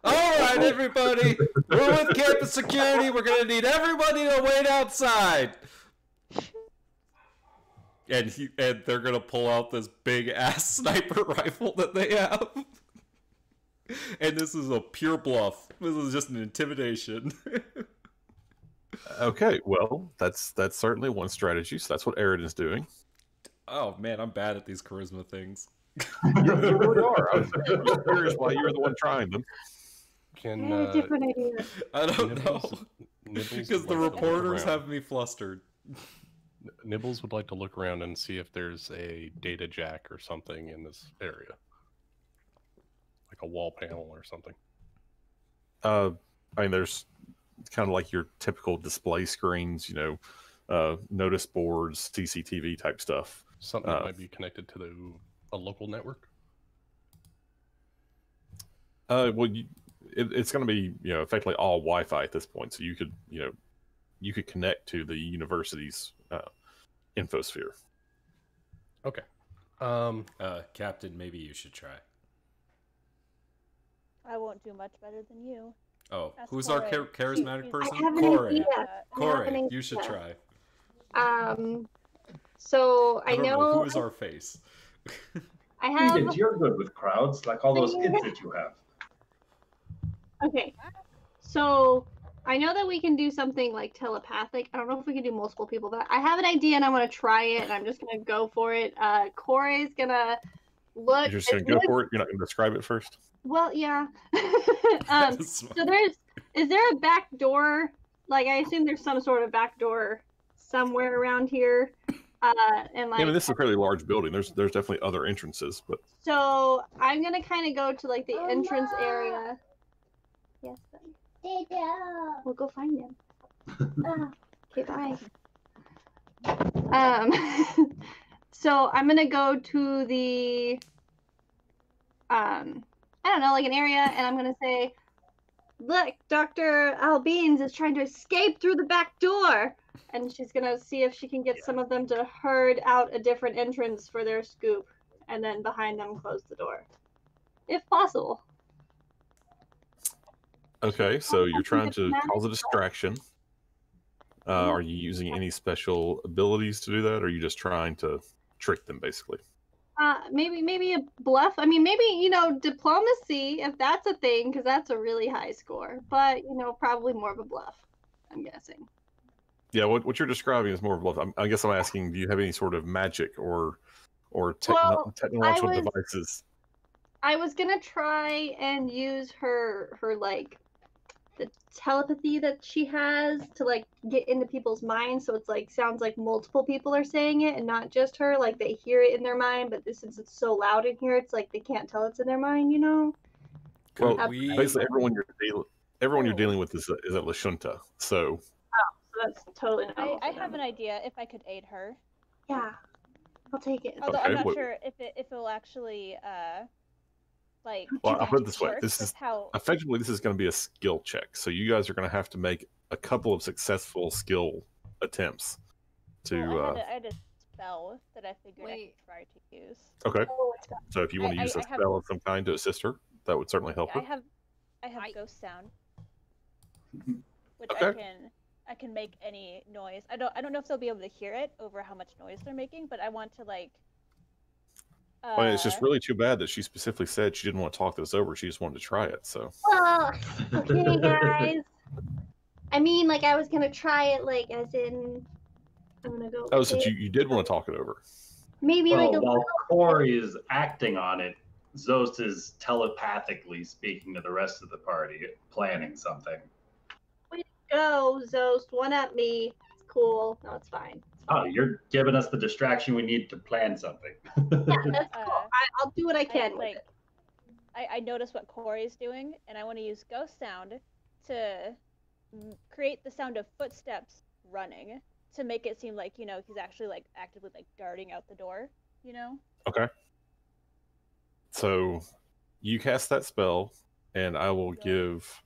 All right, everybody, we're with campus security. We're going to need everybody to wait outside. And they're going to pull out this big-ass sniper rifle that they have. And this is a pure bluff. This is just an intimidation. Okay, well, that's certainly one strategy, so that's what Aridin's doing. Oh, man, I'm bad at these charisma things. You really are. I was curious why you were the one trying them. Can different idea. I don't know. Because the reporters have me flustered. Nibbles would like to look around and see if there's a data jack or something in this area. Like a wall panel or something. I mean, there's kind of like your typical display screens, you know, notice boards, CCTV type stuff. Something that might be connected to a local network? Well, it's going to be, you know, effectively all Wi-Fi at this point, so you could, you know, you could connect to the university's infosphere. Okay. Captain, maybe you should try. I won't do much better than you. Oh, That's who's our Corey. charismatic She's- person? I have an Corey. idea. I have Corey, an you should idea. try. So I I don't know know who is our face. I have. Edith, you're good with crowds, like all those kids that you have. Okay. So I know that we can do something like telepathic. I don't know if we can do multiple people, but I have an idea and I'm gonna try it and I'm just gonna go for it. Corey's gonna look. You're just going to go for it? You're not going to describe it first? Well, yeah. So is there a back door? Like I assume there's some sort of back door somewhere around here. And like Yeah, I mean, this is a fairly large building. There's definitely other entrances, but so I'm gonna kind of go to like the entrance area. Yes, buddy. We'll go find him. Okay, bye. So I'm gonna go to the I don't know, like an area, and I'm gonna say, look, Dr. Albeans is trying to escape through the back door. And she's gonna see if she can get some of them to herd out a different entrance for their scoop, and then behind them close the door, if possible. okay. So you're trying to cause a distraction. Are you using any special abilities to do that, or are you just trying to trick them, basically? Maybe a bluff. I mean, maybe diplomacy, if that's a thing, because that's a really high score. But probably more of a bluff, I'm guessing. Yeah, what you're describing is more of a bluff. I guess I'm asking, do you have any sort of magic or technological devices? I was gonna try and use her like the telepathy that she has to like get into people's minds, so it's like sounds like multiple people are saying it and not just her. Like they hear it in their mind, but since it's so loud in here, it's like they can't tell it's in their mind. Well, basically everyone you're dealing with is at La Junta, so. So that's totally normal. I have an idea if I could aid her. Yeah, I'll take it. Although I'm not sure if it will actually like. Well, I'll put it this way: this is how effectively this is going to be a skill check. So you guys are going to have to make a couple of successful skill attempts to. Well, I had a spell that I figured I could try to use. Okay. So if you want to use a spell of some kind to assist her, that would certainly help her. I have ghost sound, which Okay. I can make any noise. I don't know if they'll be able to hear it over how much noise they're making, but I want to like. Well, it's just really too bad that she specifically said she didn't want to talk this over. She just wanted to try it. So. Well, okay, guys. I mean, like I was gonna try it, like as in, I'm gonna go. Oh, so you did want to talk it over. Maybe well, like a while Corey is acting on it, Zost is telepathically speaking to the rest of the party, planning something. go, Zost. One up me. It's cool. No, it's fine. Oh, you're giving us the distraction we need to plan something. Yeah, that's cool. I'll do what I can with it. I notice what Corey's doing, and I want to use ghost sound to create the sound of footsteps running to make it seem like he's actually like actively like darting out the door. Okay. So you cast that spell, and I will give.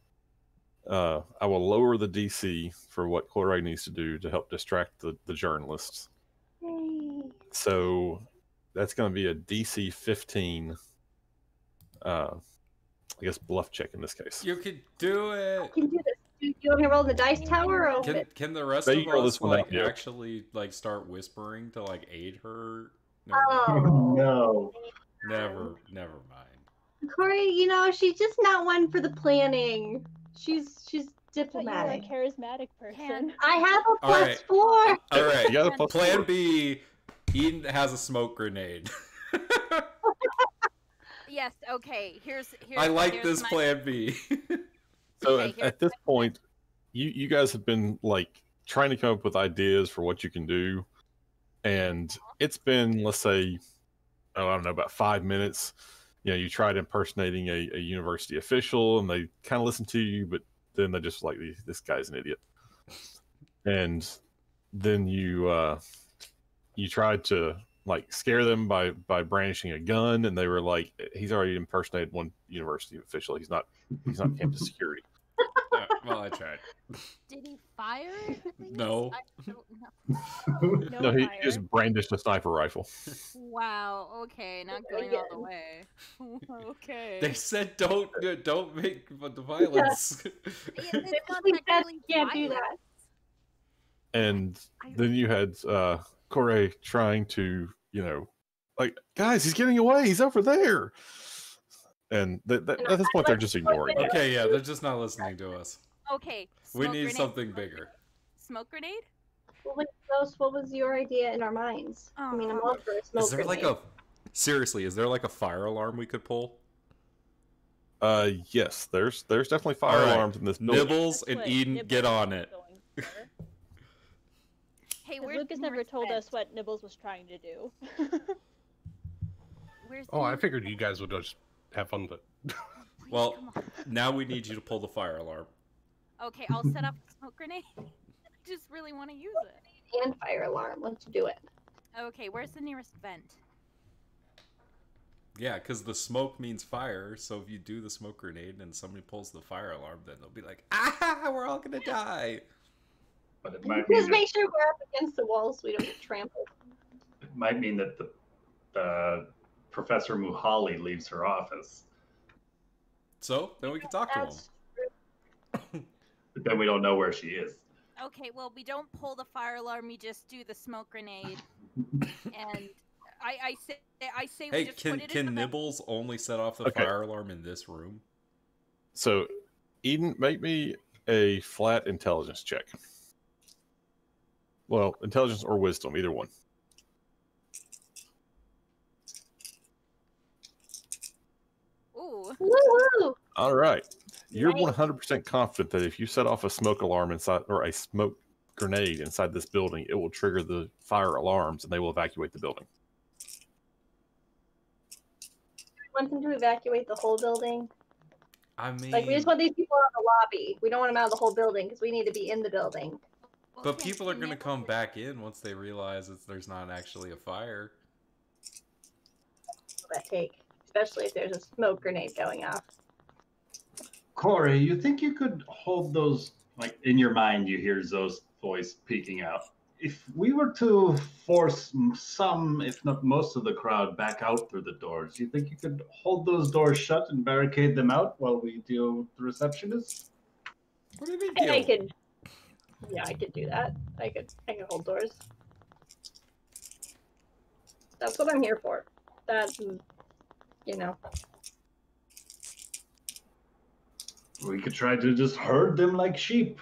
I will lower the DC for what Corey needs to do to help distract the journalists. Yay. So that's going to be a DC 15. I guess bluff check in this case. You can do it. I can do this. Do you want me to roll the dice tower? Or Can the rest Maybe of roll us this one out, yeah. actually like start whispering to like aid her? Oh no. Never mind. Corey, she's just not one for the planning. She's diplomatic. You're a charismatic person. I have a All right. +4. All right. You got a +4. Plan B. Eden has a smoke grenade. Yes. Okay. Here's. I like here's this my... plan B. So Okay, at this point, you guys have been like trying to come up with ideas for what you can do, and it's been, let's say, I don't know, about 5 minutes. You tried impersonating a university official, and they kind of listened to you, but then they just like, this guy's an idiot. And then you tried to like scare them by brandishing a gun, and they were like, he's already impersonated one university official. He's not campus security. Well, I tried. Did he fire? No. I don't know. No he fire. just brandished a sniper rifle. Wow. Okay, not going all the way. Okay. They said don't make the violence. It's They not said technically you can't do violent. that. And then you had Corey trying to, like, guys, he's getting away. He's over there. And at this point, they're just ignoring you. Okay, yeah, they're just not listening to us. Okay. We smoke need grenade, something smoke bigger. grenade. Smoke grenade? Well, wait, Ghost, what was your idea in our minds? I mean, I'm all for a smoke Is there like grenade. seriously? Is there like a fire alarm we could pull? Yes, there's definitely fire All right. alarms in this building. Nibbles That's and what Eden, Nibbles get on was it. going for. Hey, 'Cause where's Lucas never North told Bend? us what Nibbles was trying to do. Where's Oh, I North- figured you guys would just have fun with it. Please, Well, come on. now we need you to pull the fire alarm. Okay, I'll set up a smoke grenade. I just really want to use it. And fire alarm. Let's do it. Okay, where's the nearest vent? Yeah, because the smoke means fire. So if you do the smoke grenade and somebody pulls the fire alarm, then they'll be like, "Ah, we're all gonna die." But it might mean Just that, make sure we're up against the wall so we don't get trampled. it might mean that the Professor Muhali leaves her office. So then we can talk to him. That's But then we don't know where she is. Okay, well, we don't pull the fire alarm. We just do the smoke grenade. And I say we Hey, just put it in can the vent. Nibbles only set off the Okay. fire alarm in this room? So, Eden, make me a flat intelligence check. Well, intelligence or wisdom, either one. Ooh. woo-woo! All right. You're Nice. 100% confident that if you set off a smoke alarm inside or a smoke grenade inside this building, it will trigger the fire alarms and they will evacuate the building. We want them to evacuate the whole building. I mean, Like, we just want these people out in the lobby. We don't want them out of the whole building because we need to be in the building. Well, but can- people are can gonna Nibbles- come back in once they realize there's not actually a fire. That take, especially if there's a smoke grenade going off. Corey, you think you could hold those, like in your mind, you hear Zoe's voice peeking out. If we were to force some, if not most of the crowd back out through the doors, do you think you could hold those doors shut and barricade them out while we deal with the receptionist? What do you mean? I deal? could, yeah, I could do that. I could hold doors. That's what I'm here for. That, you know. We could try to just herd them like sheep.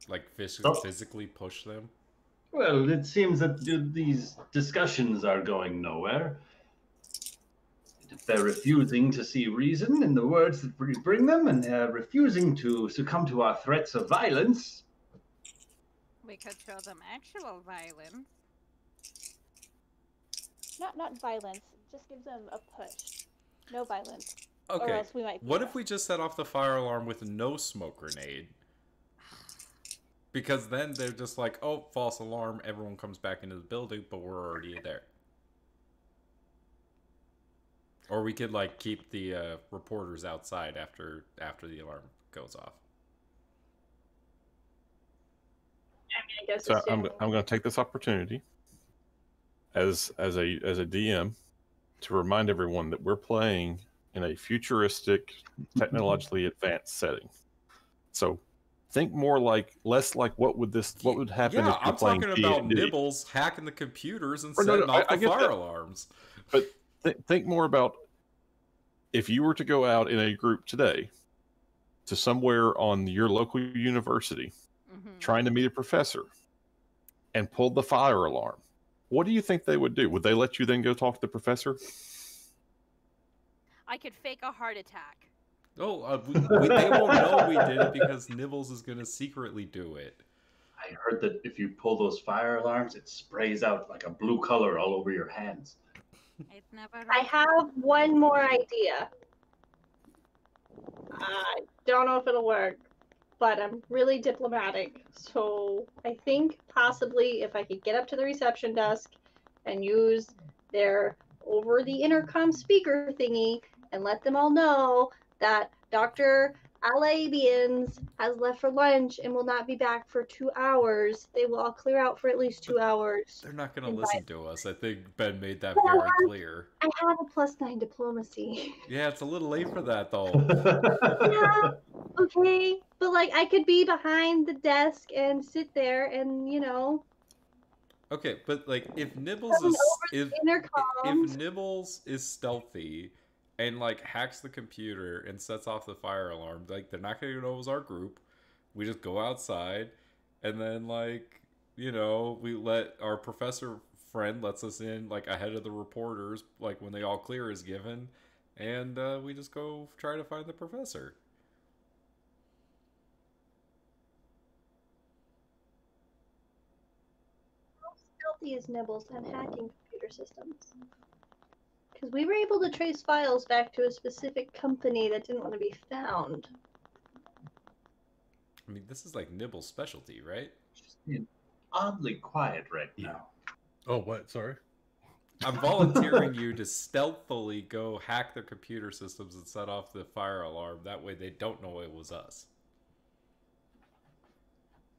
Like Oh. physically push them? Well, it seems that these discussions are going nowhere. If they're refusing to see reason in the words that we bring them, and they're refusing to succumb to our threats of violence, We could show them actual violence. Not violence. Just gives them a push. No violence. Or Okay. else we might. What if we just set off the fire alarm with no smoke grenade? Because then they're just like, oh, false alarm, everyone comes back into the building, but we're already there. Or we could like keep the reporters outside after the alarm goes off. I guess So it's I'm going to take this opportunity as a DM to remind everyone that we're playing in a futuristic, technologically advanced setting. So think less like what would happen Yeah, if you're I'm playing talking about D&D. Nibbles hacking the computers and Or no, setting off I the get fire that. alarms. But think more about if you were to go out in a group today to somewhere on your local university Mm-hmm. trying to meet a professor and pulled the fire alarm. What do you think they would do? Would they let you then go talk to the professor? I could fake a heart attack. Oh, they won't know we did it because Nibbles is going to secretly do it. I heard that if you pull those fire alarms, it sprays out like a blue color all over your hands. I'd never. I have one more idea. I don't know if it'll work, but I'm really diplomatic. So I think possibly if I could get up to the reception desk and use their over the intercom speaker thingy and let them all know that Dr. Alabians has left for lunch and will not be back for 2 hours. They will all clear out for at least 2 hours. They're not going to And listen to us. I think Ben made that Well, very clear. I have a +9 diplomacy. Yeah, it's a little late for that though. Yeah, okay. But like I could be behind the desk and sit there and, you know, Okay, but like if Nibbles coming is over the intercoms. if Nibbles is stealthy and like hacks the computer and sets off the fire alarm, like they're not gonna know it was our group. We just go outside and then like, you know, we let our professor friend lets us in like ahead of the reporters, like when the all clear is given, and we just go try to find the professor. How stealthy is Nibbles and hacking computer systems? Because we were able to trace files back to a specific company that didn't want to be found. I mean, this is like Nibble's specialty, right? Just being oddly quiet right now. Oh, what? Sorry. I'm volunteering you to stealthily go hack their computer systems and set off the fire alarm. That way they don't know it was us.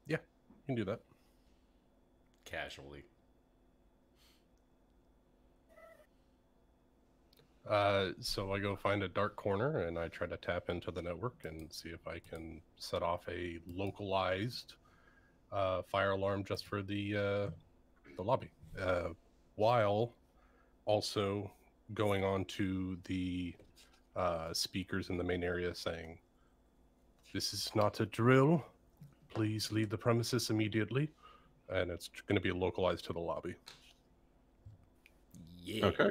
Yeah, you can do that. Casually. So I go find a dark corner and I try to tap into the network and see if I can set off a localized fire alarm just for the lobby, while also going on to the speakers in the main area saying, "This is not a drill. Please leave the premises immediately," and it's going to be localized to the lobby. Yeah. Okay.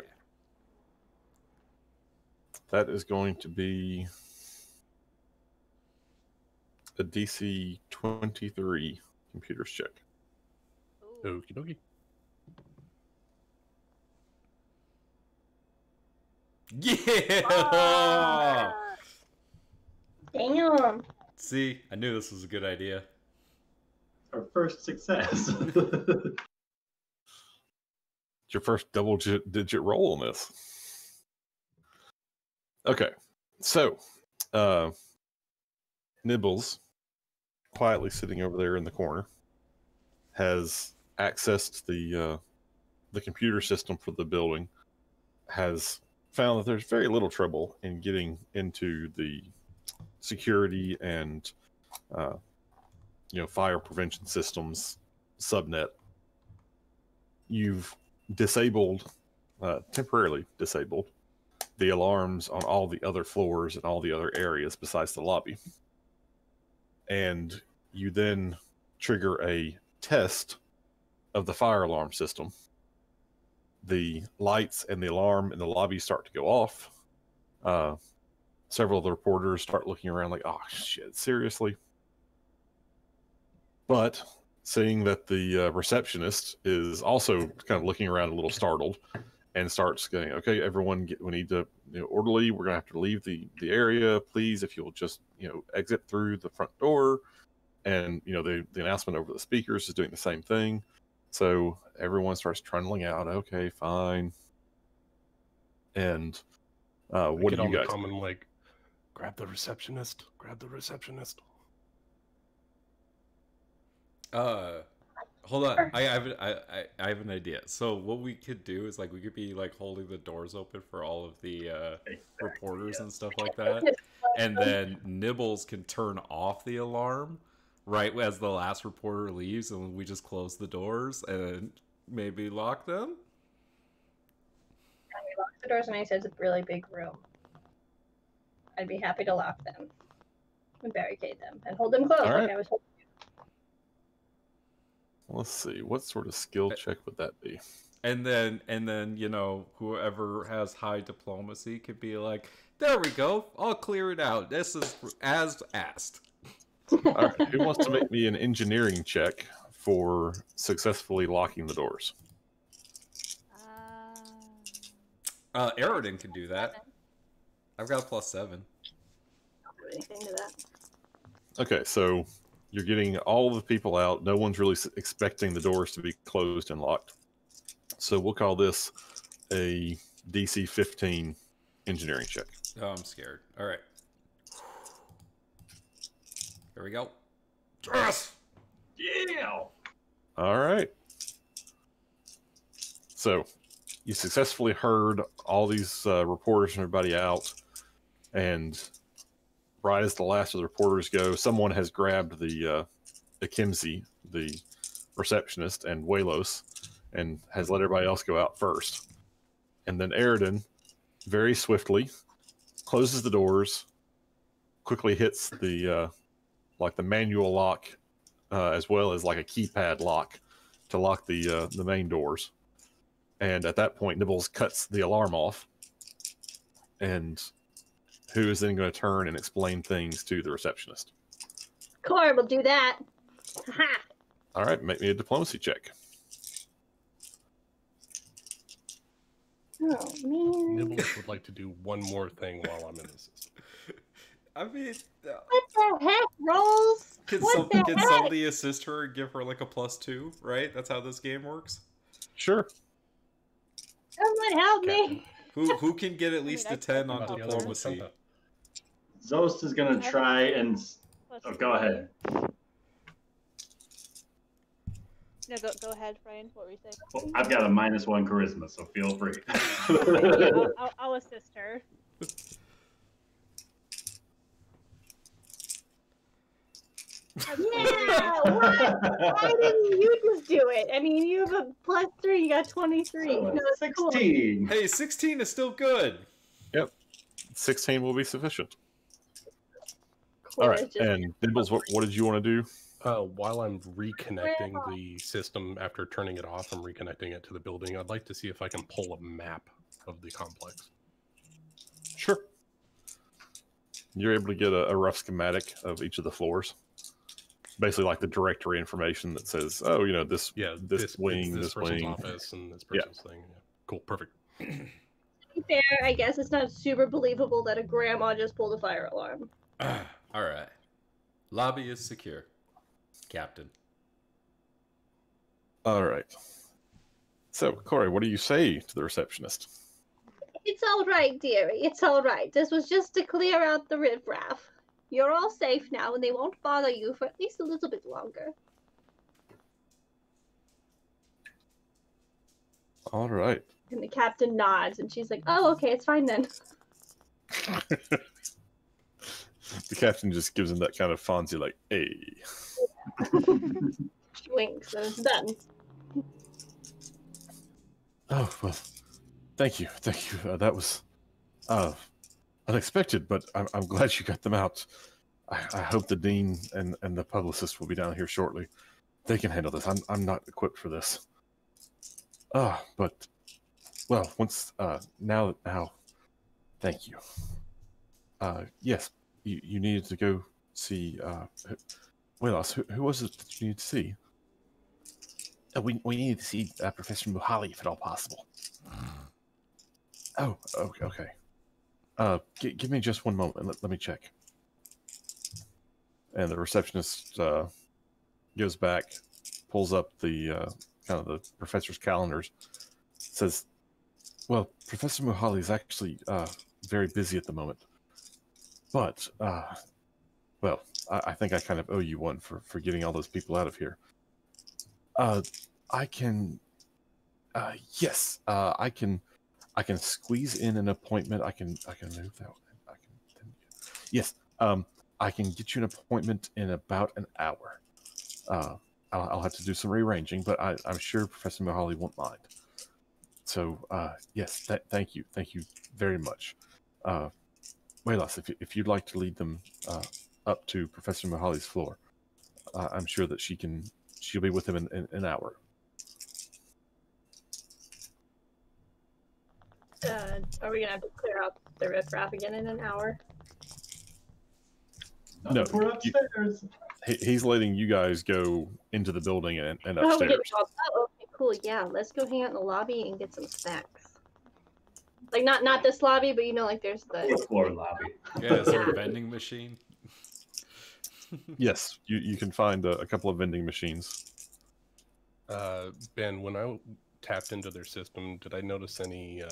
That is going to be a DC 23 computers check. Okie dokie. Yeah! Damn. See, I knew this was a good idea. Our first success. It's your first double-digit roll on this. Okay, so Nibbles, quietly sitting over there in the corner, has accessed the computer system for the building, has found that there's very little trouble in getting into the security and fire prevention systems subnet. You've temporarily disabled the alarms on all the other floors and all the other areas besides the lobby. And you then trigger a test of the fire alarm system. The lights and the alarm in the lobby start to go off. Several of the reporters start looking around like, oh shit, seriously? But seeing that the receptionist is also kind of looking around a little startled and starts going, okay, everyone, we need to, orderly, we're going to have to leave the area. Please, if you'll just, exit through the front door. And, the announcement over the speakers is doing the same thing. So everyone starts trundling out. Okay, fine. And what do you guys common, like, grab the receptionist, grab the receptionist. Hold on. I have an idea. So what we could do is like we could be like holding the doors open for all of the reporters and stuff like that, and then Nibbles can turn off the alarm right as the last reporter leaves, and we just close the doors and maybe lock them. And we lock the doors, and I said it's a really big room. I'd be happy to lock them and barricade them and hold them closed All right. like I was holding. Let's see, what sort of skill check would that be? And then whoever has high diplomacy could be like, there we go, I'll clear it out. This is as asked. All right, who wants to make me an engineering check for successfully locking the doors? Aridin can do that. I've got a +7. Don't do anything to that. Okay, so you're getting all of the people out. No one's really expecting the doors to be closed and locked. So we'll call this a DC 15 engineering check. Oh, I'm scared. All right. Here we go. Yes! Yeah. All right. So, you successfully heard all these reporters and everybody out, and right as the last of the reporters go, someone has grabbed the Kimsey, the receptionist, and Walos, and has let everybody else go out first. And then Aridin, very swiftly, closes the doors, quickly hits the like the manual lock, as well as like a keypad lock to lock the main doors. And at that point, Nibbles cuts the alarm off, and who is then going to turn and explain things to the receptionist. Cora will do that. Ha! All right, make me a diplomacy check. Oh man. Nibbles would like to do one more thing while I'm in the system. I mean, What the heck, Rolls? can What the heck? somebody assist her and give her like a +2? Right? That's how this game works. Sure. Someone help me. Who can get at least I a 10 on About the other diplomacy? one? Zost is gonna try and. Plus Oh, go ahead. No, go ahead, Brian. What were you saying? Well, I've got a -1 charisma, so feel free. Yeah, I'll assist her. Yeah, what? Why didn't you just do it? I mean, you have a +3, you got 23. So, No, that's cool. 16. Hey, 16 is still good. Yep. 16 will be sufficient. Cool, All right. it's just- And Nibbles, what did you want to do? While I'm reconnecting the system after turning it off, I'm reconnecting it to the building. I'd like to see if I can pull a map of the complex. Sure. You're able to get a rough schematic of each of the floors. Basically, like the directory information that says, "Oh, you know, this wing, this this person's wing." office, and this person's thing. Yeah. Cool, perfect. To be fair, I guess it's not super believable that a grandma just pulled a fire alarm. All right. Lobby is secure, Captain. All right. So, Corey, what do you say to the receptionist? It's all right, dearie. It's all right. This was just to clear out the riffraff. You're all safe now, and they won't bother you for at least a little bit longer. All right. And the captain nods, and she's like, "Oh, okay, it's fine then." The captain just gives him that kind of Fonzie, like, "Hey." She winks, and it's done. Oh, well, thank you. That was unexpected, but I'm glad you got them out. I hope the dean and the publicist will be down here shortly. They can handle this. I'm not equipped for this. But well, once now, thank you. Yes, you needed to go see. Walos, who was it that you needed to see? We needed to see Professor Muhali, if at all possible. Oh, okay. Give me just one moment. Let me check. And the receptionist goes back, pulls up the kind of the professor's calendars, says, "Well, Professor Muhali is actually very busy at the moment, but well, I think I kind of owe you one for getting all those people out of here. I can, yes, I can squeeze in an appointment. I can move that. Yes, I can get you an appointment in about an hour. I'll have to do some rearranging, but I'm sure Professor Muhali won't mind. So, yes, thank you very much. Walos, if you'd like to lead them up to Professor Muhali's floor, I'm sure that she'll be with him in an hour. Are we gonna have to clear out the riffraff again in an hour? No, We're upstairs. He's letting you guys go into the building and Oh, we're upstairs. getting oh, okay, cool. Yeah, let's go hang out in the lobby and get some snacks. Like not this lobby, but you know, like there's the Fourth floor lobby. Yeah, is there a vending machine? Yes, you can find a couple of vending machines. Ben, when I tapped into their system, did I notice any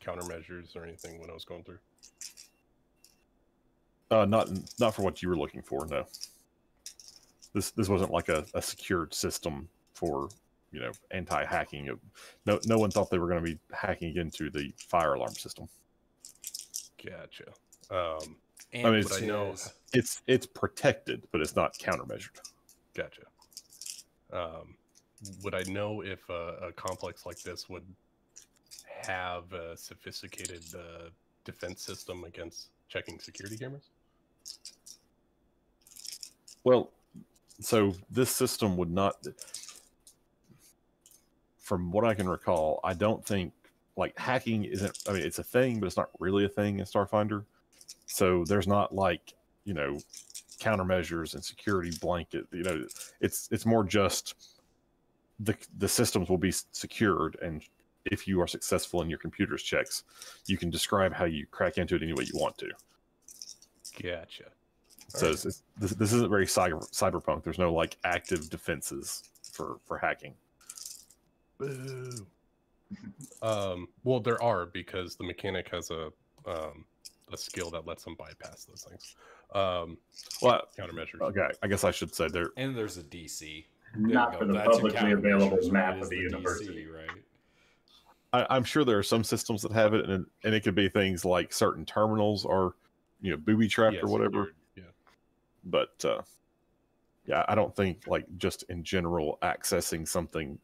countermeasures or anything when I was going through? Not for what you were looking for. No. This wasn't like a secured system for anti-hacking. No one thought they were going to be hacking into the fire alarm system. Gotcha. And I mean, Would I know? it's protected, but it's not countermeasured. Gotcha. Would I know if a complex like this would have a sophisticated defense system against checking security cameras? Well, so this system would not, from what I can recall, I don't think, like, hacking isn't, I mean, it's a thing, but it's not really a thing in Starfinder. So there's not, like, countermeasures and security blanket. It's more just the systems will be secured, and if you are successful in your computer's checks, you can describe how you crack into it any way you want to. Gotcha. So this isn't very cyberpunk. There's no like active defenses for hacking. Boo. Well, there are, because the mechanic has a skill that lets them bypass those things. Well, countermeasures. Okay, I guess I should say there. And there's a DC. Not for the That's your publicly available countermeasures, map right, of the is university. DC, right? I'm sure there are some systems that have it, and it could be things like certain terminals are, booby trapped or whatever. Yeah. But yeah, I don't think like just in general accessing something.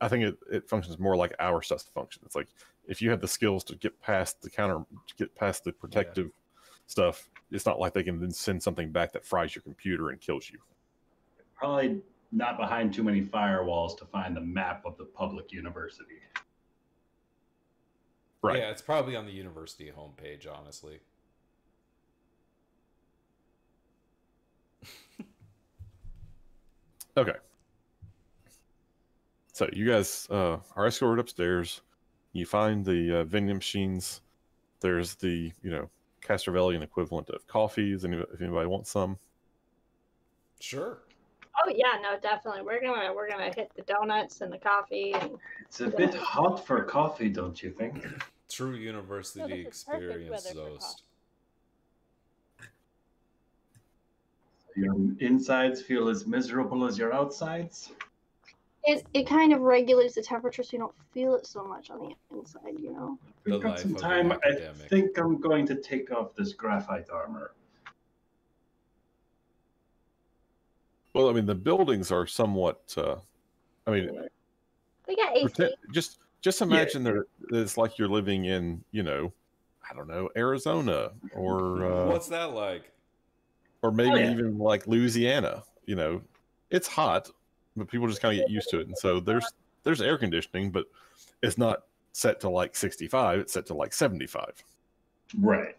I think it functions more like our stuff function. It's like if you have the skills to get past the protective stuff, it's not like they can then send something back that fries your computer and kills you. Probably not behind too many firewalls to find the map of the public university. Right. Yeah, it's probably on the university homepage, honestly. Okay. So you guys are escorted upstairs. You find the vending machines. There's the Castrovellian equivalent of coffees. If anybody wants some. Sure. Oh yeah, no, definitely. We're gonna hit the donuts and the coffee. And It's a bit hot for coffee, don't you think? True university No, this is perfect experience weather for Zost. Your insides feel as miserable as your outsides? it kind of regulates the temperature, so you don't feel it so much on the inside. The We've got life some of time. an I academic. think I'm going to take off this graphite armor. Well, I mean, the buildings are somewhat. They got AC. Just imagine that it's like you're living in, I don't know, Arizona or What's that like? or maybe even like Louisiana. It's hot, but people just kind of get used to it, and so there's air conditioning, but it's not set to like 65. It's set to like 75. Right.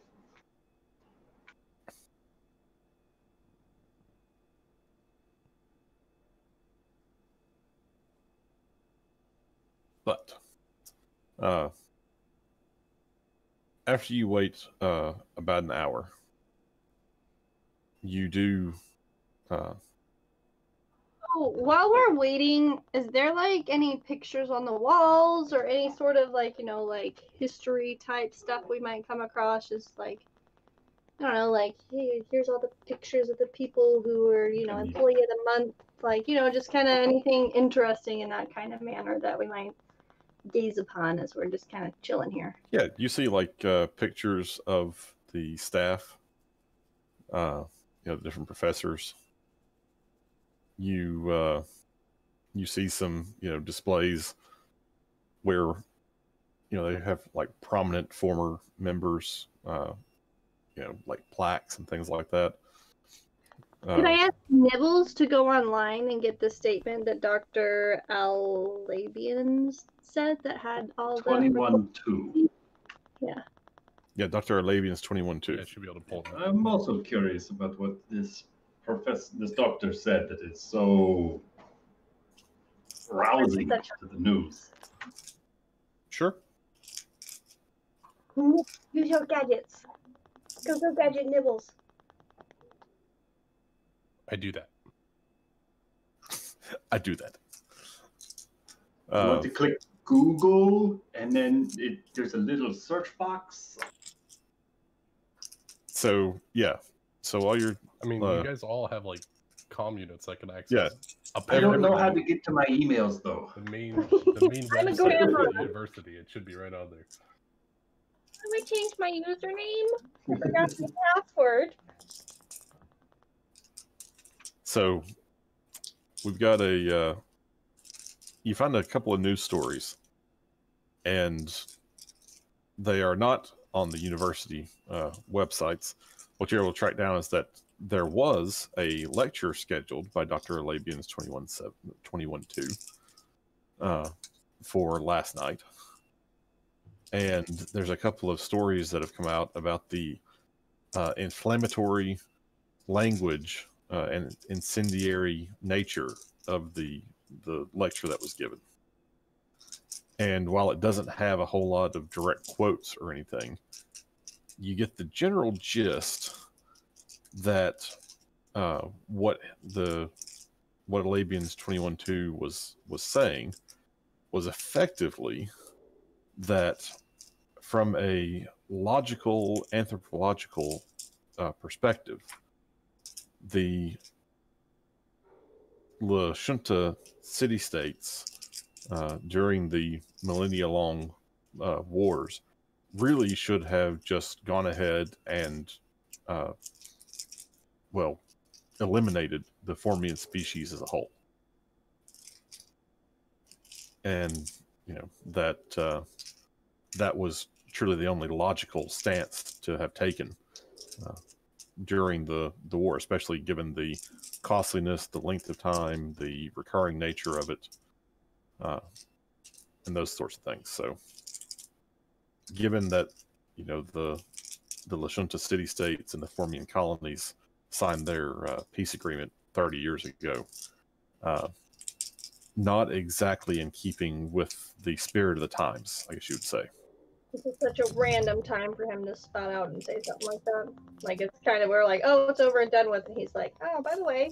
But after you wait about an hour, you do. Oh, while we're waiting, is there like any pictures on the walls or any sort of like history type stuff we might come across? Just like, I don't know, like, hey, here's all the pictures of the people who were employee of the month, like just kind of anything interesting in that kind of manner that we might gaze upon as we're just kind of chilling here. Yeah, you see like pictures of the staff, the different professors. You see some displays where they have like prominent former members, like plaques and things like that. Could I ask Nibbles to go online and get the statement that Dr. Alabian said that had all 21-2. Yeah. Yeah, Dr. Alabian's 21-2. I should be able to pull that. I'm also curious about what this doctor said that is so rousing to the news. Sure. Use your gadgets. Go gadget Nibbles. I do that. I do that. You want to click Google, and then there's a little search box. So yeah, so all your I mean, you guys all have like comm units that can access. Yeah. I don't know how to get to my emails though. The main I'm a website grandma. for the university. It should be right on there. I changed my username. I forgot my password. So we've got a you find a couple of news stories, and they are not on the university websites. What you're able to track down is that there was a lecture scheduled by Dr. Alabian's 21.2 for last night. And there's a couple of stories that have come out about the inflammatory language and incendiary nature of the lecture that was given. And while it doesn't have a whole lot of direct quotes or anything, you get the general gist that what Alabian's 21.2 was saying was effectively that from a logical anthropological perspective, the La Junta city-states during the millennia-long wars really should have just gone ahead and eliminated the Formian species as a whole. And that was truly the only logical stance to have taken during the war, especially given the costliness, the length of time, the recurring nature of it, and those sorts of things. So given that the La Junta city-states and the Formian colonies signed their peace agreement 30 years ago, not exactly in keeping with the spirit of the times, I guess you would say. This is such a random time for him to spout out and say something like that. Like, it's kind of, we're like, oh, it's over and done with, and he's like, oh, by the way,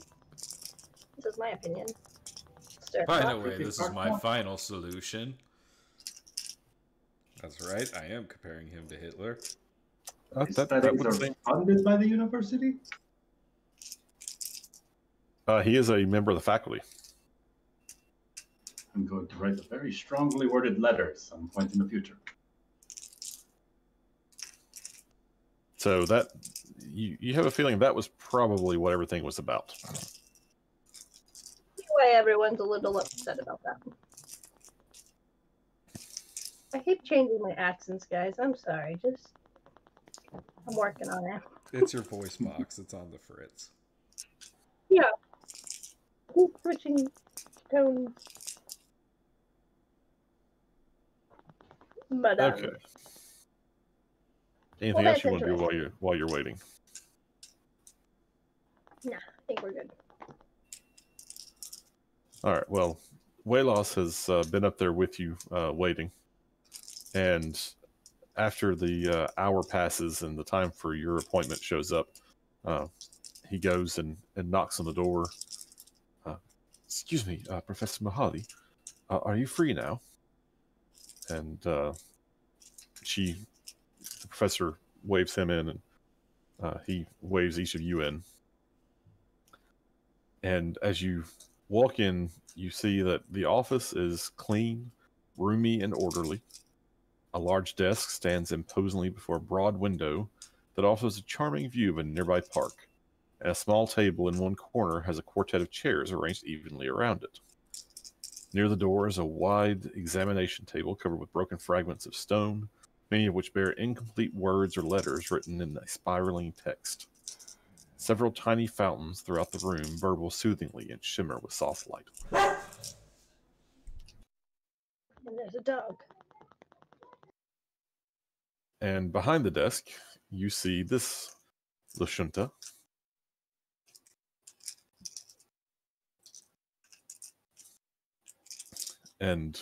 this is my opinion. By the way, this is my final solution. That's right, I am comparing him to Hitler. Studies are funded by the university? He is a member of the faculty. I'm going to write a very strongly worded letter at some point in the future. So that you have a feeling that was probably what everything was about. Anyway, everyone's a little upset about that. I hate changing my accents, guys. I'm sorry. I'm working on it. It's your voice box. It's on the fritz. Yeah. Keep switching tones. But, okay. Anything else you want to do while you're waiting? Nah, I think we're good. All right. Well, Waylos has been up there with you, waiting, and after the hour passes and the time for your appointment shows up, he goes and knocks on the door. Excuse me, Professor Mahali, are you free now? And the professor waves him in, and he waves each of you in. And as you walk in, you see that the office is clean, roomy, and orderly. A large desk stands imposingly before a broad window that offers a charming view of a nearby park, and a small table in one corner has a quartet of chairs arranged evenly around it. Near the door is a wide examination table covered with broken fragments of stone, many of which bear incomplete words or letters written in a spiraling text. Several tiny fountains throughout the room burble soothingly and shimmer with soft light. And there's a dog. And behind the desk, you see this La Junta. And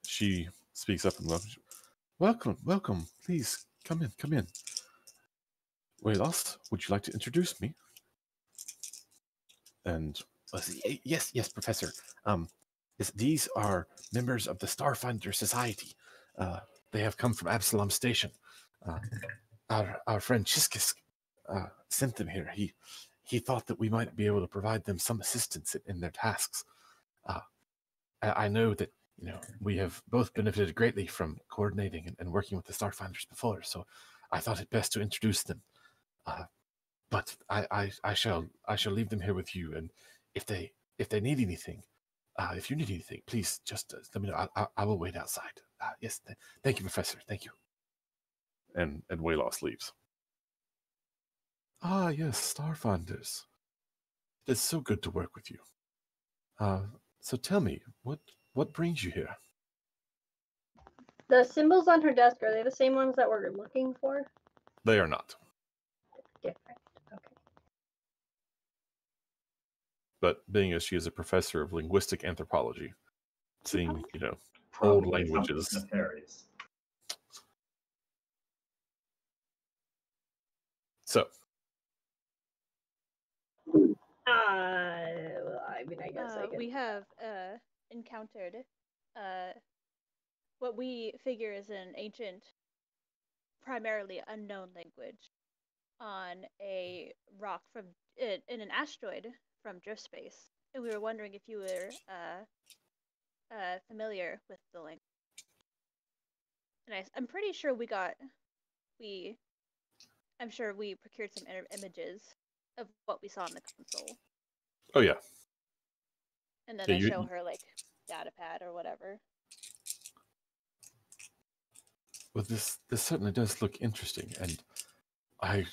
she speaks up and welcome, please, come in. Waylos, would you like to introduce me? And yes, Professor. These are members of the Starfinder Society. They have come from Absalom Station. our friend Chiskus sent them here. He thought that we might be able to provide them some assistance in their tasks. I know that we have both benefited greatly from coordinating and working with the Starfinders before, so I thought it best to introduce them. But I shall leave them here with you, and if they need anything, if you need anything, please just let me know. I will wait outside. Yes, thank you, Professor. Thank you. And Waylos leaves. Ah, yes, Starfinders. It is so good to work with you. So tell me, what brings you here? The symbols on her desk, are they the same ones that we're looking for? They are not. Different. Okay. But being as she is a professor of linguistic anthropology, seeing, old Probably languages. something nefarious. So, I mean, I guess I could. We have encountered what we figure is an ancient, primarily unknown language on a rock in an asteroid from drift space, and we were wondering if you were familiar with the language. And I'm pretty sure I'm sure we procured some images of what we saw in the console. oh yeah. And then Yeah, I you- show her like datapad or whatever. Well, this certainly does look interesting, and I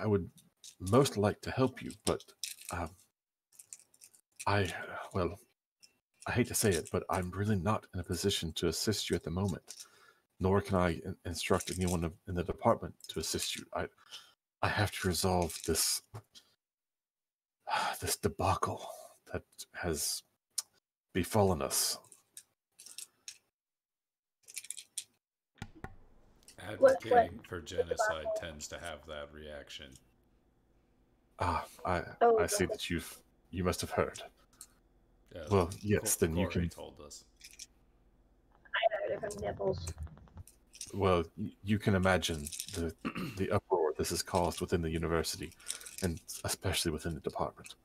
would most like to help you, but I hate to say it, but I'm really not in a position to assist you at the moment, nor can I instruct anyone in the department to assist you. I have to resolve this debacle that has befallen us. Advocating for genocide tends to have that reaction. I see that you must have heard. Yes, Well, yes, then you Corey can. told us. I know different nipples. Well, you can imagine the uproar this has caused within the university, and especially within the department.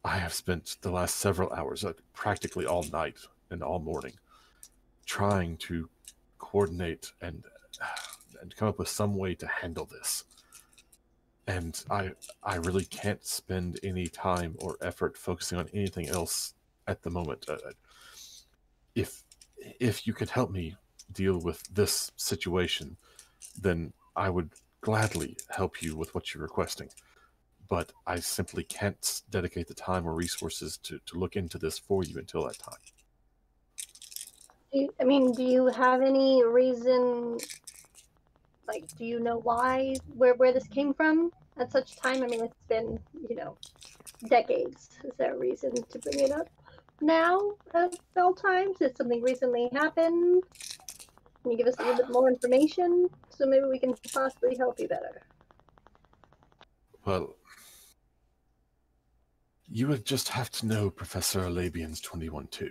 I have spent the last several hours, practically all night and all morning, trying to coordinate and come up with some way to handle this. And I really can't spend any time or effort focusing on anything else at the moment. If you could help me deal with this situation, then I would gladly help you with what you're requesting. But I simply can't dedicate the time or resources to look into this for you until that time. Do you have any reason, like, do you know why, where this came from at such time? I mean, it's been, decades. Is there a reason to bring it up now at all times? Did something recently happen? Can you give us a little bit more information so maybe we can possibly help you better? Well, you would just have to know Professor Alabian's 21-2.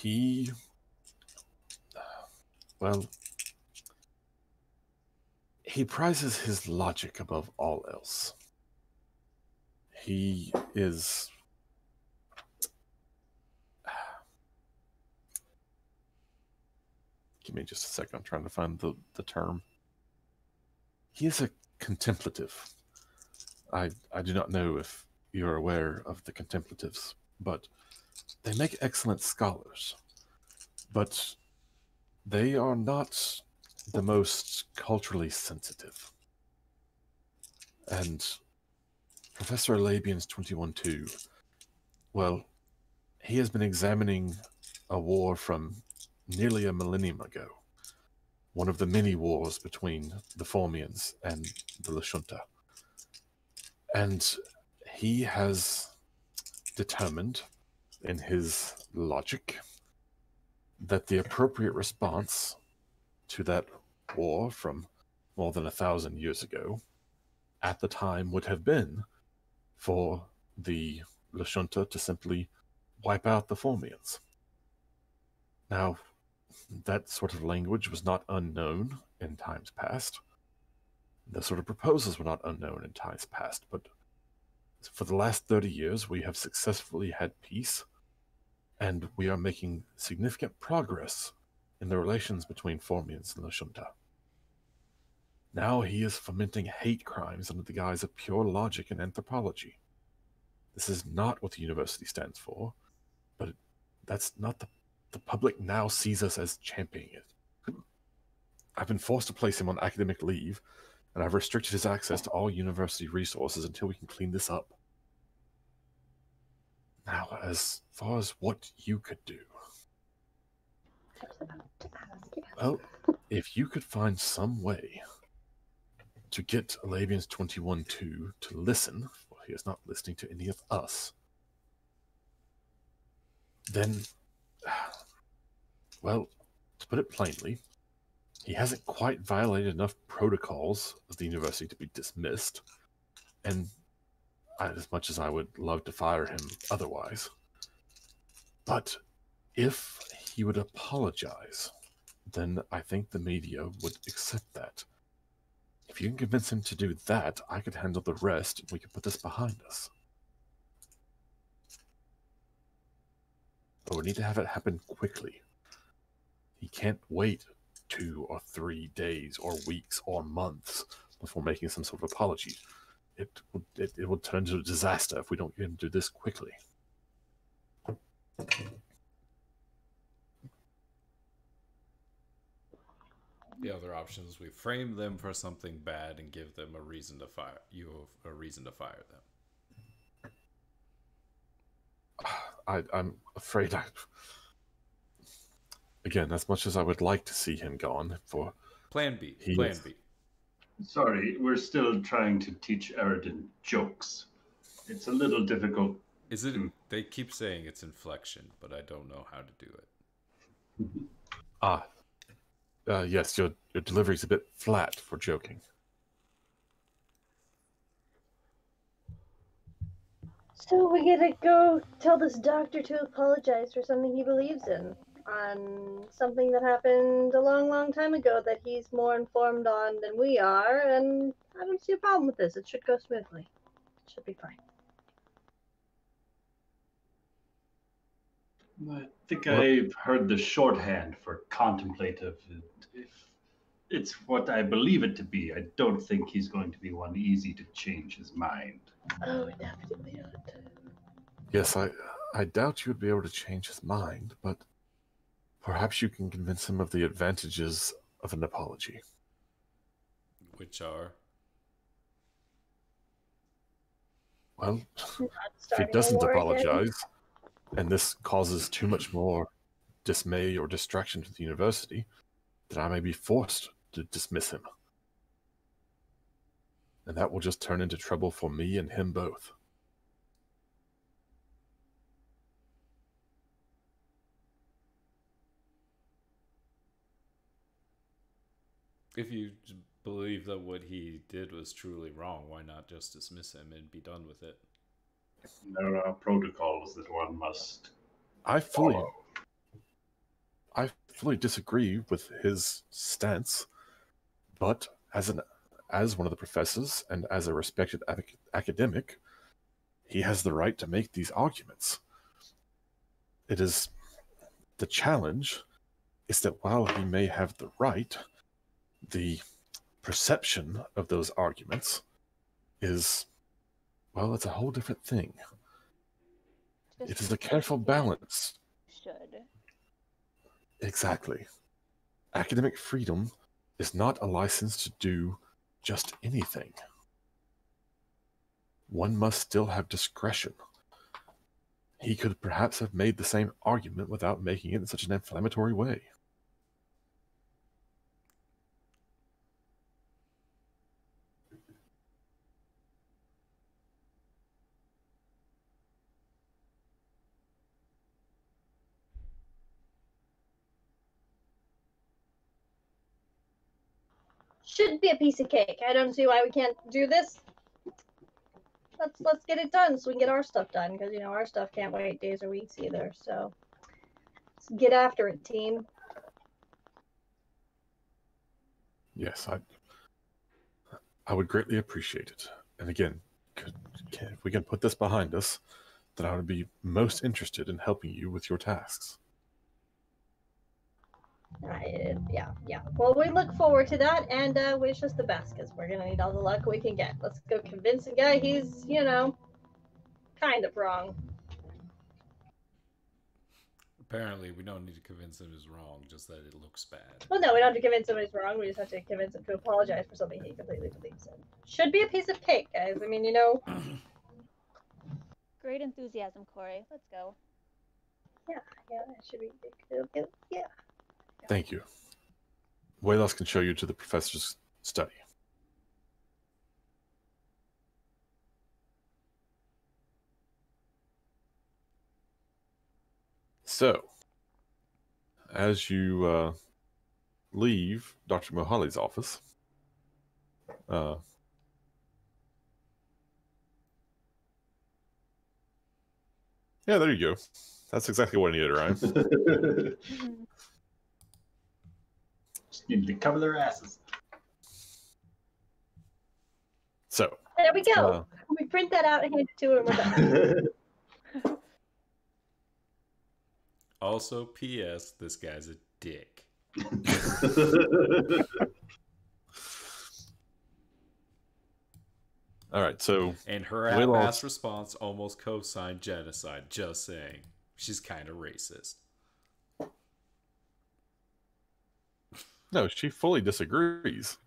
He, he prizes his logic above all else. He is... Give me just a second, I'm trying to find the term. He is a contemplative. I do not know if you're aware of the contemplatives, but they make excellent scholars. But they are not the most culturally sensitive. And Professor Alabian's 21-2, well, he has been examining a war from nearly a millennium ago. One of the many wars between the Formians and the Lashunta. And he has determined, in his logic, that the appropriate response to that war from more than 1,000 years ago, at the time, would have been for the Lashunta to simply wipe out the Formians. Now, that sort of language was not unknown in times past. The sort of proposals were not unknown in times past, but for the last 30 years we have successfully had peace, and we are making significant progress in the relations between Formians and La Junta. Now he is fomenting hate crimes under the guise of pure logic and anthropology. This is not what the university stands for, but that's not the public now sees us as championing it. I've been forced to place him on academic leave, and I've restricted his access to all university resources until we can clean this up. Now, as far as what you could do, I was about to ask you. well, if you could find some way to get Alavian's 21-2 to listen, well, he is not listening to any of us, then, well, to put it plainly, he hasn't quite violated enough protocols of the university to be dismissed, and as much as I would love to fire him otherwise, but if he would apologize, then I think the media would accept that. If you can convince him to do that, I could handle the rest, and we could put this behind us. But we need to have it happen quickly. He can't wait 2 or 3 days or weeks or months before making some sort of apology. It will turn into a disaster if we don't get him to do this quickly. The other option is we frame them for something bad and give them a reason to fire them. I'm afraid again, as much as I would like to see him gone for Plan B. Sorry, we're still trying to teach Eridan jokes. It's a little difficult. Is it? They keep saying it's inflection, but I don't know how to do it. Yes, your delivery's a bit flat for joking. So we gotta go tell this doctor to apologize for something he believes in, on something that happened a long, long time ago that he's more informed on than we are, and I don't see a problem with this. It should go smoothly. It should be fine. I think I've heard the shorthand for contemplative. If it's what I believe it to be, I don't think he's going to be one easy to change his mind. Oh, definitely not. Yes, I doubt you would be able to change his mind, but perhaps you can convince him of the advantages of an apology. Which are? Well, if he doesn't apologize, and this causes too much more dismay or distraction to the university, then I may be forced to dismiss him. And that will just turn into trouble for me and him both. If you believe that what he did was truly wrong, why not just dismiss him and be done with it? There are protocols that one must I fully follow. disagree with his stance, but as one of the professors and as a respected academic, he has the right to make these arguments. It is the challenge is that while he may have the right, the perception of those arguments is, well, it's a whole different thing. It is a careful balance. Should. Exactly. Academic freedom is not a license to do just anything. One must still have discretion. He could perhaps have made the same argument without making it in such an inflammatory way. Should be a piece of cake. I don't see why we can't do this. Let's get it done so we can get our stuff done, because you know our stuff can't wait days or weeks either. So let's get after it, team. Yes, I would greatly appreciate it. And again, if we can put this behind us, then I would be most interested in helping you with your tasks. Yeah. Well, we look forward to that and wish us the best because we're gonna need all the luck we can get. Let's go convince the guy he's, kind of wrong. Apparently, we don't need to convince him he's wrong, just that it looks bad. Well, no, we don't have to convince him he's wrong. We just have to convince him to apologize for something he completely believes in. Should be a piece of cake, guys. I mean, Great enthusiasm, Corey. Let's go. Yeah, it should be good. Yeah. Thank you. Waylos can show you to the professor's study. So, as you leave Dr. Mohali's office, yeah, there you go. That's exactly what I needed, Ryan. Just need to cover their asses. So, there we go. We print that out and hand it to him. We're done. Also, P.S. This guy's a dick. All right, so... And her at-last response almost co-signed genocide, just saying. She's kind of racist. No, she fully disagrees,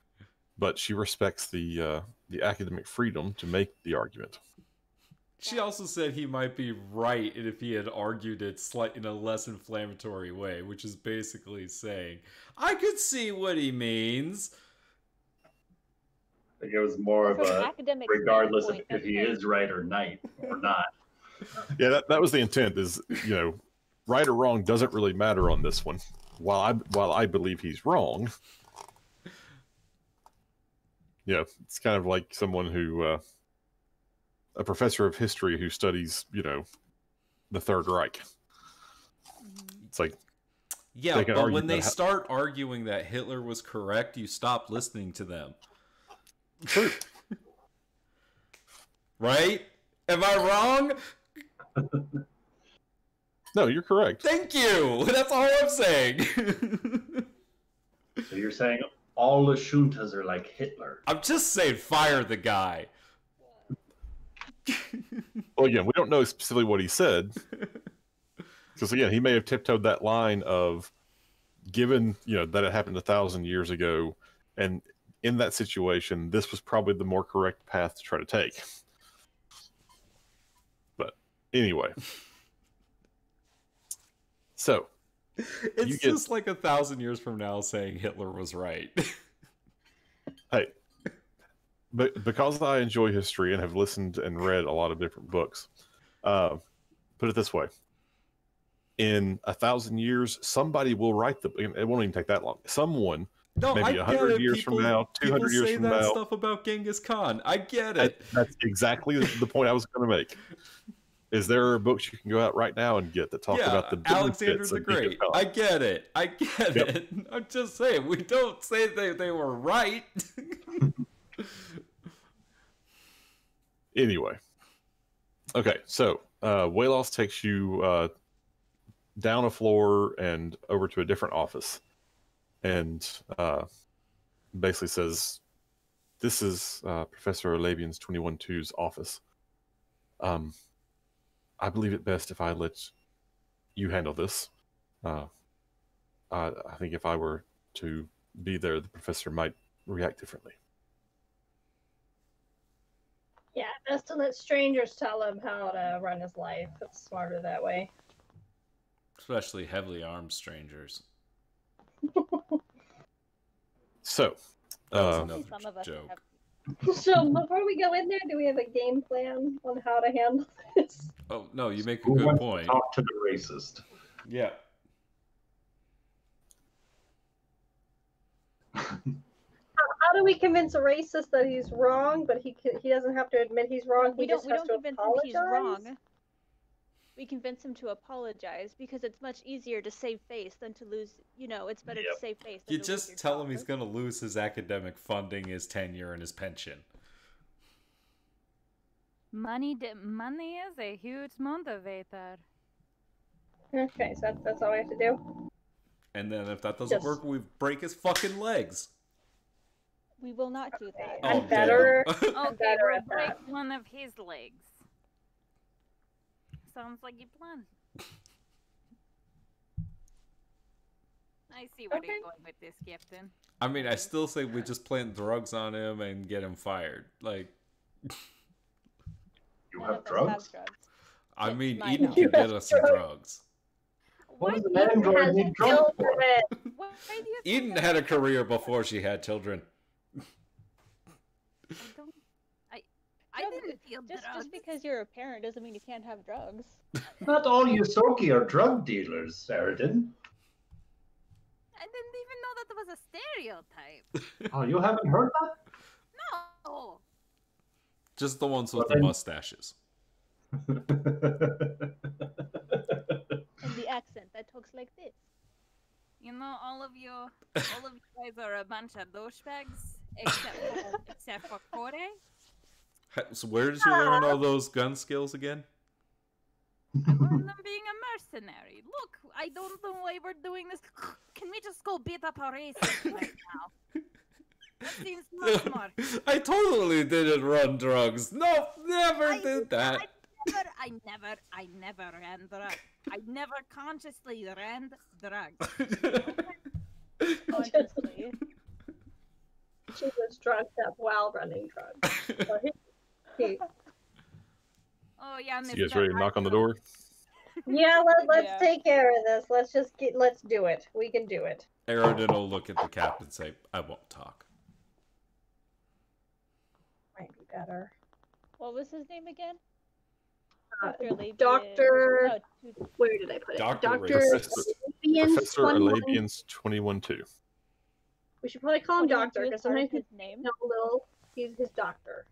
but she respects the academic freedom to make the argument. She also said he might be right if he had argued it in a less inflammatory way, which is basically saying, I could see what he means. I think it was more of a regardless of if he is right or not. Yeah, that was the intent. Is right or wrong doesn't really matter on this one. While I believe he's wrong, it's kind of like someone who, a professor of history who studies, the Third Reich. It's like, yeah, but when they start arguing that Hitler was correct, you stop listening to them. True. Right? Am I wrong? No, you're correct. Thank you. That's all I'm saying. So you're saying all the Shuntas are like Hitler? I'm just saying fire the guy. Well, again, we don't know specifically what he said. Because, again, he may have tiptoed that line of, given, that it happened 1,000 years ago, and in that situation, this was probably the more correct path to try to take. But, anyway. So. It's just like 1,000 years from now saying Hitler was right. Hey. But because I enjoy history and have listened and read a lot of different books, put it this way. In 1,000 years, somebody will write the... It won't even take that long. Someone... No, maybe 100 years from now, 200 years from now. People say that stuff about Genghis Khan. I get it. That's exactly the point I was going to make. Is there are books you can go out right now and get that talk about the Alexander the Great. I get it. It. I'm just saying, we don't say they were right. Anyway. Okay, so Waylos takes you down a floor and over to a different office. And basically says, this is Professor Olabian's 21-2's office. I believe it best if I let you handle this. I think if I were to be there, the professor might react differently. Yeah, best to let strangers tell him how to run his life. It's smarter that way. Especially heavily armed strangers. So, that was another joke. So before we go in there, do we have a game plan on how to handle this? Oh no, you make a good point. Talk to the racist. Yeah. How do we convince a racist that he's wrong, but he doesn't have to admit he's wrong? We don't convince him he's wrong. we convince him to apologize because it's much easier to save face than to lose. It's better to save face than You to lose just your tell him job. he's gonna lose his academic funding, his tenure, and his pension. Money is a huge motivator. Okay, so that's all we have to do. And then if that doesn't work, we break his fucking legs. We will not do that. Oh, I'm better. damn. I'm Okay, better we'll at break that. one of his legs. Sounds like a plan. I see where you're going with this, Captain. I mean, I still say we just plant drugs on him and get him fired. Like, You None have of us drugs? have drugs. I It's mean, my Eden knowledge. can get us some drugs. What does an Eden android has need drugs for? children. Why do you think Eden that had a I- career before she had children. I didn't feel drugs. Just because you're a parent doesn't mean you can't have drugs. Not all Yusoki are drug dealers, Saradin. I didn't even know that was a stereotype. Oh, you haven't heard that? No. Just the ones with Well, the then- mustaches. And the accent that talks like this. You know, all of you guys are a bunch of douchebags, except for Corey. So where did you learn all those gun skills again? I learned them being a mercenary. Look, I don't know why we're doing this. Can we just go beat up our racist right now? That seems much more. I totally didn't run drugs. No, never did that. I never ran drugs. I never consciously ran drugs. Consciously. She was drugged up while running drugs. So Oh yeah, So you guys ready to knock on the door? yeah, let's Yeah. take care of this. Let's do it. We can do it. Aerodin will look at the captain and say, I won't talk. Might be better. What was his name again? Uh, Dr. Labian. Dr. Oh, Where did I put it? Dr. Professor 21. Alabian's 21-2. We should probably call him What do you doctor do because as part of sometimes his name. he's a little. He's his doctor.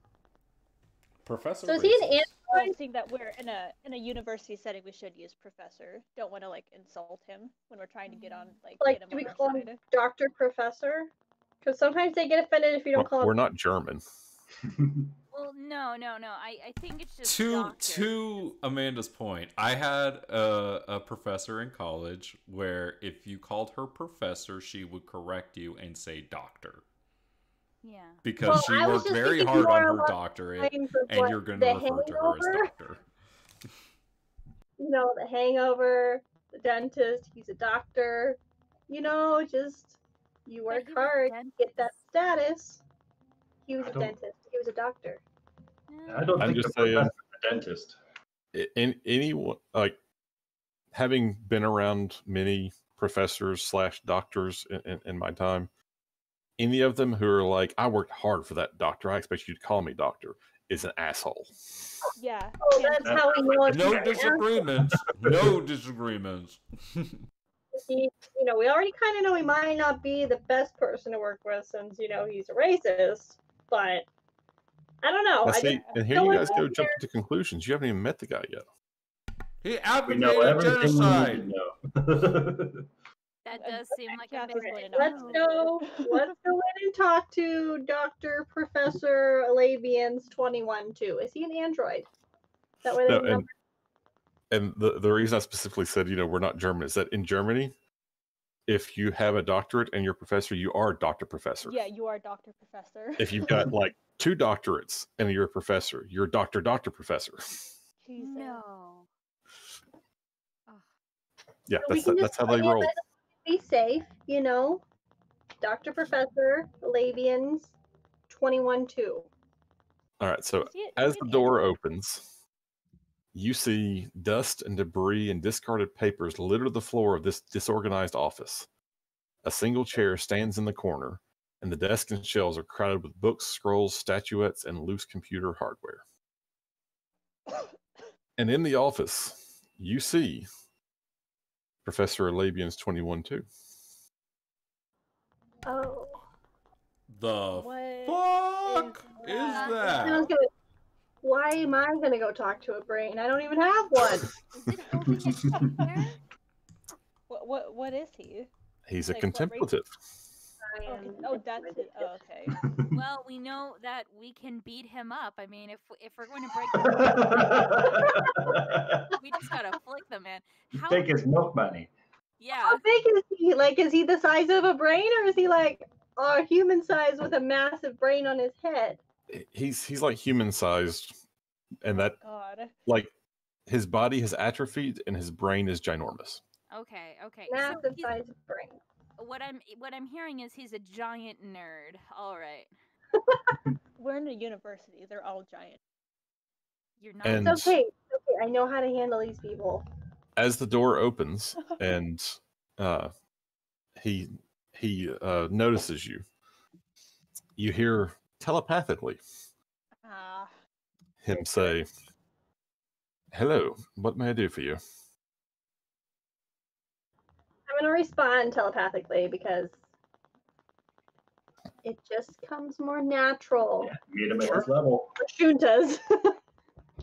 Professor So is he an Racist. Well, seeing that we're in a university setting, we should use professor. Don't want to insult him when we're trying to get on get him do we on our call him side. Doctor Professor? Because sometimes they get offended if you don't call We're him. not German. Well, no. I think it's just To doctor. Amanda's point, I had a professor in college where if you called her professor, she would correct you and say doctor. Yeah. Because Well, she I was worked just very thinking hard more on her along doctorate, lines of and what you're going The to refer to her as Hangover. doctor. You know, the Hangover, the dentist. He's a doctor. You know, just you But work he was a hard to get that status. He was I a don't- dentist. He was a doctor. I don't I'm think just the saying- professor's a dentist. In anyone having been around many professors / doctors in my time, any of them who are like, I worked hard for that doctor, I expect you to call me doctor, is an asshole. Yeah. Oh, that's how we know it's No an asshole. disagreements. No disagreements. You know, we already kind of know he might not be the best person to work with since, you know, he's a racist, but I don't know. Now, I see, just and here feel you like guys go jump to conclusions. You haven't even met the guy yet. He We advocated know everything genocide. we need to know. That does seem like a Kathy's bit. going let's go in and talk to Dr. Professor Alabian's 21-2. Is he an android? That way No, they know. and the reason I specifically said, we're not German, is that in Germany, if you have a doctorate and you're a professor, you are a doctor professor. Yeah, you are Dr. Professor. If you've got 2 doctorates and you're a professor, you're a doctor professor. Jesus. No. Yeah, We can that's just how they roll. Be safe, you know. Dr. Professor Alabian's 21-2. All right, so Is he as an the door android? opens, you see dust and debris and discarded papers litter the floor of this disorganized office. A single chair stands in the corner, and the desk and shelves are crowded with books, scrolls, statuettes, and loose computer hardware. And in the office, you see Professor Alabian's 21-2. Oh. The What fuck is that? that? Sounds good. Why am I gonna go talk to a brain? I don't even have one. Is it holding its chair? What is he? He's a Like, what race? contemplative. Oh, that's it. Oh, okay. Well, we know that we can beat him up. I mean, if we're going to break, we just gotta flick the man. How? Take his milk money. Yeah. How big is he? Like, is he the size of a brain, or is he like a human size with a massive brain on his head? He's like human sized, and that God. like his body has atrophied and his brain is ginormous. Okay. Okay. Massive So he's, size brain. what I'm hearing is he's a giant nerd. All right. We're in a university. They're all giant. You're not. And It's okay. Okay, I know how to handle these people. as the door opens and he notices you, you hear telepathically Ah. him say, "Hello, what may I do for you?" I'm gonna respond telepathically because it just comes more natural Meet him at his level. for Shuntas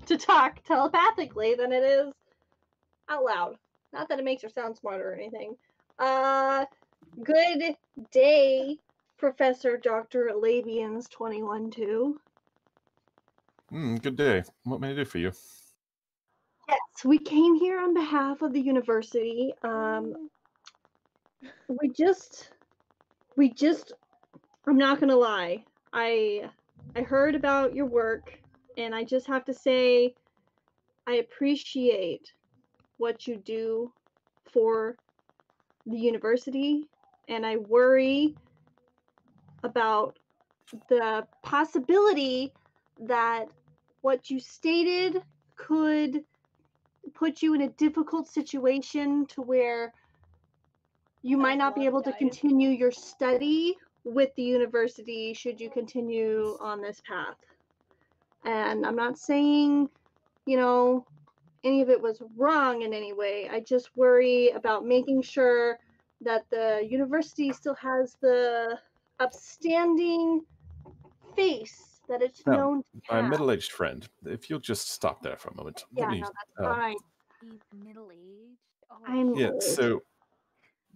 to talk telepathically than it is out loud. Not that it makes her sound smarter or anything. Good day, Professor Dr. Labian's 21-2. Good day. What may I do for you? Yes, we came here on behalf of the university. We just I'm not gonna lie. I heard about your work, and I just have to say I appreciate what you do for the university, and I worry about the possibility that what you stated could put you in a difficult situation to where you might not be able to continue your study with the university should you continue on this path. And I'm not saying, any of it was wrong in any way. I just worry about making sure that the university still has the upstanding face that it's Now, known to my have. middle-aged friend, if you'll just stop there for a moment. Yeah, Let me, no, that's fine. He's middle-aged. Oh, I'm yeah, old. so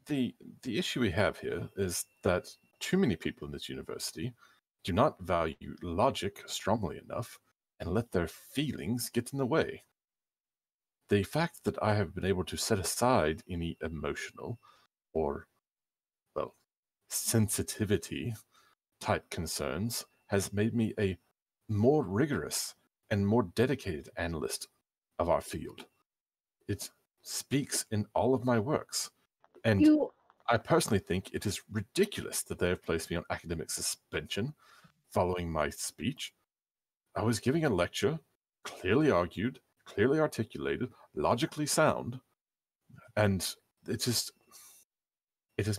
the issue we have here is that too many people in this university do not value logic strongly enough and let their feelings get in the way. The fact that I have been able to set aside any emotional or, well, sensitivity type concerns has made me a more rigorous and more dedicated analyst of our field. It speaks in all of my works. And I personally think it is ridiculous that they have placed me on academic suspension following my speech. I was giving a lecture, clearly argued, clearly articulated, logically sound, and it is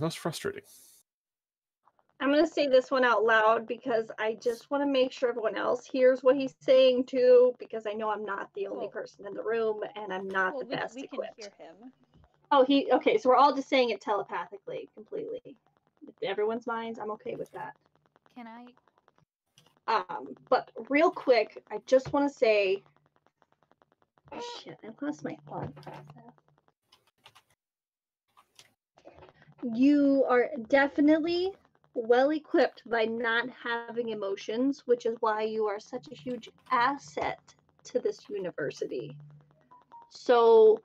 most frustrating. I'm going to say this one out loud because I just want to make sure everyone else hears what he's saying too, because I know I'm not the only person in the room and I'm not the best equipped. We can hear him. Oh, okay, so we're all just saying it telepathically, completely. With everyone's minds, I'm okay with that. Can I? But real quick, I just want to say, shit, I lost my thought process. You are definitely well equipped by not having emotions, which is why you are such a huge asset to this university. So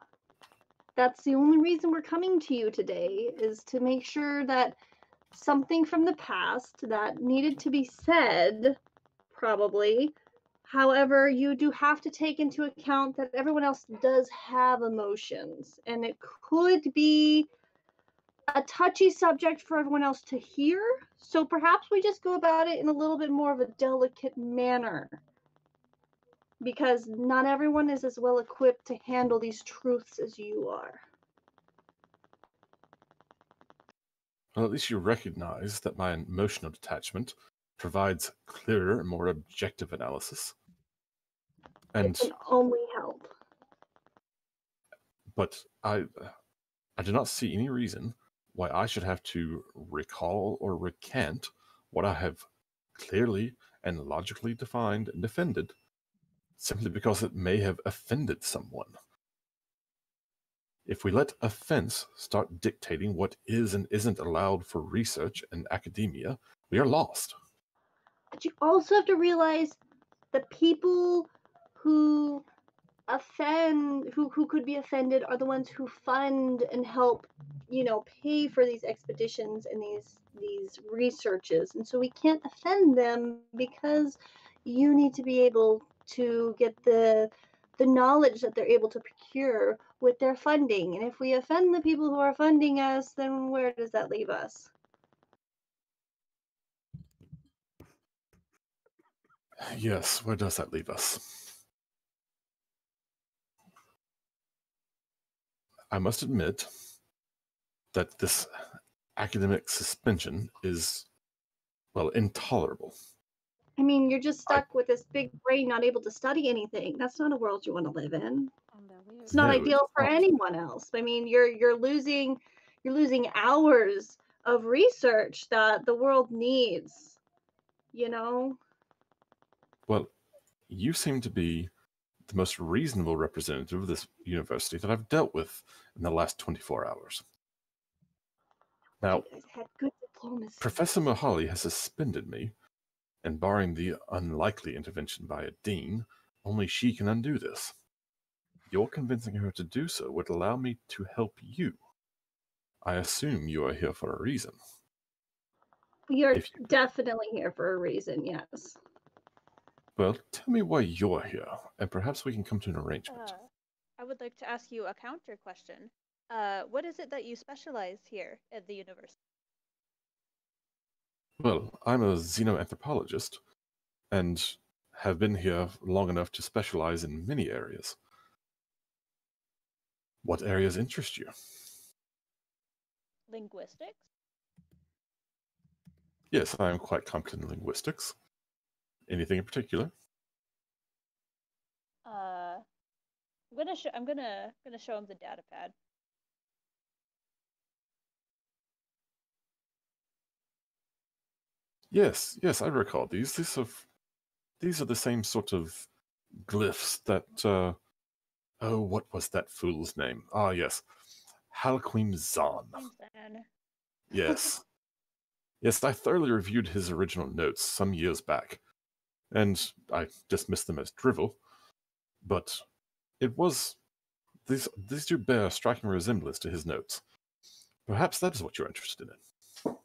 that's the only reason we're coming to you today, is to make sure that something from the past that needed to be said, probably. However, you do have to take into account that everyone else does have emotions, and it could be a touchy subject for everyone else to hear. So perhaps we just go about it in a little bit more of a delicate manner, because not everyone is as well equipped to handle these truths as you are. Well, at least you recognize that my emotional detachment provides clearer and more objective analysis. And it can only help. But I do not see any reason why I should have to recall or recant what I have clearly and logically defined and defended simply because it may have offended someone. If we let offense start dictating what is and isn't allowed for research and academia, we are lost. But you also have to realize the people who who could be offended are the ones who fund and help, pay for these expeditions and these researches. And so we can't offend them because you need to be able to get the knowledge that they're able to procure with their funding. And if we offend the people who are funding us, then where does that leave us? Yes, where does that leave us? I must admit that this academic suspension is, well, intolerable. I mean, you're just stuck with this big brain, not able to study anything. That's not a world you want to live in. It's not No, ideal it's for not. anyone else. I mean, you're losing hours of research that the world needs, you know? Well, you seem to be the most reasonable representative of this university that I've dealt with in the last 24 hours. Now, You guys had good diplomacy. Professor Mohali has suspended me, and barring the unlikely intervention by a dean, only she can undo this. Your convincing her to do so would allow me to help you. I assume you are here for a reason. You're If you- definitely here for a reason, yes. Well, tell me why you're here, and perhaps we can come to an arrangement. I would like to ask you a counter question. What is it that you specialize here at the university? Well, I'm a xenoanthropologist, and have been here long enough to specialize in many areas. What areas interest you? Linguistics? Yes, I am quite competent in linguistics. Anything in particular? I'm gonna show him the data pad. Yes, I recall these. These are the same sort of glyphs that. Oh, what was that fool's name? Ah, yes, Halquim Zahn. Yes, yes, I thoroughly reviewed his original notes some years back, and I dismissed them as drivel. But it was these do bear a striking resemblance to his notes. Perhaps that is what you're interested in.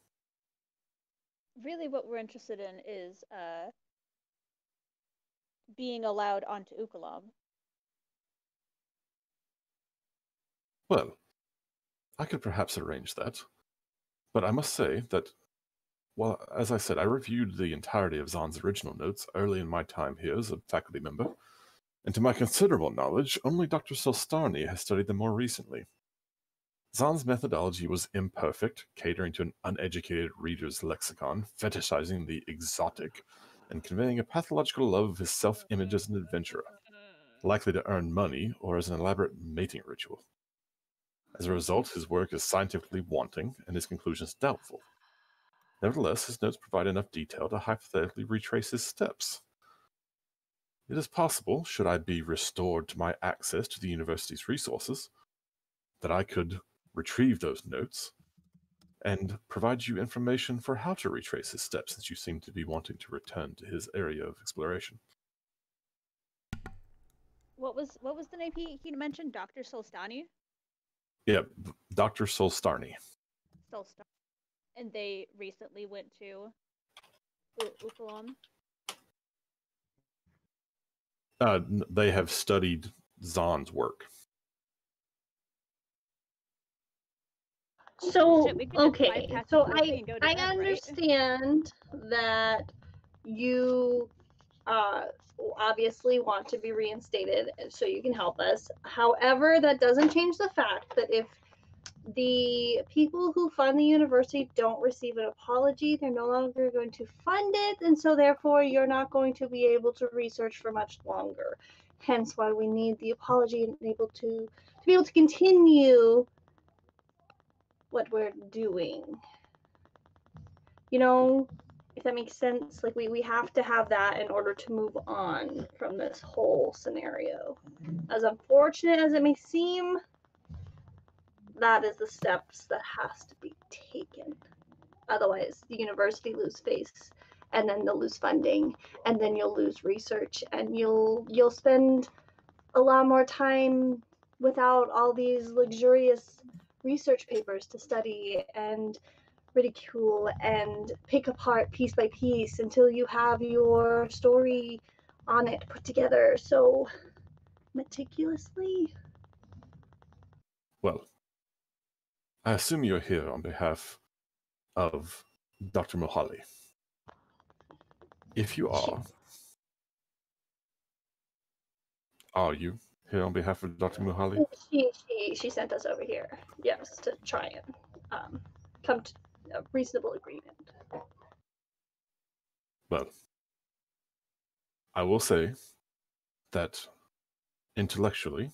Really, what we're interested in is being allowed onto Ukalam. Well, I could perhaps arrange that. But I must say that, well, as I said, I reviewed the entirety of Zahn's original notes early in my time here as a faculty member, and to my considerable knowledge, only Dr. Solstarny has studied them more recently. Zahn's methodology was imperfect, catering to an uneducated reader's lexicon, fetishizing the exotic, and conveying a pathological love of his self-image as an adventurer, likely to earn money or as an elaborate mating ritual. As a result, his work is scientifically wanting and his conclusions doubtful. Nevertheless, his notes provide enough detail to hypothetically retrace his steps. It is possible, should I be restored to my access to the university's resources, that I could retrieve those notes and provide you information for how to retrace his steps, since you seem to be wanting to return to his area of exploration. What was the name he mentioned? Dr. Solstani? Yeah, Dr. Solstarny. Solstar. And they recently went to Ukalam. They have studied Zahn's work. So, Shit, we could just okay, bypass so security and go to I them, right? understand that you obviously want to be reinstated so you can help us. However, that doesn't change the fact that if the people who fund the university don't receive an apology, they're no longer going to fund it, and so therefore you're not going to be able to research for much longer. Hence why we need the apology and be able to continue what we're doing. You know, If that makes sense, like we have to have that in order to move on from this whole scenario. As unfortunate as it may seem, that is the steps that has to be taken. Otherwise, the university lose face, and then they'll lose funding, and then you'll lose research, and you'll spend a lot more time without all these luxurious research papers to study and ridicule and pick apart piece by piece until you have your story on it put together so meticulously. Well, I assume you're here on behalf of Dr. Mohali. If you are you here on behalf of Dr. Mohali? She sent us over here, yes, to try and come to a reasonable agreement. Well, I will say that intellectually,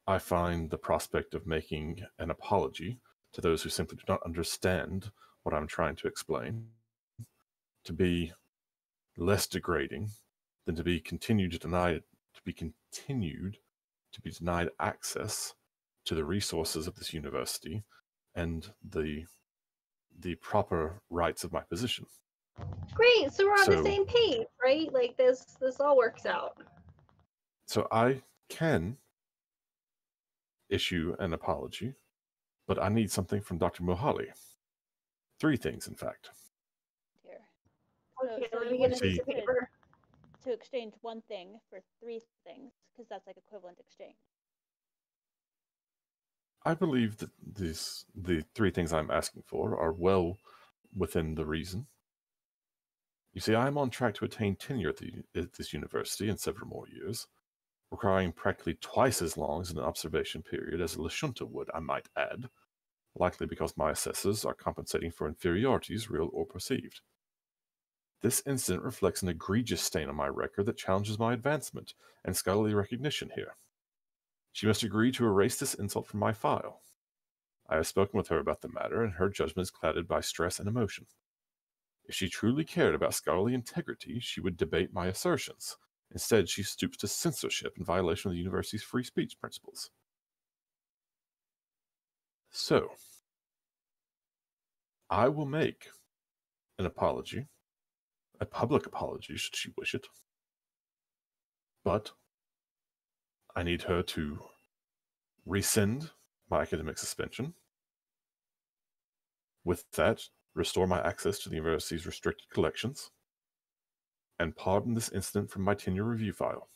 I find the prospect of making an apology to those who simply do not understand what I'm trying to explain to be less degrading than to be continued to be denied access to the resources of this university and the proper rights of my position. Great, so we're on the same page, right? Like this all works out. So I can issue an apology, but I need something from Dr. Mohali. 3 things, in fact. Here. Okay, So let you me get want a piece of paper. to exchange one thing for 3 things, because that's like equivalent exchange. I believe that the 3 things I'm asking for are well within the reason. You see, I'm on track to attain tenure at this university in several more years, requiring practically twice as long as an observation period as a Lashunta would, I might add, likely because my assessors are compensating for inferiorities, real or perceived. This incident reflects an egregious stain on my record that challenges my advancement and scholarly recognition here. She must agree to erase this insult from my file. I have spoken with her about the matter, and her judgment is clouded by stress and emotion. If she truly cared about scholarly integrity, she would debate my assertions. Instead, she stoops to censorship in violation of the university's free speech principles. So, I will make an apology, a public apology should she wish it, but I need her to rescind my academic suspension. With that, restore my access to the university's restricted collections, and pardon this incident from my tenure review file.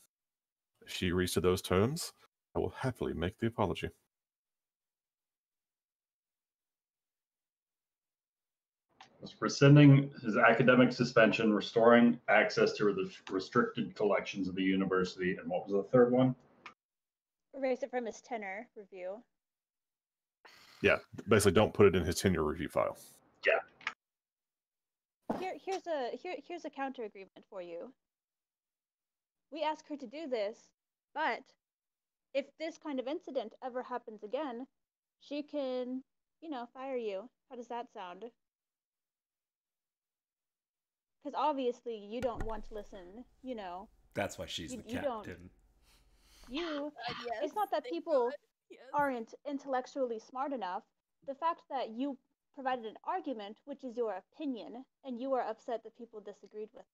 If she agrees to those terms, I will happily make the apology. Rescinding his academic suspension, restoring access to the restricted collections of the university, and what was the third one? Erase it from his tenure review. Yeah, basically don't put it in his tenure review file. Yeah. Here's a counter agreement for you. We ask her to do this, but if this kind of incident ever happens again, she can, fire you. How does that sound? Because obviously you don't want to listen, That's why she's the captain. It's not that people aren't intellectually smart enough. The fact that you provided an argument, which is your opinion, and you are upset that people disagreed with.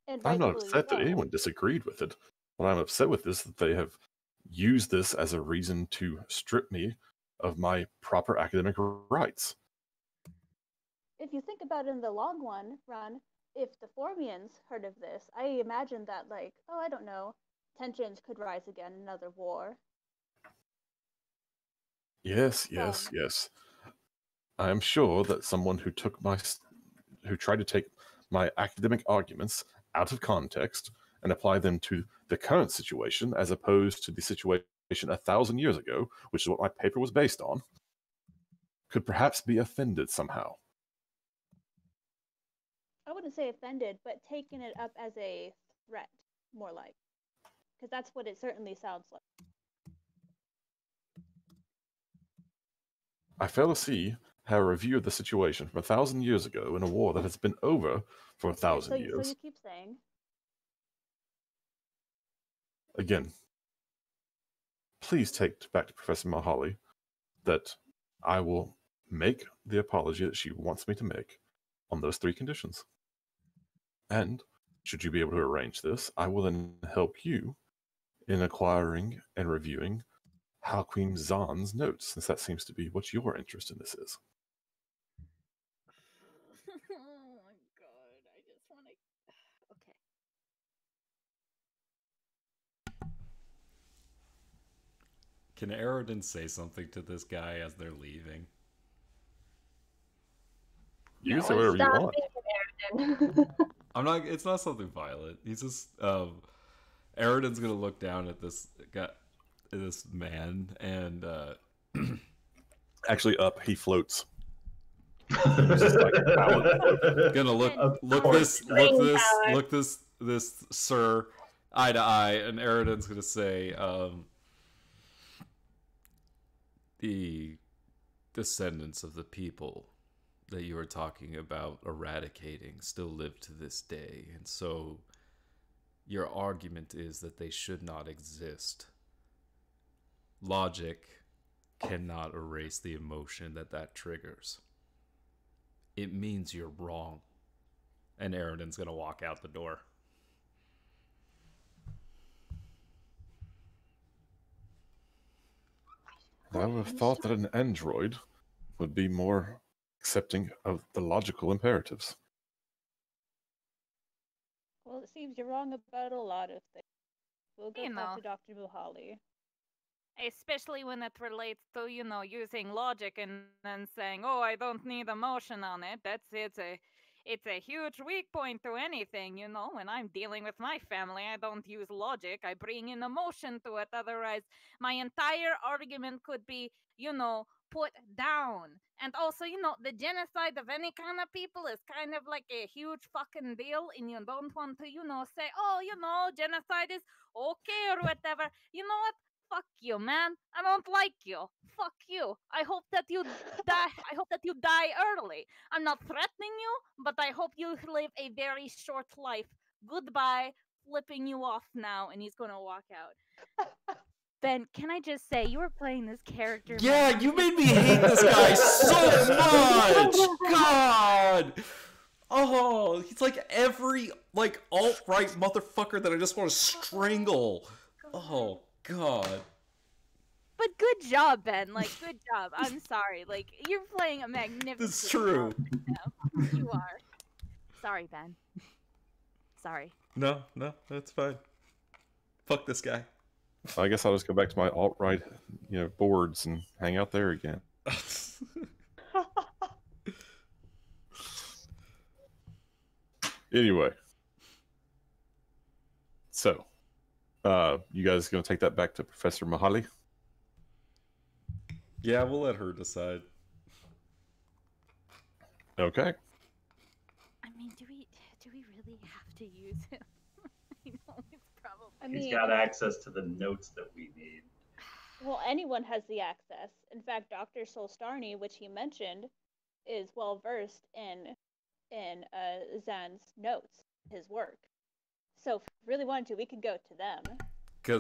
And I'm not upset that anyone disagreed with it. What I'm upset with is that they have used this as a reason to strip me of my proper academic rights. If you think about it in the long run, if the Formians heard of this, I imagine that, I don't know, tensions could rise again, another war. Yes. I am sure that someone who tried to take my academic arguments out of context and apply them to the current situation as opposed to the situation 1,000 years ago, which is what my paper was based on, could perhaps be offended somehow. I wouldn't say offended, but taking it up as a threat, more like. Because that's what it certainly sounds like. I fail to see have a review of the situation from 1,000 years ago in a war that has been over for 1,000 So years. you keep saying. Again, please take back to Professor Mahali that I will make the apology that she wants me to make on those 3 conditions. And should you be able to arrange this, I will then help you in acquiring and reviewing How Queen Zan's notes, since that seems to be what your interest in this is. Oh my god, I just want to. Okay. Can Arodin say something to this guy as they're leaving? You can say whatever you want. I'm not. It's not something violent. He's just. Arodin's gonna look down at this guy, this man, and actually, up he floats. Just like gonna look this sir eye to eye, and Arodin's gonna say, the descendants of the people that you were talking about eradicating still live to this day, and so your argument is that they should not exist. Logic cannot erase the emotion that triggers. It means you're wrong. And Arodin's gonna walk out the door. I would have thought that an android would be more accepting of the logical imperatives. Well, it seems you're wrong about a lot of things. We'll go You talk know. to Dr. Muhali. Especially when it relates to, using logic and then saying, "Oh, I don't need emotion on it." It's a huge weak point to anything, When I'm dealing with my family, I don't use logic. I bring in emotion to it. Otherwise, my entire argument could be, put down. And also, the genocide of any kind of people is kind of like a huge fucking deal, and you don't want to, say, "Oh, genocide is okay," or whatever. You know what? Fuck you, man. I don't like you. Fuck you. I hope that you die. I hope that you die early. I'm not threatening you, but I hope you live a very short life. Goodbye. Flipping you off now, and he's gonna walk out. Ben, can I just say, you were playing this character. Yeah, you made me hate this guy so much. God. Oh, he's like every alt-right motherfucker that I just want to strangle. Oh God. But good job, Ben. Good job. I'm sorry. You're playing a magnificent. That's true. Right now. You are. Sorry, Ben. Sorry. No, that's fine. Fuck this guy. I guess I'll just go back to my alt-right, boards and hang out there again. Anyway, so you guys gonna take that back to Professor Mahali? Yeah, we'll let her decide. Okay. I mean, do we really have to use him? I know it's probably. He's got access to the notes that we need. Well, anyone has the access. In fact, Dr. Solstarny, which he mentioned, is well versed in Zan's notes, his work. So if we really wanted to, we could go to them.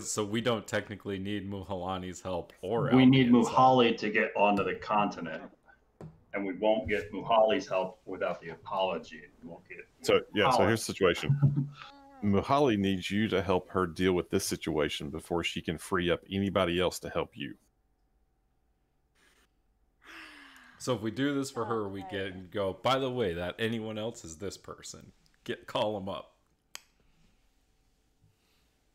So we don't technically need Muhalani's help or we need Albian's Muhali help. to get onto the continent, and we won't get Muhali's help without the apology. We won't get. So here's the situation. Muhali needs you to help her deal with this situation before she can free up anybody else to help you. So if we do this for her, we go, by the way, that anyone else is this person. Call them up.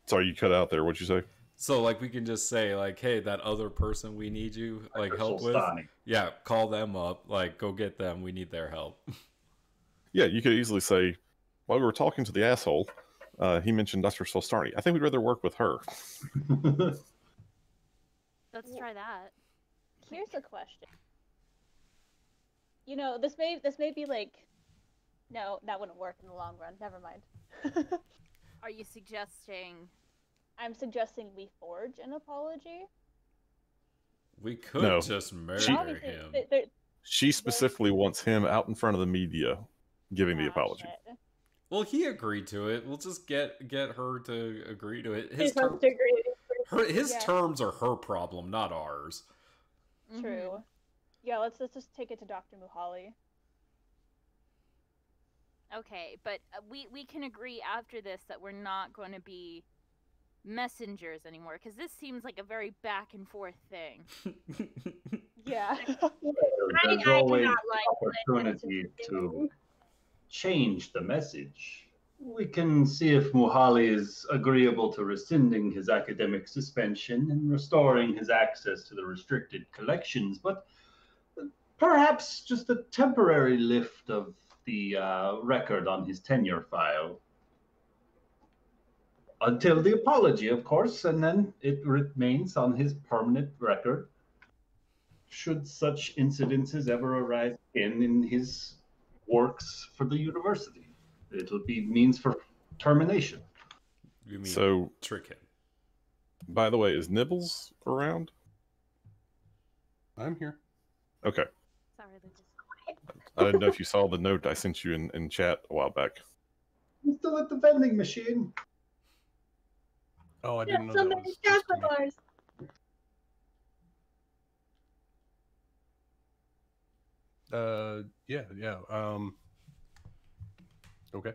Sorry, you cut out there. What'd you say? So we can just say hey, that other person we need you help with. Yeah, call them up. Go get them. We need their help. Yeah, you could easily say, while we were talking to the asshole, he mentioned Dr. Solstarny. I think we'd rather work with her. Let's try that. Here's a question. This may be no, that wouldn't work in the long run. Never mind. Are you suggesting? I'm suggesting we forge an apology. We could just murder him. She specifically wants him out in front of the media giving the Oh, apology. shit. Well, he agreed to it. We'll just get her to agree to it. She just wants to agree. His Yeah. terms are her problem, not ours. True. Yeah, let's just take it to Dr. Muhali. Okay, but we can agree after this that we're not going to be messengers anymore, because this seems like a very back and forth thing. Yeah. There's I do always not like opportunity to change the message. We can see if Muhali is agreeable to rescinding his academic suspension and restoring his access to the restricted collections, but perhaps just a temporary lift of the record on his tenure file. Until the apology, of course, and then it remains on his permanent record should such incidences ever arise again in his works for the university. It'll be means for termination. You mean So, trick him? by the way, is Nibbles around? I'm here. Okay. Sorry, Lucas. I didn't know if you saw the note I sent you in chat a while back. I'm still at the vending machine. Oh, I didn't know that Somebody was just chocolate me. bars. Yeah. Okay.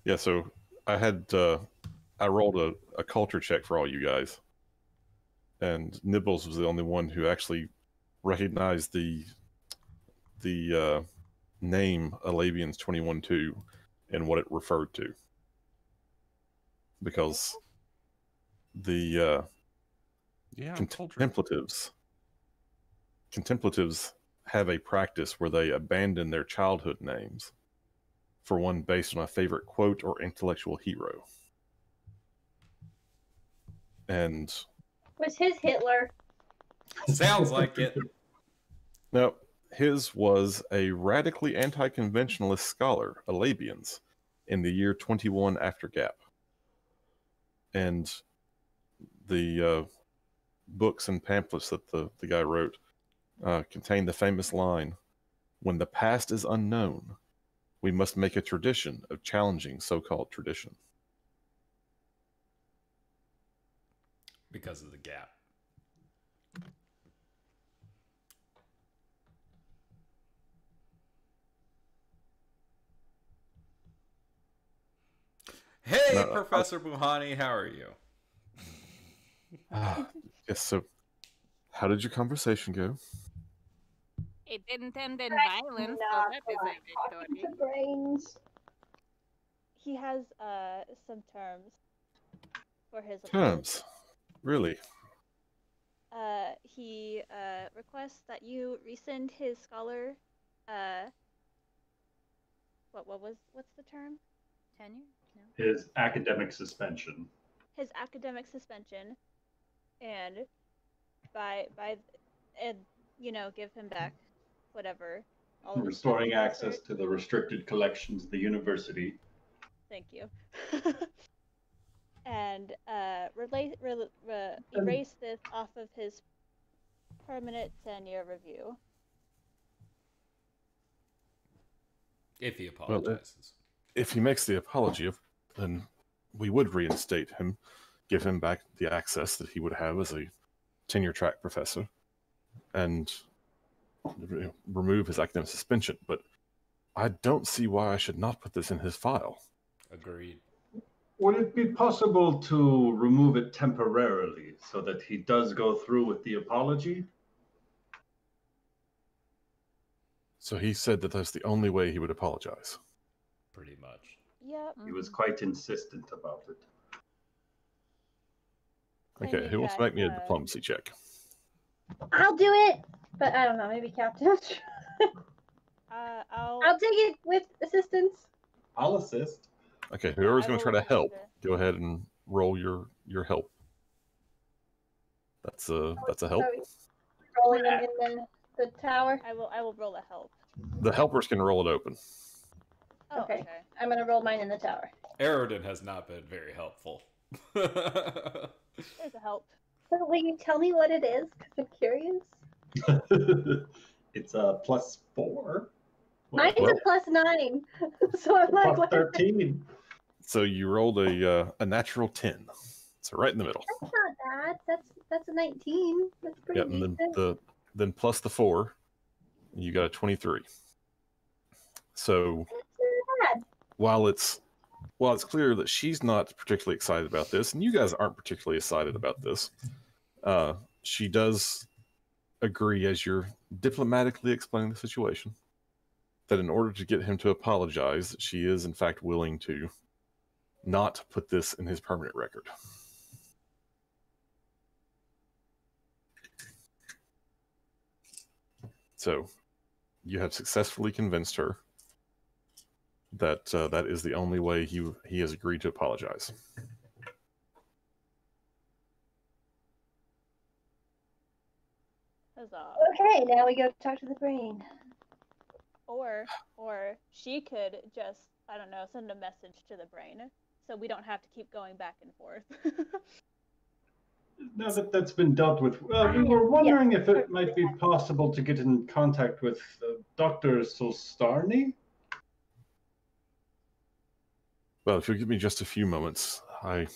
Yeah, so I rolled a culture check for all you guys. And Nibbles was the only one who actually recognized the name Alabians 21-2 and what it referred to. Because the contemplatives have a practice where they abandon their childhood names for one based on a favorite quote or intellectual hero. And Was his Hitler? Sounds like it. no, his was a radically anti-conventionalist scholar, Alabians, in the year 21 after Gap. And the books and pamphlets that the guy wrote contain the famous line, "When the past is unknown, we must make a tradition of challenging so-called tradition." Because of the gap. Hey, No, Professor Buhani, how are you? Yes, so how did your conversation go? It didn't end in violence, so that is a victory. Brains. He has some terms for his Terms? Really? He requests that you rescind his scholar what's the term? Tenure? No. His academic suspension. His academic suspension, and give him back whatever. Restoring access to the restricted collections of the university. Thank you. And erase this off of his permanent tenure review. If he apologizes. If he makes the apology, then we would reinstate him, give him back the access that he would have as a tenure-track professor, and remove his academic suspension. But I don't see why I should not put this in his file. Agreed. Would it be possible to remove it temporarily so that he does go through with the apology? So he said that that's the only way he would apologize. Pretty much. Yep. He was quite insistent about it. Okay, who wants to make me a diplomacy check? I'll do it, but I don't know. Maybe Captain. I'll take it with assistance. I'll assist. Okay, whoever's going to try to help, go ahead and roll your help. That's a help. Rolling them in the tower. I will roll a help. The helpers can roll it open. Oh, okay. I'm gonna roll mine in the tower. Aerodin has not been very helpful. There's a help. So will you tell me what it is? Because I'm curious. It's a +4. Mine's Well- a +9. So I'm like, what? +13. So you rolled a natural 10. So right in the middle. That's not bad. That's a 19. That's pretty Yeah, and decent. then plus the 4, you got a 23. So That's not bad. while it's clear that she's not particularly excited about this, and you guys aren't particularly excited about this, she does agree, as you're diplomatically explaining the situation, that in order to get him to apologize, she is in fact willing to not put this in his permanent record. So you have successfully convinced her that that is the only way he has agreed to apologize. Huzzah. Okay, now we go talk to the brain. Or she could just, I don't know, send a message to the brain, so we don't have to keep going back and forth. Now that that's been dealt with, we were wondering if it might be possible to get in contact with Dr. Solstarny. Well, if you'll give me just a few moments, I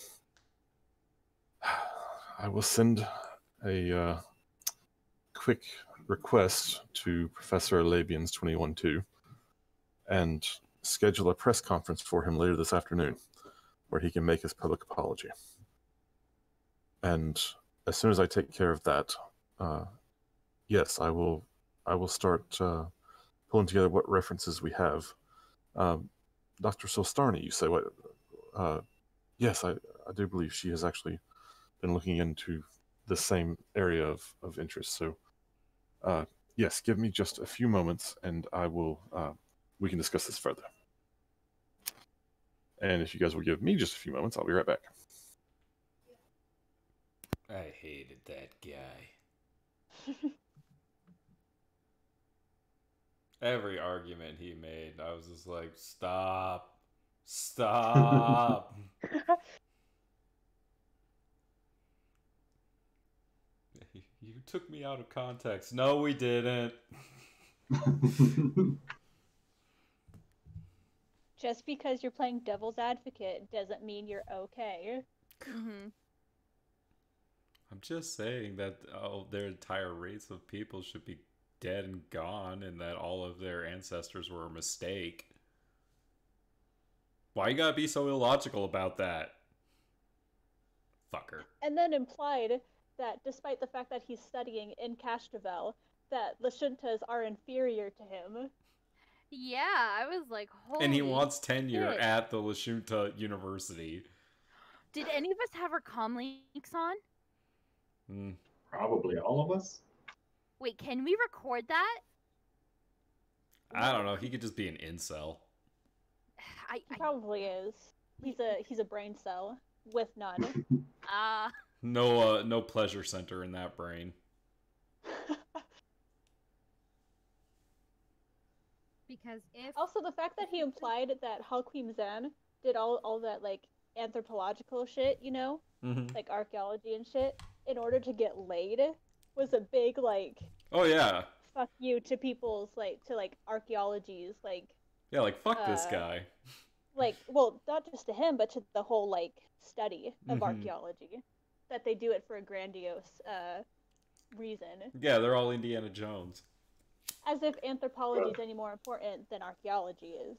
will send a quick request to Professor Alabian's 21-2 and schedule a press conference for him later this afternoon where he can make his public apology. And as soon as I take care of that, yes, I will start pulling together what references we have. Dr. Solstarny, you say what? Yes, I do believe she has actually been looking into the same area of interest. So, yes, give me just a few moments, and I will. We can discuss this further. And if you guys will give me just a few moments, I'll be right back. I hated that guy. Every argument he made, I was just like, stop. Stop. You took me out of context. No, we didn't. Just because you're playing devil's advocate doesn't mean you're okay. Mm-hmm. I'm just saying that their entire race of people should be dead and gone, and that all of their ancestors were a mistake. Why you gotta be so illogical about that? Fucker. And then implied that despite the fact that he's studying in Castrovel, that Lashuntas are inferior to him. Yeah, I was like, holy And he wants tenure shit. at the Lashunta University. Did any of us have our comm links on? Probably all of us. Wait, can we record that? I don't know. He could just be an incel. He probably is. He's a brain cell with none. No pleasure center in that brain. Because if Also, the fact that he implied that Halquim Zan did all that like anthropological shit, you know, like archaeology and shit, in order to get laid, was a big like. Oh yeah. Fuck you to people's like archaeologies like. Yeah, like fuck this guy. Like, well, not just to him, but to the whole like study of archaeology, that they do it for a grandiose reason. Yeah, they're all Indiana Jones. As if anthropology is any more important than archaeology is.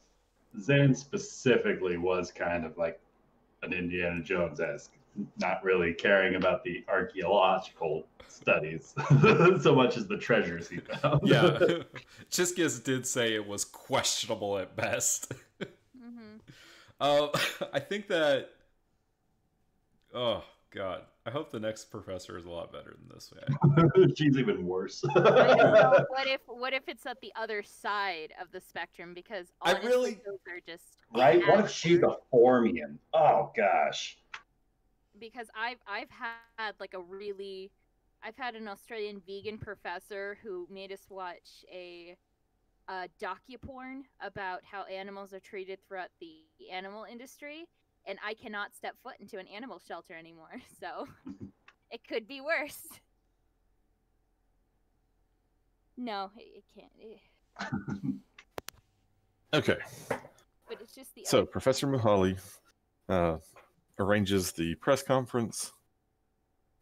Zan specifically was kind of like an Indiana Jones-esque, not really caring about the archaeological studies so much as the treasures he found. Yeah, Chiskis did say it was questionable at best. I think that. Oh God, I hope the next professor is a lot better than this guy. She's even worse. I don't know. What if it's at the other side of the spectrum? Because honestly, those are just right. What if she's a Formian? Oh gosh. Because I've had like I've had an Australian vegan professor who made us watch a docuporn about how animals are treated throughout the animal industry, and I cannot step foot into an animal shelter anymore, so it could be worse. No, it can't. Okay. But it's just the So other. Professor Muhali arranges the press conference,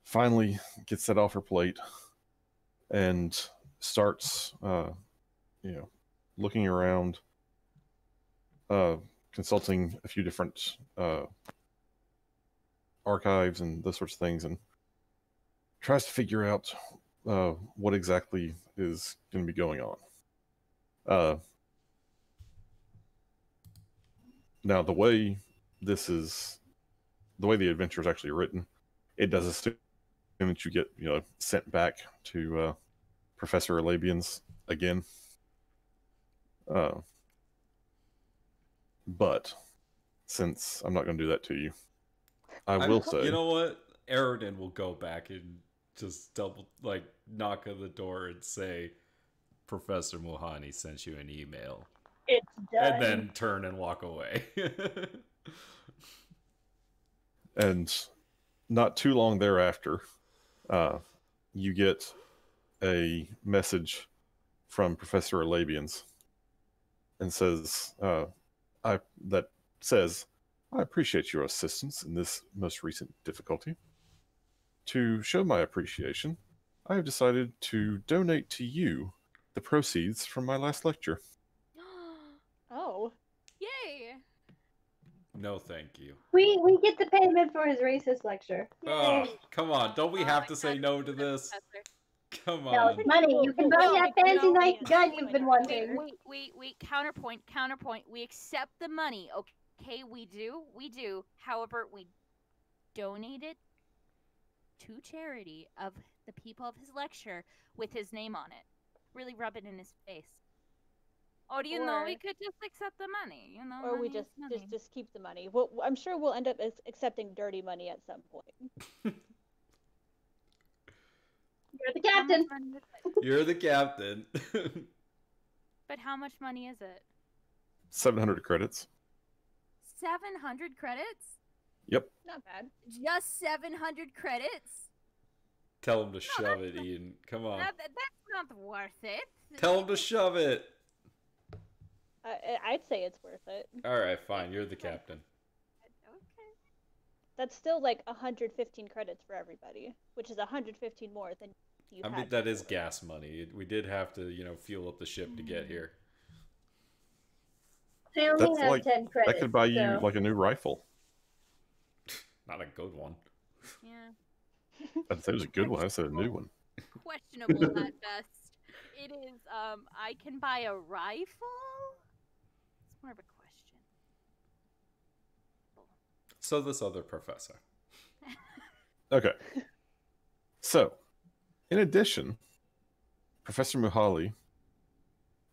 finally gets that off her plate, and starts, looking around, consulting a few different archives and those sorts of things, and tries to figure out what exactly is going to be going on. Now, the way the adventure is actually written, it does assume that you get sent back to Professor Alabian's again. But since I'm not going to do that to you, I will say, you know what? Aronin will go back and just knock on the door and say, Professor Muhani sent you an email. It's done. And then turn and walk away. And not too long thereafter, you get a message from Professor Alabians and says, I appreciate your assistance in this most recent difficulty. To show my appreciation, I have decided to donate to you the proceeds from my last lecture. Oh. Yay! No, thank you. We get the payment for his racist lecture. Yay. Oh, come on. Don't we have to say no to this? Come No, on. it's money. You can buy that fancy nice gun you've been wanting. Wait. Counterpoint. We accept the money. Okay, we do. However, we donate it to charity of the people of his lecture with his name on it. Really rub it in his face. Or we could just accept the money, Or we just keep the money. Well, I'm sure we'll end up accepting dirty money at some point. You're the captain. You're the captain. But how much money is it? 700 credits. 700 credits? Yep. Not bad. Just 700 credits? Tell him to shove it, Ian. Come on. That's not worth it. Tell him to shove it. I'd say it's worth it. All right, fine. You're the captain. Okay. That's still like 115 credits for everybody, which is 115 more than you had. I mean, that is gas money. We did have to, fuel up the ship to get here. I only have 10 credits. That could buy you like a new rifle. Not a good one. Yeah. I'd say it was a good one. I said a new one. Questionable at best. It is, I can buy a rifle? It's more of a question. So this other professor. Okay. So, in addition, Professor Muhali,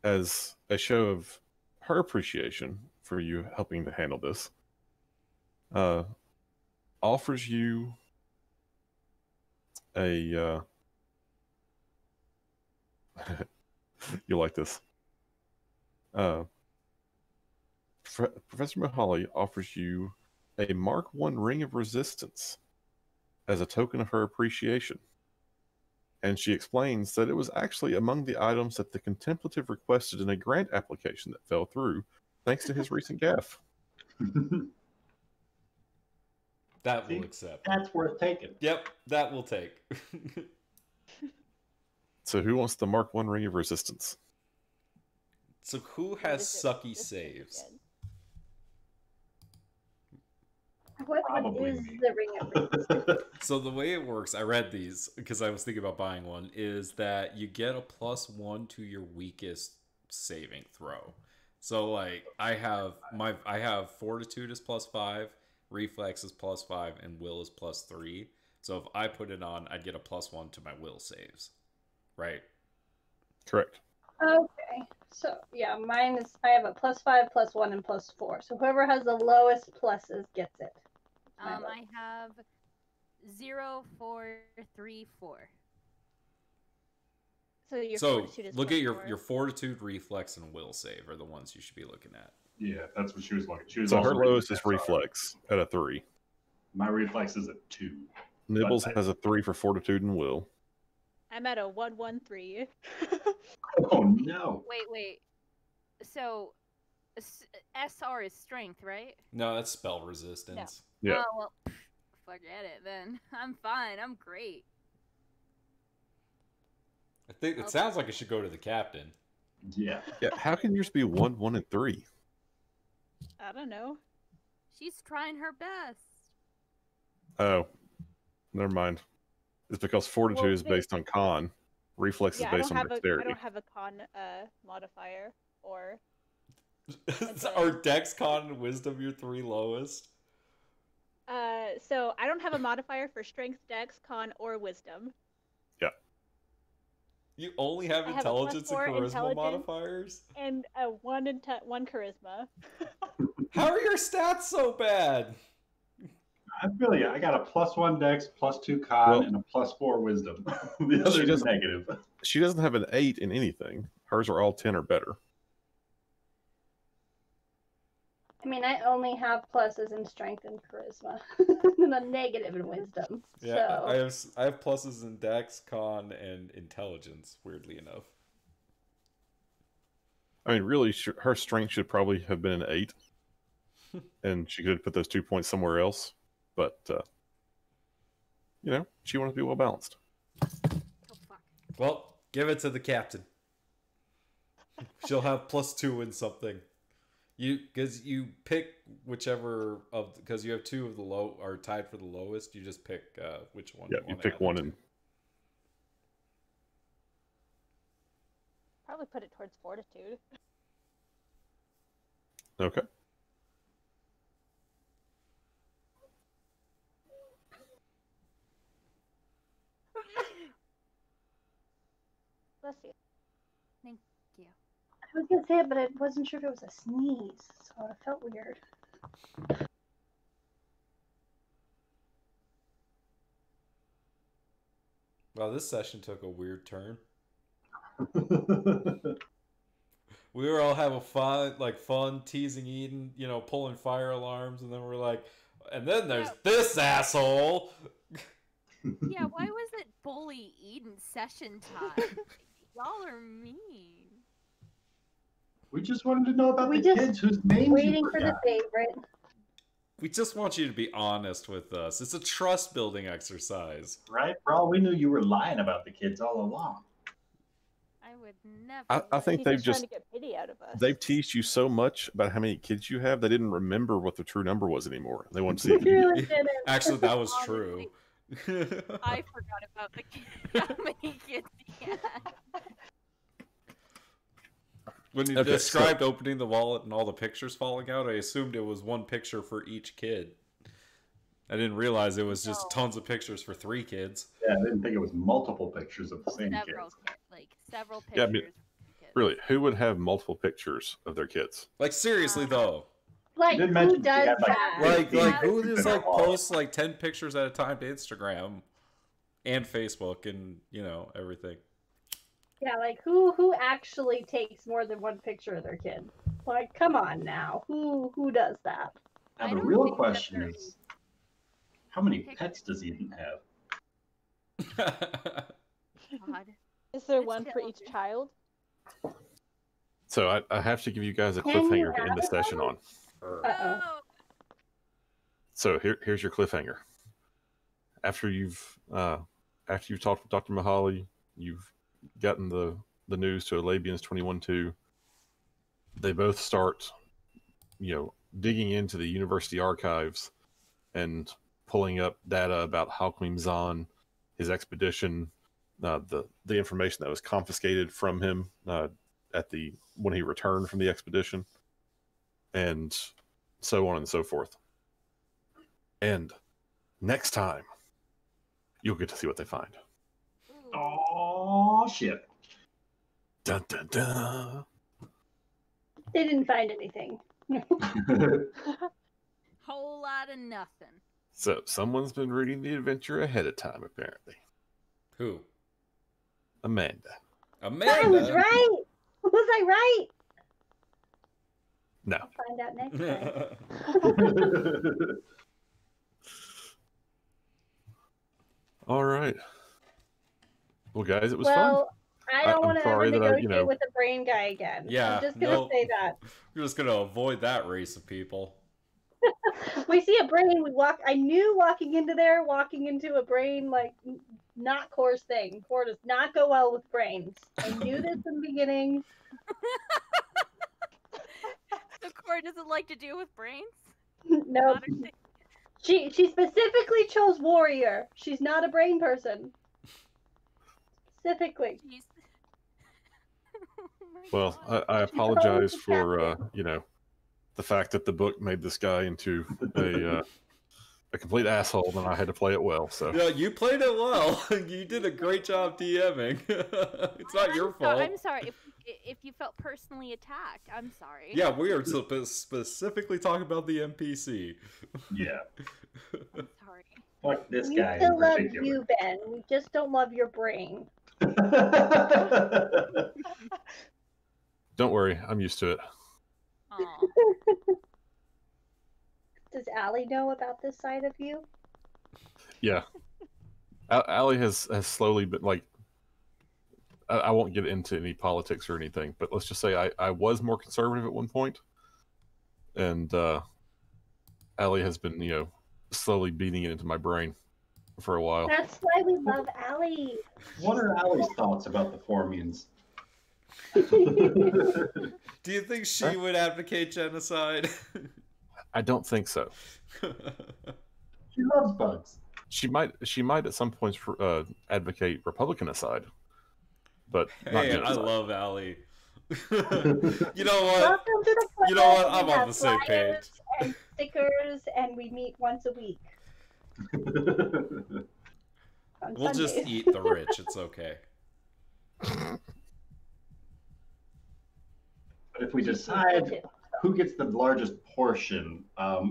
as a show of her appreciation for you helping to handle this, offers you a you'll like this. Professor Muhali offers you a Mark I Ring of Resistance as a token of her appreciation. And she explains that it was actually among the items that the contemplative requested in a grant application that fell through, thanks to his recent gaffe. That will accept. That's worth taking. Yep, that will take. So who wants the Mark I Ring of Resistance? So who has sucky saves? What is the Ring of Resistance? So the way it works, I read these because I was thinking about buying one, is that you get a +1 to your weakest saving throw. So like I have Fortitude is +5, Reflex is +5, and Will is +3. So if I put it on, I'd get a +1 to my Will saves. Right? Correct. Okay. So yeah, mine is I have a +5, +1, and +4. So whoever has the lowest pluses gets it. I have 0, 4, 3, 4. So your So fortitude is look at your +4. Fortitude, Reflex, and Will save are the ones you should be looking at. Yeah, that's what she was looking. She was So also her lowest looking is at Reflex at a 3. My reflex is a 2. Nibbles has a 3 for Fortitude and Will. I I'm at a 113. Oh no. Wait. So, SR is strength, right? No, that's spell resistance. Yeah. Oh, well, forget it then. I'm fine. I'm great. I think it sounds like it should go to the captain. Yeah. Yeah. How can yours be 1, 1, and 3? I don't know. She's trying her best. Oh, never mind. It's because fortitude Well, is based on con. Reflex Yeah, is I based don't on have dexterity. I don't have a con modifier or. Are Dex, Con, and Wisdom your 3 lowest? So I don't have a modifier for strength, dex, con, or wisdom. Yeah. You only have I have a intelligence and +4 charisma intelligence. modifiers? And a one charisma. How are your stats so bad? I feel you. I got a +1 dex, +2 con, Well, and a +4 wisdom. The others are doesn't- negative. She doesn't have an 8 in anything. Hers are all 10 or better. I mean, I only have pluses in strength and charisma, and a negative in wisdom. Yeah, So I have pluses in Dex, Con, and intelligence. Weirdly enough. I mean, really, her strength should probably have been an 8. And she could have put those 2 points somewhere else. But, you know, she wanted to be well balanced. Oh, fuck. Well, give it to the captain. She'll have +2 in something. Because you pick whichever of, because you have 2 of the low are tied for the lowest. You just pick which one. Yeah, you pick one and. Probably put it towards fortitude. Okay. Bless you. Thank you. I was gonna say it, but I wasn't sure if it was a sneeze, so it felt weird. Wow, this session took a weird turn. We were all having fun teasing Eden, pulling fire alarms, and then we're like, and then there's this asshole. Yeah, why was it bully Eden session time? Y'all are mean. We just wanted to know about We the just kids whose names Waiting you for the forgot. favorite. We just want you to be honest with us. It's a trust building exercise. Right? For all we knew, you were lying about the kids all along. I would never. I think He's they've just trying just to get pity out of us. they've teased you so much about how many kids you have, they didn't remember what the true number was anymore. They want to see if you Really didn't. Actually, that was true. I forgot about the how many kids he had. When you Okay, described opening the wallet and all the pictures falling out, I assumed it was one picture for each kid. I didn't realize it was just tons of pictures for 3 kids. Yeah, I didn't think it was multiple pictures of the same Several kids. several Yeah, I pictures. mean, really, who would have multiple pictures of their kids? Like, seriously, though. Like, did who mention she does had, that? Like, 15 who pictures just, in her wallet. posts, 10 pictures at a time to Instagram and Facebook and, everything. Yeah, like who actually takes more than one picture of their kid? Like, come on now, who does that? Now, I the don't real think that question there is, how many pets does Eden have? God. Is there It's one for each children. child? So I have to give you guys a Can you cliffhanger to end the have session on. Uh-oh. Oh, So here's your cliffhanger. After you've talked with Dr. Mahali, you've gotten the news to Alabians 21-2. They both start, digging into the university archives and pulling up data about Halquim Zahn, his expedition, the information that was confiscated from him when he returned from the expedition, and so on and so forth. And next time, you'll get to see what they find. Oh shit! Dun dun dun. They didn't find anything. whole lot of nothing. So someone's been reading the adventure ahead of time, apparently. Who? Amanda. Amanda? I was right. Was I right? No. I'll find out next time. All right. Well, guys, it was fun. Well, I don't I'm want to ever sorry that negotiate with the brain guy again. Yeah, I'm just gonna say that. We're just gonna avoid that race of people. We see a brain. We walk. I knew walking into a brain like not Core's thing. Core does not go well with brains. I knew this in the beginning. The core doesn't like to deal with brains. No, Not a- she specifically chose warrior. She's not a brain person. Specifically. Jeez. Oh my Well, God. I apologize for the fact that the book made this guy into a complete asshole, and I had to play it well. So Yeah, you played it well. You did a great job DMing. It's not your fault. I'm sorry if you felt personally attacked. I'm sorry. Yeah, we are specifically talking about the NPC. Yeah. I'm sorry. Fuck this We guy in still love particular. you, Ben. We just don't love your brain. don't worry, I'm used to it. Aw. Does Allie know about this side of you? Yeah, Allie has slowly, but like, I won't get into any politics or anything, but let's just say I was more conservative at one point, and Allie has been slowly beating it into my brain for a while. That's why we love Allie. What are Allie's thoughts about the Formians? Do you think she would advocate genocide? I don't think so. She loves bugs. She might at some points advocate Republicanicide, but not Hey, I genocide. love Allie. You know what? Welcome to the club. You know what? I'm We on have the same page. flyers and stickers, and we meet once a week. On We'll just Sundays. eat the rich. It's okay. But if we decide who gets the largest portion,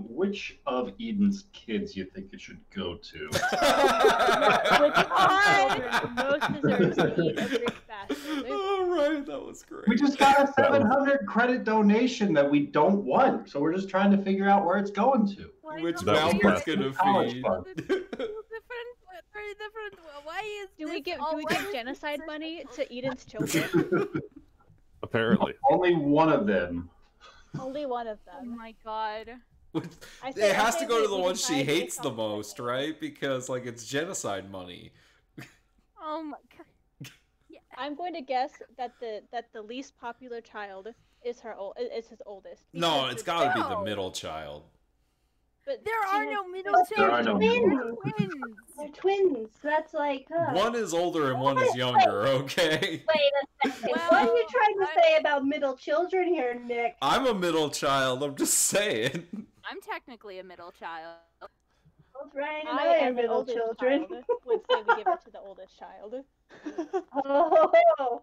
which of Eden's kids you think it should go to? Which children most deserves to eat a rich bastard? All right, that was great. We just got a 700 credit donation that we don't want, so we're just trying to figure out where it's going to. Which That was mouth bad. is gonna College feed? fund. Very different. Why is Do we this give genocide money to Eden's children? Apparently, Only one of them. Only one of Oh them. my God. I It say- has I to say go to we the one she decide hates based the on most, the- right? Because like it's genocide money. Oh my God. I'm going to guess that the least popular child is his oldest. No, because it's the- got to be the No. middle child. But There she are has- no middle But There are children. no they're middle twins. Twins. They're twins. That's like, One is older and one is younger, okay? Wait a second. Well, what are you trying to I- say about middle children here, Nick? I'm a middle child, I'm just saying. I'm technically a middle child. Both Ryan and I I are am the middle oldest children. child. Would say we give it to the oldest child. Oh,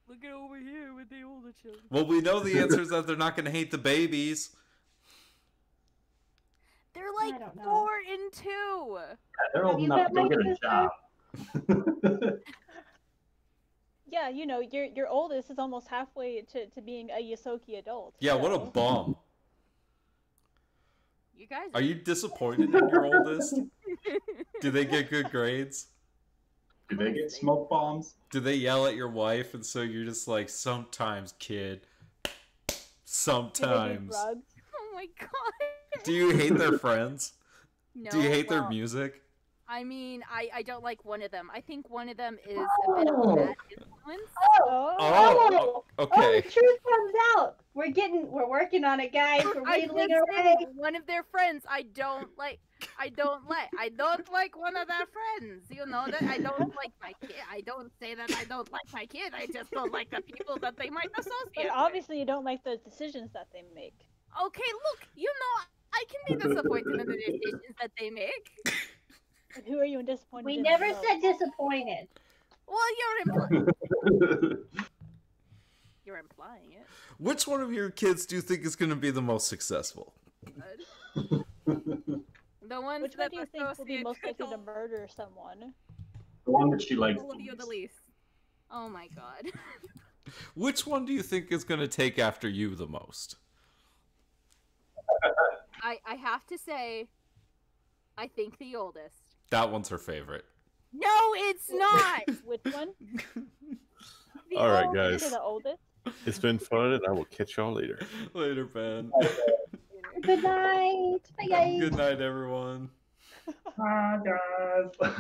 Look at over here with the older children. Well, we know the answer is that they're not going to hate the babies. They're I like don't know. 4 and 2. They're old Have you enough met to go my get a sister? job. Yeah, your oldest is almost halfway to being a Yosoki adult. Yeah, what a so- bum. You guys Are you disappointed in your oldest? Do they get good grades? Do they get smoke bombs? Do they yell at your wife and so you're just like, sometimes, kid. Do they do Sometimes. drugs? Oh my God. Do you hate their friends? No, Do you hate their well, music? I mean, I don't like one of them. I think one of them is a bit of a bad influence. Oh, okay. the truth comes out. We're working on it, guys. We're I wheedling just our said way. one of their friends I don't like. I don't like one of their friends. You know that I don't like my kid. I don't say that I don't like my kid. I just don't like the people that they might associate But with. obviously, you don't like the decisions that they make. Okay, look, you know, I can be disappointed in the decisions that they make. But who are you disappointed We in? never the most? said disappointed. Well, you're implying it. Which one of your kids do you think is going to be the most successful? Good. The ones Which one that do you think will be associate most likely to with murder someone? The one that she likes. all of you the least. Oh my God. Which one do you think is going to take after you the most? I have to say, I think the oldest. That one's her favorite. No, it's not. Which one? The All right, oldest. To guys. the oldest? It's been fun, and I will catch y'all later. Later, Ben. Good night. Bye, guys. Good night, everyone. Bye, guys.